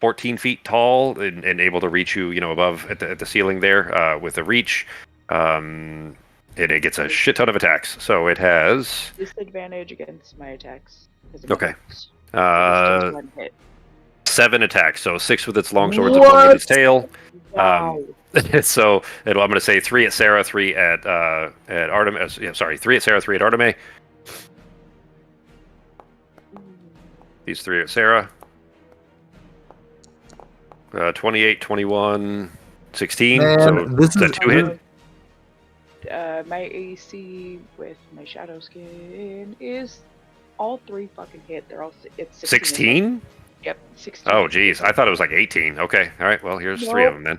14 feet tall and able to reach you, above at the ceiling there with a reach. It gets a shit ton of attacks. So it has disadvantage against my attacks. Okay. 7 attacks, so 6 with its long swords What? and 1 with its tail. Wow. So I'm going to say 3 at Sarah, 3 at Arteme. 3 at Sarah, 3 at Arteme. These 3 at Sarah. 28, 21, 16. Man, so this is that is 2 hit? My AC with my shadow skin is all 3 fucking hit. They're all it's 16? Yep, 16. Oh, geez. I thought it was like 18. Okay. All right. Well, here's 3 of them then.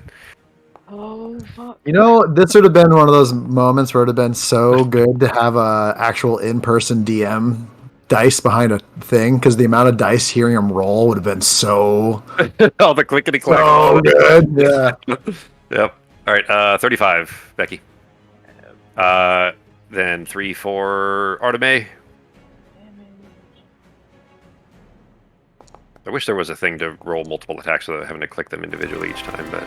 Oh, fuck. You know, this would have been one of those moments where it would have been so good to have a actual in-person DM dice behind a thing, because the amount of dice hearing them roll would have been so All the clickety clack. so good. Yeah. Yep. All right. 35, Becky. Then 3 for Arteme. I wish there was a thing to roll multiple attacks without having to click them individually each time, but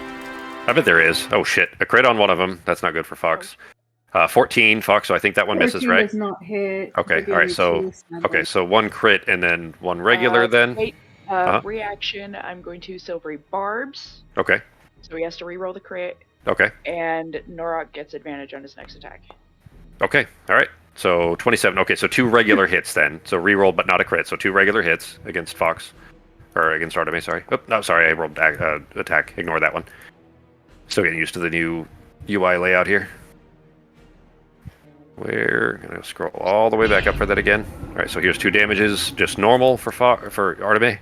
I bet there is. Oh shit, a crit on one of them. That's not good for Fox. 14, Fox, so I think that one misses, 14 right? does not hit. Okay, The all right, damage so is sadly. okay, so 1 crit and then 1 regular then. Wait, Uh-huh. reaction, I'm going to Silvery Barbs. Okay, So he has to reroll the crit, okay, and Norok gets advantage on his next attack. okay, all right. So 27, okay, so 2 regular hits then. So reroll but not a crit, so 2 regular hits against Fox. Or against Arteme, sorry. Oh, no, sorry, I rolled attack. Ignore that one. Still getting used to the new UI layout here. We're going to scroll all the way back up for that again. All right, so here's 2 damages, just normal for Arteme.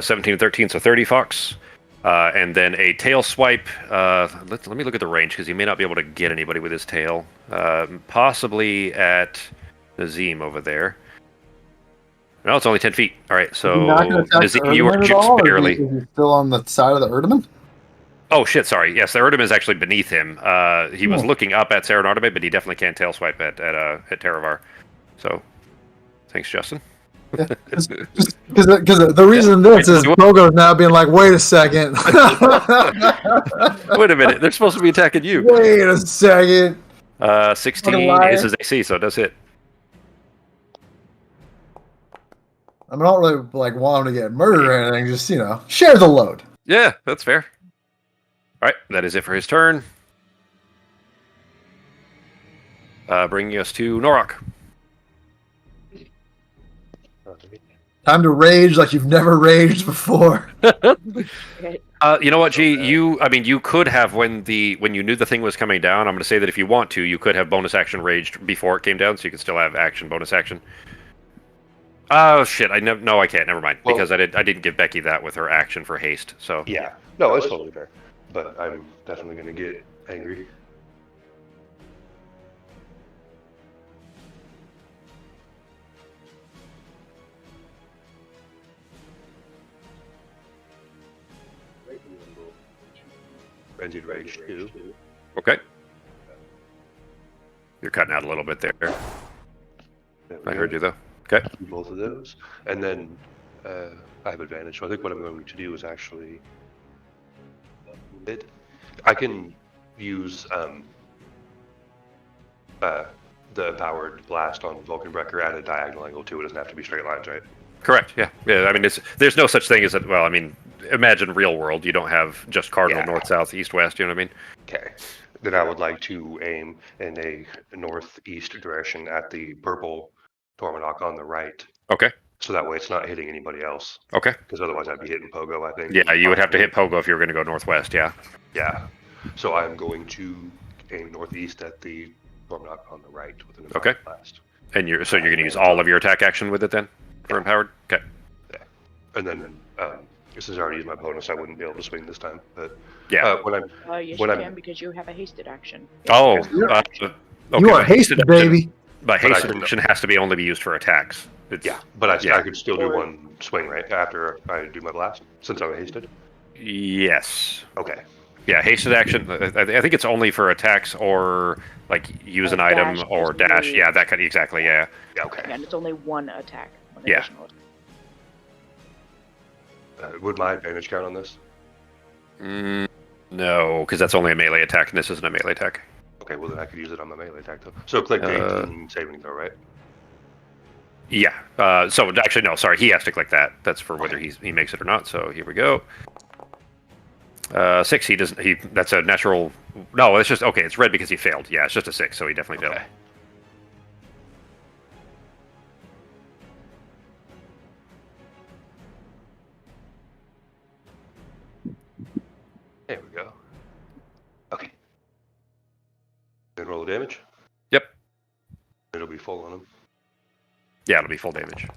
17 and 13, so 30 Fox. And then a tail swipe. Let me look at the range, because he may not be able to get anybody with his tail. Possibly at Nazim over there. No, it's only 10 feet. All right, so Nazim, you are just barely. Is he still on the side of the Erdeman? Oh shit! Sorry. Yes, the Erdem is actually beneath him. He was Oh. looking up at Sarah and Arteme, but he definitely can't tail swipe at Teravar. So, thanks, Justin. Because the reason this is Pogo's now being like, wait a second. Wait a minute, they're supposed to be attacking you. Wait a second. 16 is his AC, so it does hit. I mean, I don't really want him to get murdered or anything. Just share the load. Yeah, that's fair. All right, that is it for his turn. Bringing us to Norok. Time to rage like you've never raged before. You know what, G? You could have when you knew the thing was coming down. I'm going to say that if you want to, you could have bonus action raged before it came down, so you could still have action bonus action. Oh shit! No, I can't. Never mind, because I didn't give Becky that with her action for haste. So yeah, no, it's totally fair. But I'm definitely going to get angry. Frenzied Rage 2. Okay. You're cutting out a little bit there. I heard you though. Okay. Both of those. And then I have advantage. So I think what I'm going to do is actually... I can use the powered blast on Vulcanbreaker at a diagonal angle too. It doesn't have to be straight lines, right? Correct. Yeah. Yeah. I mean, there's no such thing as that. Well, I mean, imagine real world. You don't have just cardinal north, south, east, west. You know what I mean? Okay. Then I would like to aim in a northeast direction at the purple Tormanok on the right. Okay. So that way it's not hitting anybody else. Okay. Because otherwise I'd be hitting Pogo, I think. Yeah, you would have to hit Pogo if you were going to go northwest. Yeah. Yeah. So I'm going to aim northeast at the Tormanok on the right with an empowered blast. And you're going to use all of your attack action with it then for empowered. Okay. Yeah. And then since I already used my bonus, I wouldn't be able to swing this time. But yeah, yes, you can because you have a hasted action. Oh, okay, you are hasted, baby. But hasted action has to only be used for attacks. Yeah, but I could still do one swing right after I do my blast since I'm hasted. Yes. Okay. Yeah, hasted action. I think it's only for attacks or use an item or dash. Yeah, that kind of exactly. Yeah. Okay. And it's only one attack. Yeah. Would my advantage count on this? No, because that's only a melee attack, and this isn't a melee attack. Okay, well then I could use it on my melee attack though. So click the 18 saving throw, right? Yeah. So actually, no. Sorry, he has to click that. That's for whether he makes it or not. So here we go. 6. He doesn't. That's a natural. No, it's just okay. It's red because he failed. Yeah, it's just a 6, so he definitely failed. There we go. Okay. Then roll the damage. Yep. It'll be full on him. Yeah, it'll be full damage.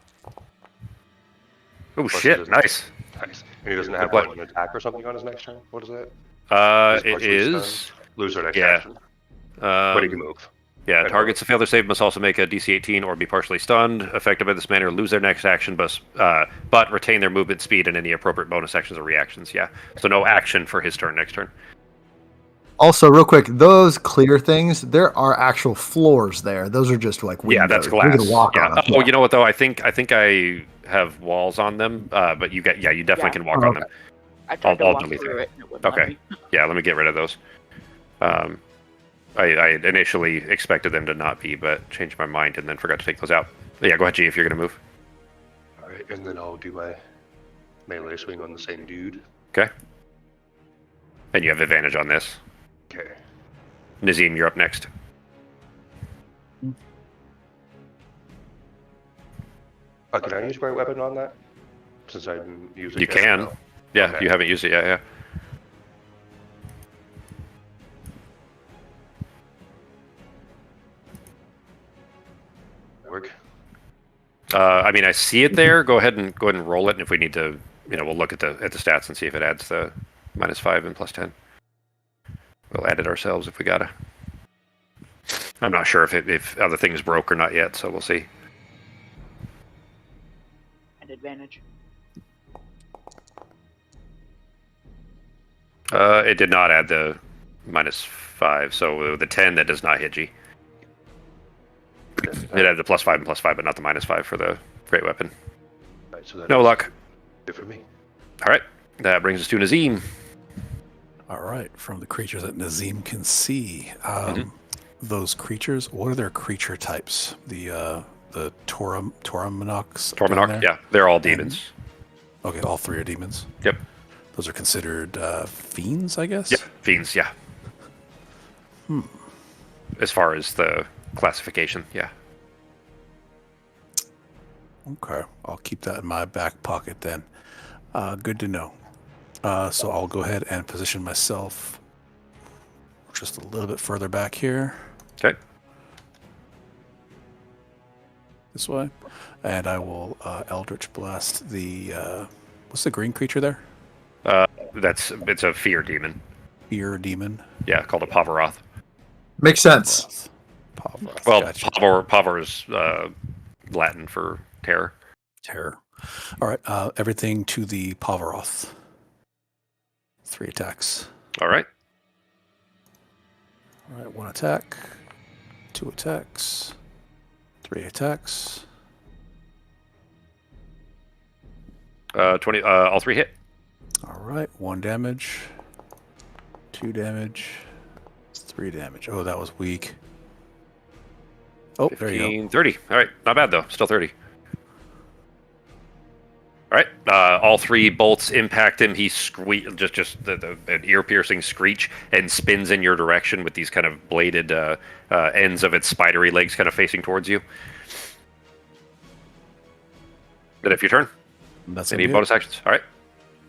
Oh Plus shit! his- Nice. Nice. And he doesn't have What? an attack or something on his next turn. What is that? He's It partially is. stunned. Lose their next Yeah. action. But he can move. Yeah, And targets a failed or save must also make a DC 18 or be partially stunned, affected by this manner, lose their next action, but retain their movement speed and any appropriate bonus actions or reactions. Yeah, so no action for his turn next turn. Also, real quick, those clear things, there are actual floors there. Those are just like windows. Yeah, that's We glass. can walk Yeah. on them. Oh, you know what though? I think I have walls on them, but you definitely can walk on them. I tried to I'll walk delete through that. it. And it wouldn't let Okay. me. Yeah, let me get rid of those. I initially expected them to not be, but changed my mind and then forgot to take those out. But yeah, go ahead, G, if you're gonna move. All right, and then I'll do my melee swing on the same dude. Okay. And you have advantage on this. Okay. Nazim, you're up next. Can I use my weapon on that? Since I'm using You it can. now. Yeah, Okay. you haven't used it yet. Yeah. Work. I mean, I see it there. Go ahead and roll it, and if we need to, we'll look at the stats and see if it adds the -5 and +10. We'll add it ourselves if we gotta. I'm not sure if other things broke or not yet, so we'll see. An advantage. It did not add the -5, so the 10 that does not hit G. It had the +5 and +5, but not the -5 for the great weapon. Right, so that No is luck. good for me. All right, that brings us to Nazim. All right, from the creatures that Nazim can see, those creatures. What are their creature types? The Torominox. Torminok, yeah, they're all demons. Okay, all three are demons. Yep. Those are considered fiends, I guess. Yeah, fiends. Yeah. As far as the classification, yeah. Okay, I'll keep that in my back pocket then. Good to know. So I'll go ahead and position myself just a little bit further back here. Okay. This way. And I will Eldritch Blast the... what's the green creature there? It's a fear demon. Fear demon. Yeah, called a Pavaroth. Makes sense. Pavroth. Well, Gotcha. Pavor is Latin for terror. Terror. All right, everything to the Pavaroth. 3 attacks. All right. All right, 1 attack. 2 attacks. 3 attacks. 20. All 3 hit. All right, 1 damage. 2 damage. 3 damage. Oh, that was weak. Oh, 15, there you go. 30. All right, not bad though. Still 30. All right, all 3 bolts impact him. He just an ear-piercing screech and spins in your direction with these kind of bladed ends of its spidery legs kind of facing towards you. Then if your turn. That's Any bonus actions? All right.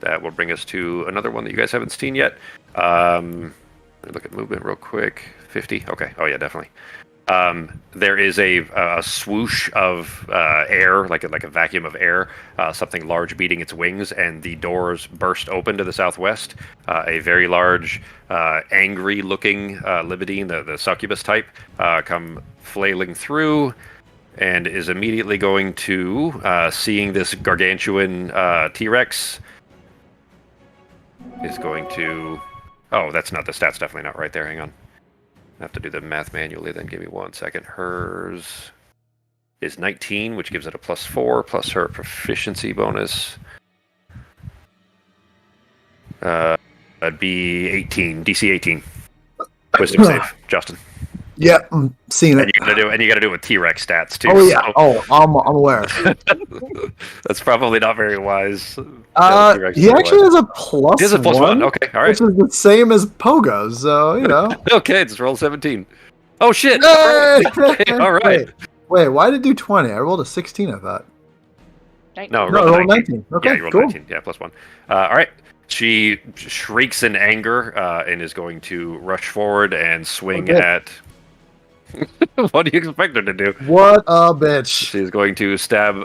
That will bring us to another one that you guys haven't seen yet. Let me look at movement real quick. 50. Okay. Oh yeah, definitely. There is a swoosh of air, like a vacuum of air, something large beating its wings, and the doors burst open to the southwest. A very large, angry-looking libidine, the succubus type, come flailing through, and is immediately going to, seeing this gargantuan T-Rex, is going to... Oh, that's not the stat's definitely not right there. Hang on. I have to do the math manually, then give me 1 second. Hers is 19, which gives it a +4, plus her proficiency bonus. That'd be 18, DC 18. Wisdom save, Justin. Yep, I'm seeing And it. you gotta do it with T-Rex stats too. Oh yeah. so Oh, I'm aware. that's probably not very wise. He actually has a +1. He has a +1. Okay, all right. Which is the same as Pogo's, so you know. Okay, just roll 17. Oh shit! Hey! Okay, all right. Wait, why did it do 20? I rolled a 16, I thought. No, No, I roll rolled 19. 19. Okay, Yeah, you rolled cool. 19. Yeah, +1. All right. She shrieks in anger and is going to rush forward and swing Okay. at What do you expect her to do? What a bitch. She's going to stab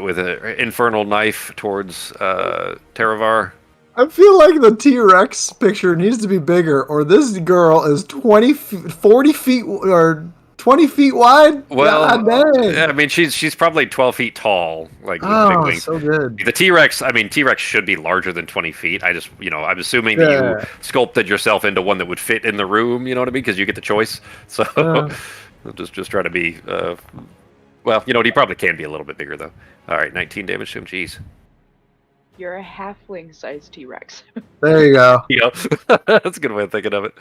with an infernal knife towards Taravar. I feel like the T-Rex picture needs to be bigger, or this girl is 40 feet, or 20 feet wide. Well, God dang. I mean, she's probably 12 feet tall, like with big Oh, wings. so good. The T-Rex, I mean, T-Rex should be larger than 20 feet. I just, I'm assuming that you sculpted yourself into one that would fit in the room. You know what I mean? Because you get the choice. So just try to be. Well, he probably can be a little bit bigger though. All right, 19 damage to him. Jeez. You're a halfling-sized T-Rex. There you go. Yep. That's a good way of thinking of it.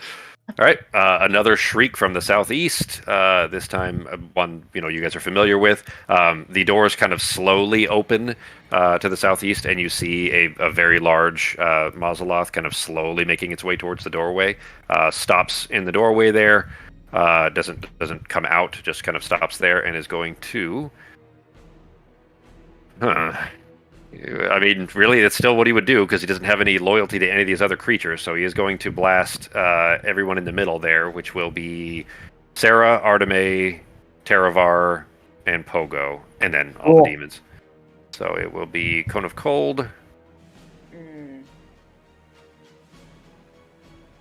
All right, another shriek from the southeast. This time, one you guys are familiar with. The doors kind of slowly open to the southeast, and you see a very large Mazaloth kind of slowly making its way towards the doorway. Stops in the doorway there. Doesn't come out. Just kind of stops there and is going to. I mean, really, that's still what he would do because he doesn't have any loyalty to any of these other creatures. So he is going to blast everyone in the middle there, which will be Sarah, Arteme, Taravar, and Pogo, and then all the demons. So it will be Cone of Cold.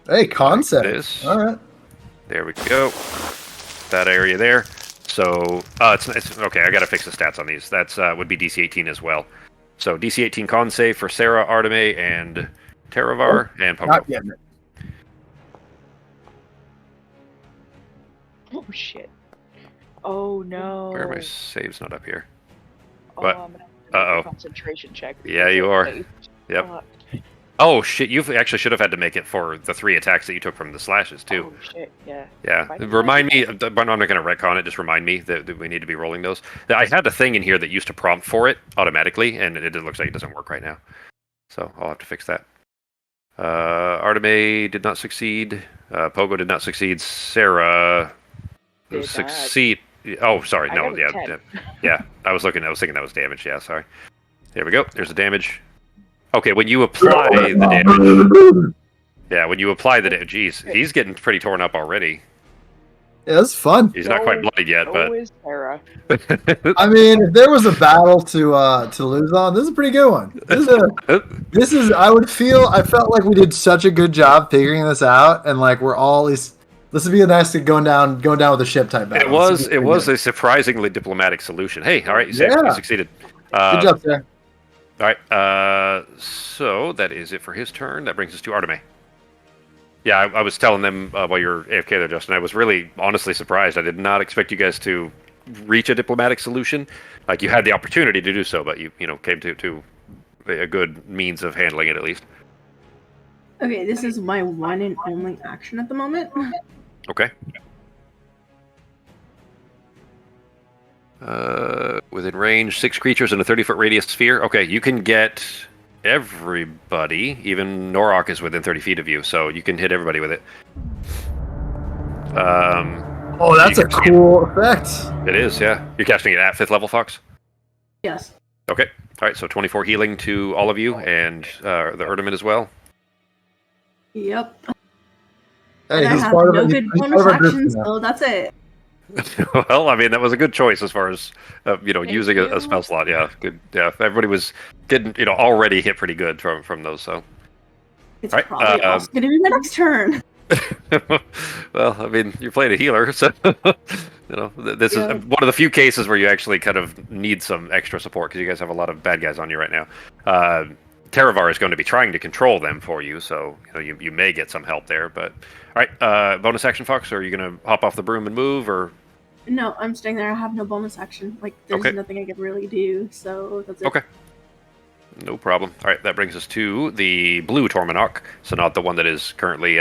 Hey, concept. This. All right. There we go. That area there. So it's okay. I got to fix the stats on these. That's would be DC 18 as well. So DC 18 con save for Sarah, Arteme, and Taravar, and Pogo. Not getting it. Oh shit! Oh no! Where are my saves? Not up here. Oh, What? I'm gonna have to make a concentration check. Yeah, you are. Yep. Oh shit! You actually should have had to make it for the 3 attacks that you took from the slashes too. Oh shit! Yeah. Yeah. Remind me. But I'm not going to retcon it. Just remind me that we need to be rolling those. I had a thing in here that used to prompt for it automatically, and it looks like it doesn't work right now. So I'll have to fix that. Arteme did not succeed. Pogo did not succeed. Sarah succeed. Oh, sorry. No. Yeah. I was thinking that was damage. Yeah. Sorry. There we go. There's the damage. Okay, when you apply the damage... Yeah, when you apply the damage... Jeez, he's getting pretty torn up already. Yeah, that's fun. He's not quite bloodied yet, but... Is Sarah. I mean, if there was a battle to lose on, this is a pretty good one. This is I felt like we did such a good job figuring this out, and like we're all this would be a nice going down with a ship type battle. It was a surprisingly diplomatic solution. Hey, all right, you succeeded. Good job, Sarah. All right, so that is it for his turn. That brings us to Arteme. Yeah, I was telling them while you're AFK there, Justin, I was really honestly surprised. I did not expect you guys to reach a diplomatic solution. Like, you had the opportunity to do so, but you came to a good means of handling it, at least. Okay, this is my one and only action at the moment. Okay. Within range, 6 creatures in a 30-foot radius sphere. Okay, you can get everybody. Even Norok is within 30 feet of you, so you can hit everybody with it. Oh, that's a cool effect. It is, yeah. You're casting it at 5th level, Fox? Yes. Okay. All right, so 24 healing to all of you, and the Erdeman as well. Yep. Hey, and I have no good bonus actions, so that's it. Well, I mean, that was a good choice as far as using a spell slot. Yeah, good. Yeah, everybody was getting already hit pretty good from those. So it's probably also going to be my next turn. Well, I mean, you're playing a healer, so this is one of the few cases where you actually kind of need some extra support because you guys have a lot of bad guys on you right now. Taravar is going to be trying to control them for you, so you may get some help there. But all right, bonus action, Fox. Or are you going to hop off the broom and move, or? No, I'm staying there. I have no bonus action. Like, there's nothing I can really do, so that's it. Okay. No problem. All right, that brings us to the blue Tormanok, so not the one that is currently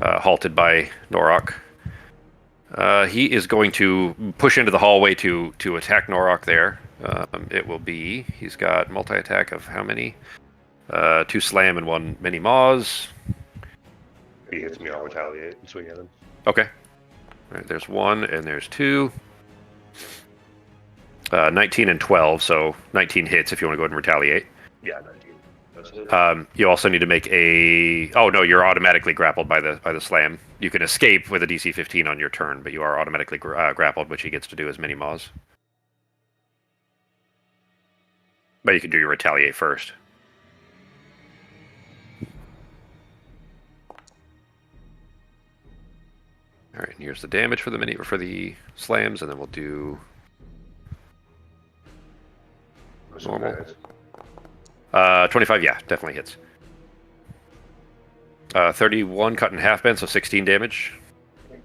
halted by Norok. He is going to push into the hallway to attack Norok there. It will be... He's got multi-attack of how many? 2 slam and 1 mini maws. If he hits me, I'll retaliate and swing at him. Okay. All right, there's 1 and there's 2. 19 and 12, so 19 hits if you want to go ahead and retaliate. Yeah, 19. You also need to make a. Oh no, you're automatically grappled by the slam. You can escape with a DC 15 on your turn, but you are automatically grappled, which he gets to do as mini maws. But you can do your retaliate first. All right, and here's the damage for the slams, and then we'll do normal. 25, yeah, definitely hits. 31 cut in half, Ben, so 16 damage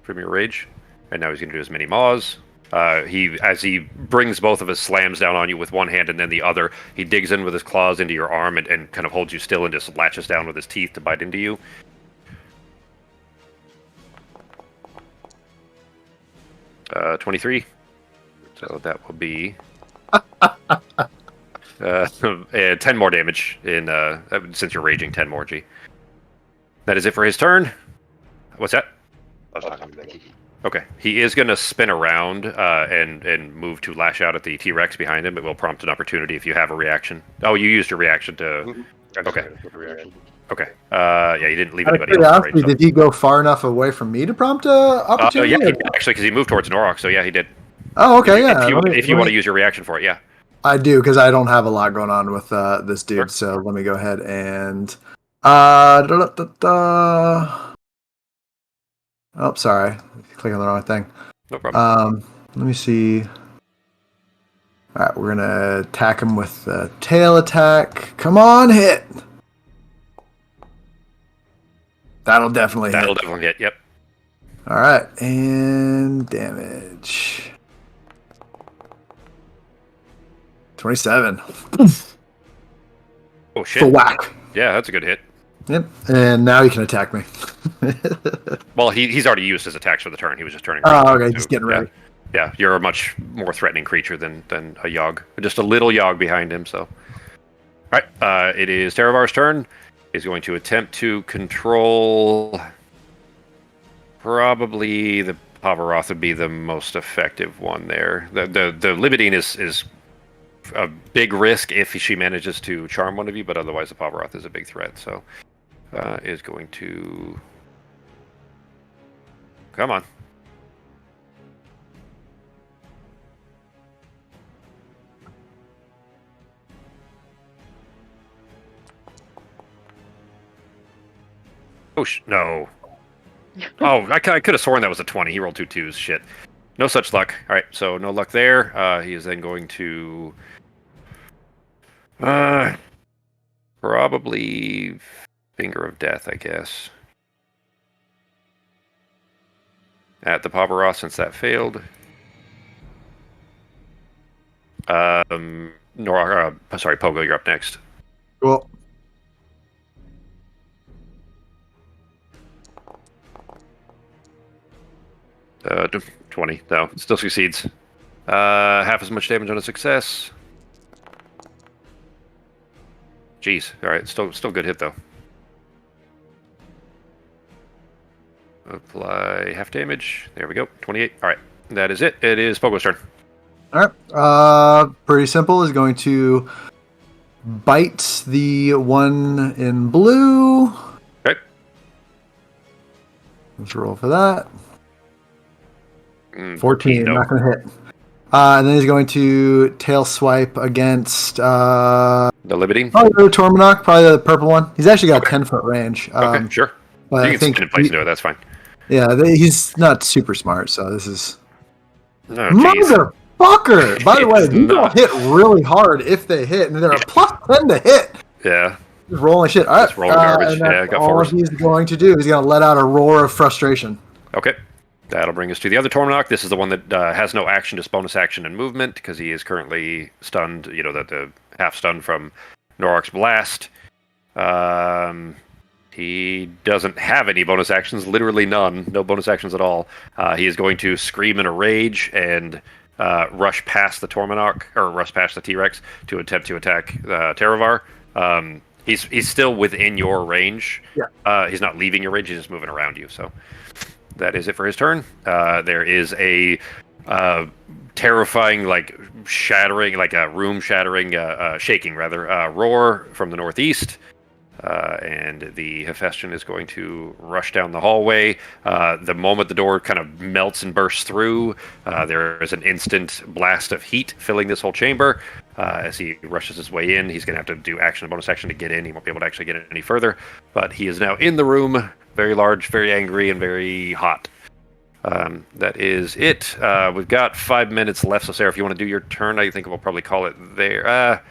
from your rage. And now he's going to do his mini maws. As he brings both of his slams down on you with one hand and then the other, he digs in with his claws into your arm and kind of holds you still and just latches down with his teeth to bite into you. Uh, 23. So that will be 10 more damage since you're raging. 10 more, G. That is it for his turn. What's that? Okay, he is going to spin around and move to lash out at the T-Rex behind him. It will prompt an opportunity if you have a reaction. Oh, you used your reaction to... Okay. Okay. Yeah, you didn't leave anybody else. Right, did he go far enough away from me to prompt a opportunity? Yeah, he did, actually, because he moved towards Norok, so yeah, he did. Oh, okay, yeah. If you want to use your reaction for it, yeah. I do, because I don't have a lot going on with this dude, Sure. so let me go ahead and... Oh, sorry. Click on the wrong thing. No problem. Let me see. All right, we're gonna attack him with the tail attack. Come on, hit. That'll definitely hit. Yep. All right, and damage. 27. Oh shit. For whack. Yeah, that's a good hit. Yep, and now he can attack me. Well, he's already used his attacks for the turn. He was just turning. Oh, okay, just getting ready. Yeah, you're a much more threatening creature than a Yogg. Just a little Yogg behind him, so. All right, it is Teravar's turn. He's going to attempt to control... Probably the Pavaroth would be the most effective one there. The Libidine is a big risk if she manages to charm one of you, but otherwise the Pavaroth is a big threat, so... is going to... Come on. Oh, no. Oh, I could have sworn that was a 20. He rolled 2 2s. Shit. No such luck. All right, so no luck there. He is then going to... probably... Finger of Death, I guess. At the Pavaroth, since that failed. Sorry, Pogo, you're up next. Cool. Uh, 20. No, it still succeeds. Half as much damage on a success. Jeez. All right, still good hit though. Apply half damage. There we go. 28. All right, that is it. It is Pogo's turn. All right. Pretty simple. Is going to bite the one in blue. Okay. Let's roll for that. 14. No. Not going to hit. And then he's going to tail swipe against the Libidine. Oh, the Torminoc, probably the purple one. He's actually got a 10-foot range. Okay, sure. But you can spin in place into it. That's fine. Yeah, he's not super smart, so this is... Oh, Motherfucker! By the way, these all hit really hard if they hit, and they're a plus 10 to hit. Yeah. Just rolling shit. All right. Just rolling garbage. Yeah, got all force. he's going to do is going to let out a roar of frustration. Okay. That'll bring us to the other Torminoc. This is the one that has no action, just bonus action and movement, because he is currently stunned, the half stunned from Norok's blast. He doesn't have any bonus actions, literally none, no bonus actions at all. He is going to scream in a rage and rush past the Torminoc, or rush past the T-Rex to attempt to attack Teravar. He's still within your range. Yeah. He's not leaving your range, he's just moving around you, so... That is it for his turn. There is a terrifying, like shattering, like a room shattering, shaking rather, roar from the northeast. And the Hephaestion is going to rush down the hallway. The moment the door kind of melts and bursts through, there is an instant blast of heat filling this whole chamber. As he rushes his way in, he's going to have to do action and bonus action to get in. He won't be able to actually get in any further. But he is now in the room, very large, very angry, and very hot. That is it. We've got 5 minutes left, so Sarah, if you want to do your turn, I think we'll probably call it there.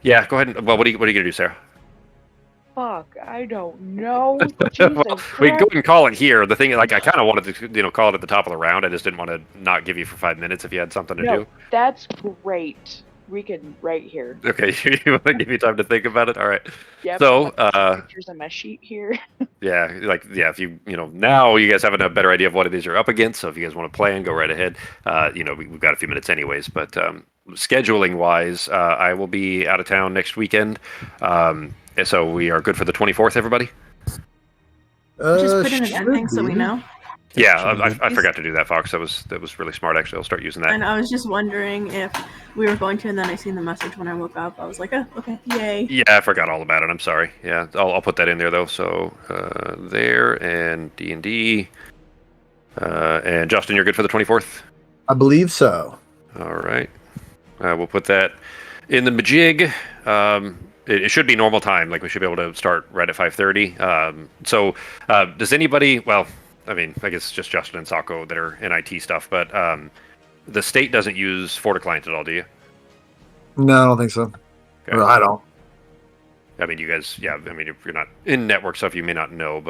Yeah, go ahead. Well, what are you going to do, Sarah? Fuck, I don't know. Jesus Well, we can go and call it here. The thing, like, I kind of wanted to, call it at the top of the round. I just didn't want to not give you for 5 minutes if you had something to do. That's great. We can right here. Okay, you want to give you time to think about it? All right. Yep. So, pictures on my sheet here. if you, now you guys have a better idea of what it is you're up against. So if you guys want to plan, go right ahead. We've got a few minutes anyways, but scheduling wise, I will be out of town next weekend. So we are good for the 24th, everybody? Just put in a thing so we know. Yeah, I forgot to do that, Fox. That was really smart, actually. I'll start using that. And I was just wondering if we were going to, and then I seen the message when I woke up. I was like, oh, okay, yay. Yeah, I forgot all about it. I'm sorry. Yeah, I'll put that in there, though. So, there, and D&D. And Justin, you're good for the 24th? I believe so. All right. We'll put that in the majig. It should be normal time. Like, we should be able to start right at 5:30. Does anybody... Well... I mean, I guess just Justin and Sako that are in IT stuff, but the state doesn't use FortiClient at all, do you? No, I don't think so. Okay. Or I don't. I mean, you guys, if you're not in network stuff, you may not know, but